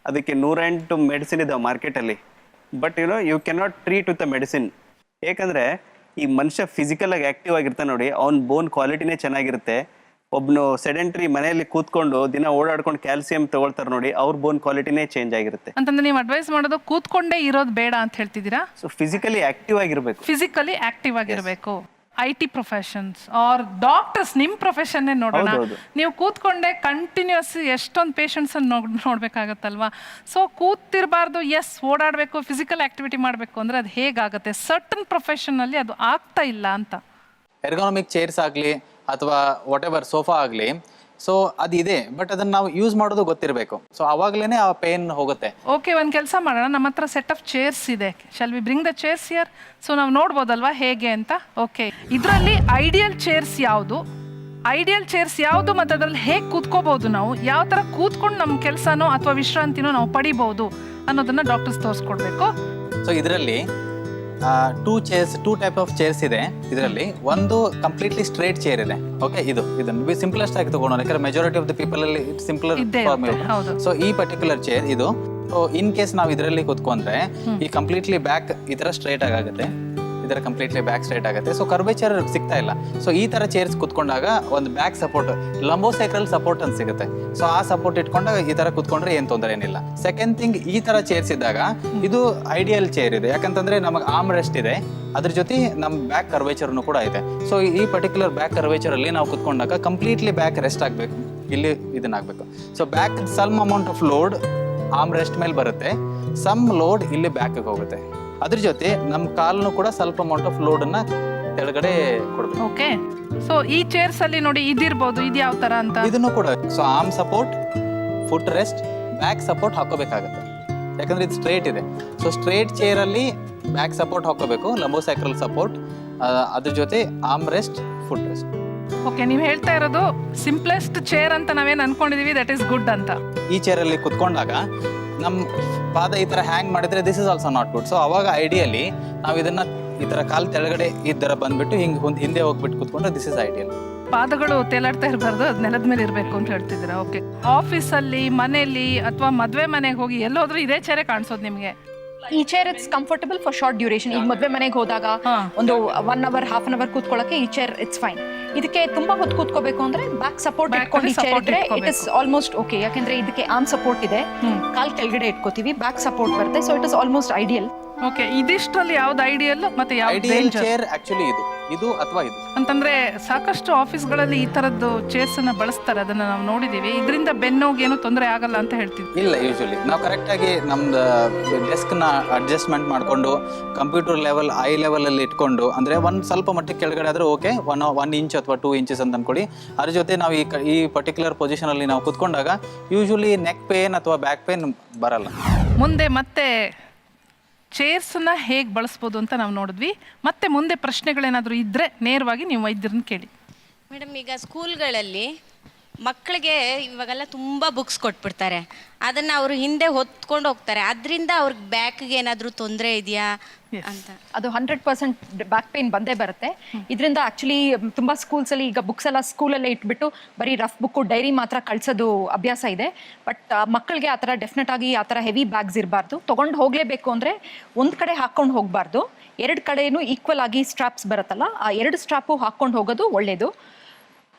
ಅದಕ್ಕೆ 108 ಮೆಡಿಸಿನ್ ಇದಾವೆ ಮಾರ್ಕೆಟಲ್ಲಿ. But you cannot treat with a medicine. ಯಾಕಂದ್ರೆ ಈ ಮನುಷ್ಯ ಫಿಸಿಕಲ್ ಆಗಿ ಆಕ್ಟಿವ್ ಆಗಿರ್ತಾನೆ ನೋಡಿ, ಅವ್ನ ಬೋನ್ ಕ್ವಾಲಿಟಿನೇ ಚೆನ್ನಾಗಿರುತ್ತೆ. ಒಬ್ನು ಸೆಡೆಂಟ್ರಿ ಮನೆಯಲ್ಲಿ ಕೂತ್ಕೊಂಡು ದಿನ ಓಡಾಡ್ಕೊಂಡು ಕ್ಯಾಲ್ಸಿಯಂ ತಗೊಳ್ತಾರೆ ನೋಡಿ, ಅವ್ರ ಬೋನ್ ಕ್ವಾಲಿಟಿನೇ ಚೇಂಜ್ ಆಗಿರುತ್ತೆ. ಅಂತಂದ್ರೆ ನೀವು ಅಡ್ವೈಸ್ ಮಾಡೋದು ಕೂತ್ಕೊಂಡೇ ಇರೋದು ಬೇಡ ಅಂತ ಹೇಳ್ತಿದ್ದೀರಾ? ಸೊ ಫಿಸಿಕಲಿ ಆಕ್ಟಿವ್ ಆಗಿರ್ಬೇಕು. ಫಿಸಿಕಲಿ ಆಕ್ಟಿವ್ ಆಗಿರಬೇಕು. IT ಪ್ರೊಫೆಷನ್ಸ್ ಆರ್ ಡಾಕ್ಟರ್ಸ್, ನಿಮ್ಮ ಪ್ರೊಫೆಷನ್ನೇ ನೋಡೋಣ. ನೀವು ಕೂತ್ಕೊಂಡೆ ಕಂಟಿನ್ಯೂಸ್ ಎಷ್ಟೊಂದು ಪೇಷಂಟ್ಸನ್ನು ನೋಡಬೇಕಾಗತ್ತಲ್ವಾ? ಸೊ ಕೂತಿರಬಾರ್ದು, ಎಸ್ ಓಡಾಡಬೇಕು, ಫಿಸಿಕಲ್ ಆಕ್ಟಿವಿಟಿ ಮಾಡಬೇಕು ಅಂದರೆ ಅದು ಹೇಗಾಗುತ್ತೆ? ಸರ್ಟನ್ ಪ್ರೊಫೆಷನಲ್ಲಿ ಅದು ಆಗ್ತಾ ಇಲ್ಲ ಅಂತ. ಎರ್ಗಾನಮಿಕ್ ಚೇರ್ಸ್ ಆಗಲಿ ಅಥವಾ ವಾಟ್ ಎವರ್ ಸೋಫಾ ಆಗಲಿ, ಸೊ ಅದಿದೆ, ಬಟ್ ಅದನ್ನು ನಾವು ಯೂಸ್ ಮಾಡೋದು ಗೊತ್ತಿರಬೇಕು. ಸೊ ಅವಾಗಲೇ ಆ ಪೇನ್ ಹೋಗುತ್ತೆ. ಓಕೆ, ಒಂದು ಕೆಲಸ ಮಾಡೋಣ. ನಮ್ಮ ಹತ್ರ ಸೆಟ್ ಆಫ್ ಚೇರ್ಸ್ ಇದೆ. Shall we bring the chairs here? So ನಾವು ನೋಡ್ಬೋದಲ್ವಾ ಹೇಗೆ ಅಂತ? ಓಕೆ, ಇದರಲ್ಲಿ ಐಡಿಯಲ್ ಚೇರ್ಸ್ ಯಾವುದು ಮತ್ತು ಅದರಲ್ಲಿ ಹೇಗೆ ಕೂತ್ಕೋಬಹುದು, ನಾವು ಯಾವ ಥರ ಕೂತ್ಕೊಂಡು ನಮ್ಮ ಕೆಲಸನೋ ಅಥವಾ ವಿಶ್ರಾಂತಿನೋ ನಾವು ಪಡಿಬಹುದು ಅನ್ನೋದನ್ನ ಡಾಕ್ಟರ್ಸ್ ತೋರಿಸ್ಕೊಡ್ಬೇಕು. ಸೊ ಇದರಲ್ಲಿ ಟೂ ಟೈಪ್ ಆಫ್ ಚೇರ್ಸ್ ಇದೆ. ಇದರಲ್ಲಿ ಒಂದು ಕಂಪ್ಲೀಟ್ಲಿ ಸ್ಟ್ರೇಟ್ ಚೇರ್ ಇದೆ. ಓಕೆ, ಇದನ್ನು ಸಿಂಪ್ಲೆಸ್ಟ್ ಆಗಿ ತಗೊಂಡು, ಯಾಕಂದ್ರೆ ಮೆಜಾರಿಟಿ ಆಫ್ ದ ಪೀಪಲ್ ಅಲ್ಲಿ it's simpler for me. So ಈ ಪರ್ಟಿಕ್ಯುಲರ್ ಚೇರ್ ಇದು. ಸೊ ಇನ್ ಕೇಸ್ ನಾವು ಇದರಲ್ಲಿ ಕೂತ್ಕೊಂಡ್ರೆ ಈ ಕಂಪ್ಲೀಟ್ಲಿ ಬ್ಯಾಕ್ ಈ ತರ ಸ್ಟ್ರೇಟ್ ಆಗುತ್ತೆ, ಇದರ ಕಂಪ್ಲೀಟ್ಲಿ ಬ್ಯಾಕ್ ಸ್ಟ್ರೇಟ್ ಆಗುತ್ತೆ. ಸೊ ಕರ್ವೇಚರ್ ಸಿಗ್ತಾ ಇಲ್ಲ. ಸೊ ಈ ತರ ಚೇರ್ಸ್ ಕುತ್ಕೊಂಡಾಗ ಒಂದು ಬ್ಯಾಕ್ ಸಪೋರ್ಟ್, ಲಂಬೋಸೈಕ್ರಲ್ ಸಪೋರ್ಟ್ ಅಂತ ಸಿಗುತ್ತೆ. ಸೊ ಆ ಸಪೋರ್ಟ್ ಇಟ್ಕೊಂಡಾಗ ಈ ತರ ಕುತ್ಕೊಂಡ್ರೆ ಏನ್ ತೊಂದರೆ ಏನಿಲ್ಲ. ಸೆಕೆಂಡ್ ಥಿಂಗ್, ಈ ತರ ಚೇರ್ಸ್ ಇದ್ದಾಗ ಇದು ಐಡಿಯಲ್ ಚೇರ್ ಇದೆ, ಯಾಕಂತಂದ್ರೆ ನಮಗೆ ಆರ್ಮ್ ರೆಸ್ಟ್ ಇದೆ, ಅದ್ರ ಜೊತೆ ನಮ್ಮ ಬ್ಯಾಕ್ ಕರ್ವೇಚರ್ನು ಕೂಡ ಇದೆ. ಸೊ ಈ ಪರ್ಟಿಕ್ಯುಲರ್ ಬ್ಯಾಕ್ ಕರ್ವೇಚರ್ ಅಲ್ಲಿ ನಾವು ಕುತ್ಕೊಂಡಾಗ ಕಂಪ್ಲೀಟ್ಲಿ ಬ್ಯಾಕ್ ರೆಸ್ಟ್ ಆಗಬೇಕು, ಇಲ್ಲಿ ಇದನ್ನಾಗಬೇಕು. So back some amount of load arm rest ಮೇಲೆ ಬರುತ್ತೆ, ಸಮ್ ಲೋಡ್ ಇಲ್ಲಿ ಬ್ಯಾಕ್ಗೆ ಹೋಗುತ್ತೆ. ಅದ್ರ ಜೊತೆ ನಮ್ಮ ಕಾಲ್ನು ಕೂಡ ಸ್ವಲ್ಪ ಅಮೌಂಟ್ ಆಫ್ ಲೋಡ್ ಅನ್ನ ಕೆಳಗಡೆ ಕೊಡಬೇಕು. ಓಕೆ, ಸೊ ಈ ಚೇರ್ಸ್ ಅಲ್ಲಿ ನೋಡಿ ಇದಿರ್ಬೋದು, ಇದು ಯಾವ ತರ ಅಂತ ಇದನ್ನು ಕೂಡ. So arm support, foot rest, back support ಹಾಕೋಬೇಕಾಗತ್ತೆ, ಯಾಕಂದ್ರೆ ಇದು ಸ್ಟ್ರೇಟ್ ಇದೆ. ಸೊ ಸ್ಟ್ರೇಟ್ ಚೇರ್ ಅಲ್ಲಿ ಬ್ಯಾಕ್ ಸಪೋರ್ಟ್ ಹಾಕೋಬೇಕು, ಲಂಬೋಸೈಕ್ರಲ್ ಸಪೋರ್ಟ್, ಅದ್ರ ಜೊತೆ arm rest, foot rest. Okay, ನೀವು ಹೇಳ್ತಾ ಇರೋದು ಸಿಂಪ್ಲೆಸ್ಟ್ ಚೇರ್ ಅಂತ ನಾವೇನು ಅನ್ಕೊಂಡಿದೀವಿ, ದಟ್ ಈಸ್ ಗುಡ್ ಅಂತ. ಈ ಚೇರ್ ಅಲ್ಲಿ ಕುತ್ಕೊಂಡಾಗ ನಮ್ಮ ಪಾದ ಈ ತರ ಹ್ಯಾಂಗ್ ಮಾಡಿದ್ರೆ this is also not good. So ಅವಾಗ ಐಡಿಯಲಿ ನಾವು ಇದನ್ನ ಈ ತರ ಕಾಲ್ ತೆಳಗಡೆ ಈ ತರ ಬಂದ್ಬಿಟ್ಟು ಹಿಂದೆ ಹೋಗ್ಬಿಟ್ಟು ಕುತ್ಕೊಂಡ್ರೆ ದಿಸ್ ಇಸ್ ಐಡಿಯಲ್. ಪಾದಗಳು ತೇಲಾಡ್ತಾ ಇರಬಾರ್ದು, ಅದು ನೆಲದ ಮೇಲೆ ಇರಬೇಕು ಅಂತ ಹೇಳ್ತಿದ್ದೀರಾ. ಓಕೆ, ಆಫೀಸಲ್ಲಿ, ಮನೆಯಲ್ಲಿ ಅಥವಾ ಮದುವೆ ಮನೆಗೆ ಹೋಗಿ ಎಲ್ಲೋದ್ರೂ ಇದೇ ಚೇರೇ ಕಾಣಿಸೋದು ನಿಮಗೆ? ಈ chair it's comfortable for short duration. ಈಗ ಮದುವೆ ಮನೆಗೆ ಹೋದಾಗ ಒಂದು 1 hour, half an hour ಕೂತ್ಕೊಳ್ಳೋಕೆ ಈ ಚೇರ್ ಇಟ್ಸ್ ಫೈನ್. ಇದಕ್ಕೆ ತುಂಬಾ ಹೊತ್ತು ಕೂತ್ಕೋಬೇಕು ಅಂದ್ರೆ ಬ್ಯಾಕ್ ಸಪೋರ್ಟ್ ಇಟ್ಕೊಂಡು ಈ ಚೇರ್ ಇಟ್ರೆ ಇಟ್ ಇಸ್ ಆಲ್ಮೋಸ್ಟ್ ಓಕೆ. ಯಾಕಂದ್ರೆ ಇದಕ್ಕೆ ಆರ್ಮ್ ಸಪೋರ್ಟ್ ಇದೆ, ಕಾಲ್ ಕೆಳಗಡೆ ಇಟ್ಕೋತೀವಿ, ಬ್ಯಾಕ್ ಸಪೋರ್ಟ್ ಬರುತ್ತೆ. So it is almost ideal. Okay, ಇದಿಷ್ಟರಲ್ಲಿ ಯಾವ್ದು ಐಡಿಯಲ್ ಮತ್ತೆ ಯಾವ್ದು ಚೇರ್? ಆಕ್ಚುಲಿ ಇದು ಅಥವಾ ಇದು ಅಂತಂದ್ರೆ ಸಾಕಷ್ಟು ಆಫೀಸ್ಗಳಲ್ಲಿ ಈ ತರದ್ದು ಚೇರ್ಸ್ ಅನ್ನ ಬಳಸ್ತಾರೆ, ಅದನ್ನ ನಾವು ನೋಡಿದೀವಿ. ಇದರಿಂದ ಬೆನ್ನೋಗಿ ಏನು ತೊಂದರೆ ಆಗಲ್ಲ ಅಂತ ಹೇಳ್ತೀವಿ. ಇಲ್ಲ, ಯೂಶಲಿ ನಾವು ಕರೆಕ್ಟ್ ಆಗಿ ನಮ್ದು ಡೆಸ್ಕ್ ನ ಅಡ್ಜಸ್ಟ್ಮೆಂಟ್ ಮಾಡ್ಕೊಂಡು ಕಂಪ್ಯೂಟರ್ ಲೆವೆಲ್, ಐ ಲೆವೆಲ್ ಅಲ್ಲಿ ಇಟ್ಕೊಂಡು, ಅಂದ್ರೆ ಒಂದ್ ಸ್ವಲ್ಪ ಮಟ್ಟಿಗೆ ಕೆಳಗಡೆ ಆದ್ರೆ ಓಕೆ, 1 ಇಂಚ್ ಅಥವಾ 2 ಇಂಚಸ್ ಅಂತ ಅನ್ಕೊಡಿ. ಅದ್ರ ಜೊತೆ ನಾವು ಈ ಪರ್ಟಿಕ್ಯುಲರ್ ಪೊಸಿಷನ್ ಅಲ್ಲಿ ನಾವು ಕುತ್ಕೊಂಡಾಗ ಯೂಶಲಿ ನೆಕ್ ಪೇನ್ ಅಥವಾ ಬ್ಯಾಕ್ ಪೇನ್ ಬರಲ್ಲ. ಮುಂದೆ ಮತ್ತೆ ಚೇರ್ಸ್ನ ಹೇಗೆ ಬಳಸ್ಬೋದು ಅಂತ ನಾವು ನೋಡಿದ್ವಿ. ಮತ್ತೆ ಮುಂದೆ ಪ್ರಶ್ನೆಗಳೇನಾದರೂ ಇದ್ದರೆ ನೇರವಾಗಿ ನೀವು ವೈದ್ಯರನ್ನ ಕೇಳಿ. ಮೇಡಮ್, ಈಗ ಸ್ಕೂಲ್ಗಳಲ್ಲಿ ಮಕ್ಕಳಿಗೆ ಇವಾಗೆಲ್ಲ ತುಂಬ ಬುಕ್ಸ್ ಕೊಟ್ಬಿಡ್ತಾರೆ, ಅದನ್ನು ಅವರು ಹಿಂದೆ ಹೊತ್ಕೊಂಡು ಹೋಗ್ತಾರೆ. ಅದರಿಂದ ಅವ್ರಿಗೆ ಬ್ಯಾಕ್ಗೆ ಏನಾದರೂ ತೊಂದರೆ ಇದೆಯಾ ಅಂತ. ಅದು 100% ಬ್ಯಾಕ್ ಪೇನ್ ಬಂದೇ ಬರುತ್ತೆ. ಇದರಿಂದ ಆ್ಯಕ್ಚುಲಿ ತುಂಬ ಸ್ಕೂಲ್ಸಲ್ಲಿ ಈಗ ಬುಕ್ಸ್ ಎಲ್ಲ ಸ್ಕೂಲಲ್ಲೇ ಇಟ್ಬಿಟ್ಟು ಬರೀ ರಫ್ ಬುಕ್ಕು ಡೈರಿ ಮಾತ್ರ ಕಳಿಸೋದು ಅಭ್ಯಾಸ ಇದೆ. ಬಟ್ ಮಕ್ಕಳಿಗೆ ಆ ಥರ ಡೆಫಿನೆಟ್ ಆಗಿ ಆ ಥರ ಹೆವಿ ಬ್ಯಾಗ್ಸ್ ಇರಬಾರ್ದು. ತೊಗೊಂಡು ಹೋಗಲೇಬೇಕು ಅಂದರೆ ಒಂದು ಕಡೆ ಹಾಕ್ಕೊಂಡು ಹೋಗಬಾರ್ದು, 2 ಕಡೆಯೂ ಈಕ್ವಲ್ ಆಗಿ ಸ್ಟ್ರಾಪ್ಸ್ ಬರುತ್ತಲ್ಲ, ಆ 2 ಸ್ಟ್ರಾಪು ಹಾಕ್ಕೊಂಡು ಹೋಗೋದು ಒಳ್ಳೆಯದು.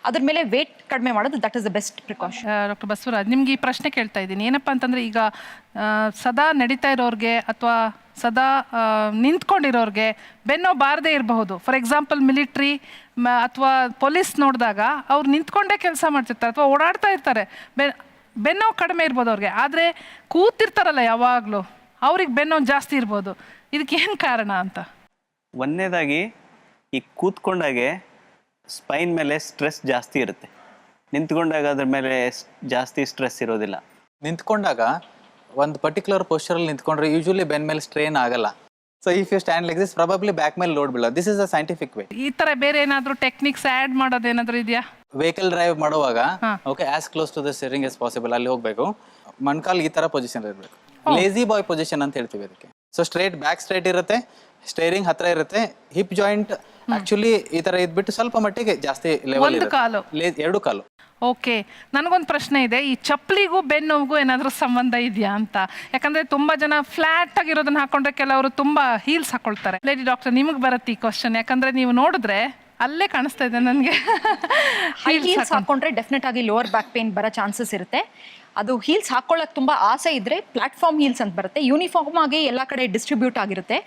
ಅದ್ರ ಮೇಲೆ ವೇಟ್ ಕಡಿಮೆ ಮಾಡೋದು, that is the best precaution. Doctor Basavaraj, ನಿಮ್ಗೆ ಈ ಪ್ರಶ್ನೆ ಕೇಳ್ತಾ ಇದ್ದೀನಿ. ಏನಪ್ಪ ಅಂತಂದರೆ ಈಗ ಸದಾ ನಡೀತಾ ಇರೋರಿಗೆ ಅಥವಾ ಸದಾ ನಿಂತ್ಕೊಂಡಿರೋರಿಗೆ ಬೆನ್ನೋ ಬಾರದೇ ಇರಬಹುದು. ಫಾರ್ ಎಕ್ಸಾಂಪಲ್ ಮಿಲಿಟ್ರಿ ಅಥವಾ ಪೊಲೀಸ್ ನೋಡಿದಾಗ ಅವ್ರು ನಿಂತ್ಕೊಂಡೇ ಕೆಲಸ ಮಾಡ್ತಿರ್ತಾರೆ ಅಥವಾ ಓಡಾಡ್ತಾ ಇರ್ತಾರೆ, ಬೆನ್ನೋ ಕಡಿಮೆ ಇರ್ಬೋದು ಅವ್ರಿಗೆ. ಆದರೆ ಕೂತಿರ್ತಾರಲ್ಲ ಯಾವಾಗಲೂ, ಅವ್ರಿಗೆ ಬೆನ್ನೋ ಜಾಸ್ತಿ ಇರ್ಬೋದು. ಇದಕ್ಕೇನು ಕಾರಣ ಅಂತ? ಒಂದನೇದಾಗಿ ಈ ಕೂತ್ಕೊಂಡಾಗೆ ಸ್ಪೈನ್ ಮೇಲೆ ಸ್ಟ್ರೆಸ್ ಜಾಸ್ತಿ ಇರುತ್ತೆ, ನಿಂತ್ಕೊಂಡಾಗ ಅದ್ರ ಮೇಲೆ ಜಾಸ್ತಿ ಸ್ಟ್ರೆಸ್ ಇರೋದಿಲ್ಲ. ನಿಂತ್ಕೊಂಡಾಗ ಒಂದು ಪರ್ಟಿಕ್ಯುಲರ್ ಪೋಸ್ಚರಲ್ಲಿ ನಿಂತ್ಕೊಂಡ್ರೆ ಯೂಶುವಲಿ ಬೆನ್ ಮೇಲೆ ಸ್ಟ್ರೇನ್ ಆಗಲ್ಲ. So if you stand like this probably back ಮೇಲೆ ಲೋಡ್ ಬೀಳೋದು. This is a scientific way. ಈ ಥರ ಬೇರೆ ಏನಾದರೂ ಟೆಕ್ನಿಕ್ಸ್ ಆ್ಯಡ್ ಮಾಡೋದೇನಾದರೂ ಇದೆಯಾ? ವೆಹಿಕಲ್ ಡ್ರೈವ್ ಮಾಡುವಾಗ okay, as close to the steering as possible ಅಲ್ಲಿ ಹೋಗಬೇಕು. ಮೊಣಕಾಲು ಈ ಥರ ಪೊಸಿಷನ್ ಇರಬೇಕು. ಲೇಜಿ ಬಾಯ್ ಪೊಸಿಷನ್ ಅಂತ ಹೇಳ್ತೀವಿ ಅದಕ್ಕೆ. ಸೊ ಸ್ಟ್ರೇಟ್ ಬ್ಯಾಕ್ ಸ್ಟ್ರೇಟ್ ಇರುತ್ತೆ, ಸ್ಟೇರಿಂಗ್ ಹತ್ರ ಇರುತ್ತೆ, ಹಿಪ್ ಜಾಯಿಂಟ್ ಆಕ್ಚುಲಿ ಈ ತರ ಇದ್ಬಿಟ್ಟು ಸ್ವಲ್ಪ ಮಟ್ಟಿಗೆ ಜಾಸ್ತಿ ಲೆವೆಲ್ ಒಂದು ಕಾಲು, 2 ಕಾಲು. ಓಕೆ, ನನಗೊಂದು ಪ್ರಶ್ನೆ ಇದೆ. ಈ ಚಪ್ಪಲಿಗೂ ಬೆನ್ನೋವಿಗೂ ಏನಾದರೂ ಸಂಬಂಧ ಇದೆಯಾ ಅಂತ? ಯಾಕಂದ್ರೆ ತುಂಬಾ ಜನ ಫ್ಲಾಟ್ ಆಗಿರೋದನ್ನ ಹಾಕೊಂಡ್ರೆ ಕೆಲವರು ತುಂಬಾ ಹೀಲ್ಸ್ ಹಾಕೊಳ್ತಾರೆ. ಲೇಡಿ ಡಾಕ್ಟರ್, ನಿಮಗೆ ಬರುತ್ತೆ ಈ ಕ್ವಶನ್? ಯಾಕಂದ್ರೆ ನೀವು ನೋಡಿದ್ರೆ ಅಲ್ಲೇ ಕಾಣಿಸ್ತಾ ಇದೆ ನನಗೆ. ಹೈ ಹೀಲ್ಸ್ ಹಾಕೊಂಡ್ರೆ ಡೆಫಿನೆಟ್ ಆಗಿ ಲೋವರ್ ಬ್ಯಾಕ್ ಪೇನ್ ಬರೋ ಚಾನ್ಸಸ್ ಇರುತ್ತೆ. ಅದು ಹೀಲ್ಸ್ ಹಾಕೊಳ್ಳೋಕೆ ತುಂಬ ಆಸೆ ಇದ್ದರೆ ಪ್ಲಾಟ್ಫಾರ್ಮ್ ಹೀಲ್ಸ್ ಅಂತ ಬರುತ್ತೆ, ಯೂನಿಫಾರ್ಮ್ ಆಗಿ ಎಲ್ಲ ಕಡೆ ಡಿಸ್ಟ್ರಿಬ್ಯೂಟ್ ಆಗಿರುತ್ತೆ.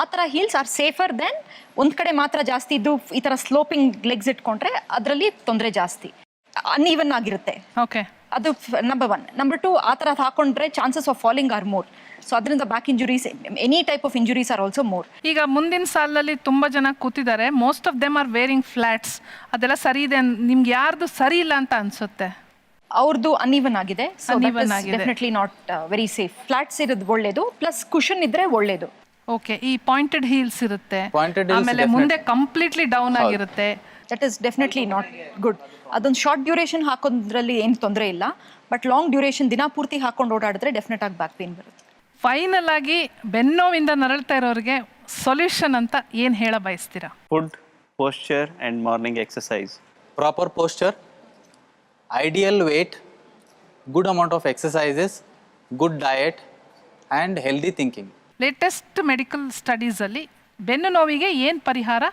ಆ ಥರ ಹೀಲ್ಸ್ ಆರ್ ಸೇಫರ್ ದೆನ್ ಒಂದು ಕಡೆ ಮಾತ್ರ ಜಾಸ್ತಿ ಇದ್ದು ಈ ಥರ ಸ್ಲೋಪಿಂಗ್ ಲೆಗ್ಸ್ ಇಟ್ಕೊಂಡ್ರೆ ಅದರಲ್ಲಿ ತೊಂದರೆ ಜಾಸ್ತಿ, ಅನ್ಈವನ್ ಆಗಿರುತ್ತೆ. ಓಕೆ, ಅದು ನಂಬರ್ 1. ನಂಬರ್ 2, ಆ ಥರ ಹಾಕೊಂಡ್ರೆ chances of falling are more. So ಅದರಿಂದ back injuries, any type of injuries are also more. ಈಗ ಮುಂದಿನ ಸಾಲಲ್ಲಿ ತುಂಬ ಜನ ಕೂತಿದ್ದಾರೆ, most of them are wearing flats. ಅದೆಲ್ಲ ಸರಿ ಇದೆ? ನಿಮ್ಗೆ ಯಾರ್ದು ಸರಿ ಇಲ್ಲ ಅಂತ ಅನ್ಸುತ್ತೆ? ಅವ್ರದ್ದು ಅನ್ಈವನ್ ಆಗಿದೆ, so definitely not very safe. Flats ಇರೋದು ಒಳ್ಳೇದು, ಪ್ಲಸ್ ಕುಷನ್ ಇದ್ರೆ ಒಳ್ಳೇದು. ಓಕೆ, ಈ ಪಾಯಿಂಟೆಡ್ ಹೀಲ್ಸ್ ಇರುತ್ತೆ, ಆಮೇಲೆ ಮುಂದೆ ಕಂಪ್ಲೀಟ್ಲಿ ಡೌನ್ ಆಗಿರುತ್ತೆ, that is definitely not good. ಅದೊಂದು ಶಾರ್ಟ್ ಡ್ಯೂರೇಷನ್ ಹಾಕೋದ್ರಲ್ಲಿ ಏನು ತೊಂದರೆ ಇಲ್ಲ, ಬಟ್ ಲಾಂಗ್ ಡ್ಯೂರೇಷನ್ ದಿನ ಪೂರ್ತಿ ಹಾಕೊಂಡು ಓಡಾಡಿದ್ರೆ ಡೆಫಿನೆಟ್ ಆಗಿ ಬ್ಯಾಕ್ ಪೇನ್ ಬರುತ್ತೆ. ಫೈನಲ್ ಆಗಿ ಬೆನ್ನೋವಿಂದ ನರಳ್ತಾ ಇರೋರಿಗೆ ಸೊಲ್ಯೂಷನ್ ಅಂತ ಏನು ಹೇಳ ಬಯಸ್ತೀರಾ? Food, posture and morning exercise. Proper posture, ideal weight, good amount of exercises, good diet and healthy thinking. Latest medical ಸ್ಟಡೀಸಲ್ಲಿ ಬೆನ್ನು ನೋವಿಗೆ ಏನು ಪರಿಹಾರ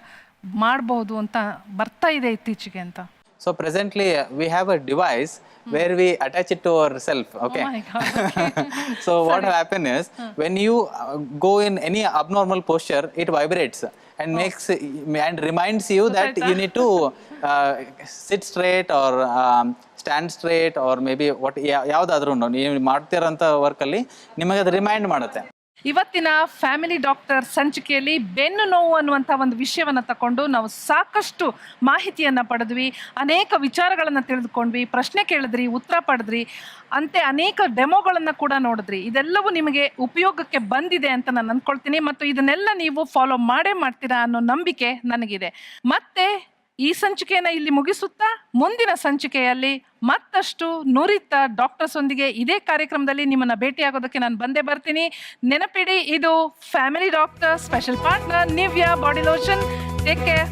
ಮಾಡಬಹುದು ಅಂತ ಬರ್ತಾ ಇದೆ ಇತ್ತೀಚೆಗೆ ಅಂತ? So presently we have a device where we attach it to ourselves. Okay. Oh my God. So what happen is when you go in any abnormal posture, it vibrates and makes and reminds you that you need to sit straight or stand straight or maybe what ಯಾವುದಾದ್ರೂ ನೀವು ಮಾಡ್ತಿರೋಂಥ ವರ್ಕಲ್ಲಿ ನಿಮಗೆ ಅದು remind ಮಾಡುತ್ತೆ. ಇವತ್ತಿನ family doctor ಸಂಚಿಕೆಯಲ್ಲಿ ಬೆನ್ನು ನೋವು ಅನ್ನುವಂಥ ಒಂದು ವಿಷಯವನ್ನು ತಗೊಂಡು ನಾವು ಸಾಕಷ್ಟು ಮಾಹಿತಿಯನ್ನು ಪಡೆದ್ವಿ, ಅನೇಕ ವಿಚಾರಗಳನ್ನು ತಿಳಿದುಕೊಂಡ್ವಿ, ಪ್ರಶ್ನೆ ಕೇಳಿದ್ರಿ, ಉತ್ತರ ಪಡೆದ್ರಿ, ಅಂತೆ ಅನೇಕ ಡೆಮೋಗಳನ್ನು ಕೂಡ ನೋಡಿದ್ರಿ. ಇದೆಲ್ಲವೂ ನಿಮಗೆ ಉಪಯೋಗಕ್ಕೆ ಬಂದಿದೆ ಅಂತ ನಾನು ಅಂದ್ಕೊಳ್ತೀನಿ ಮತ್ತು ಇದನ್ನೆಲ್ಲ ನೀವು ಫಾಲೋ ಮಾಡೇ ಮಾಡ್ತೀರಾ ಅನ್ನೋ ನಂಬಿಕೆ ನನಗಿದೆ. ಮತ್ತೆ ಈ ಸಂಚಿಕೆಯನ್ನು ಇಲ್ಲಿ ಮುಗಿಸುತ್ತಾ ಮುಂದಿನ ಸಂಚಿಕೆಯಲ್ಲಿ ಮತ್ತಷ್ಟು ನುರಿತ ಡಾಕ್ಟರ್ಸ್ ಒಂದಿಗೆ ಇದೇ ಕಾರ್ಯಕ್ರಮದಲ್ಲಿ ನಿಮ್ಮನ್ನು ಭೇಟಿಯಾಗೋದಕ್ಕೆ ನಾನು ಬಂದೇ ಬರ್ತೀನಿ. ನೆನಪಿಡಿ, ಇದು family doctor special partner ನಿವ್ಯಾ body lotion. Take care.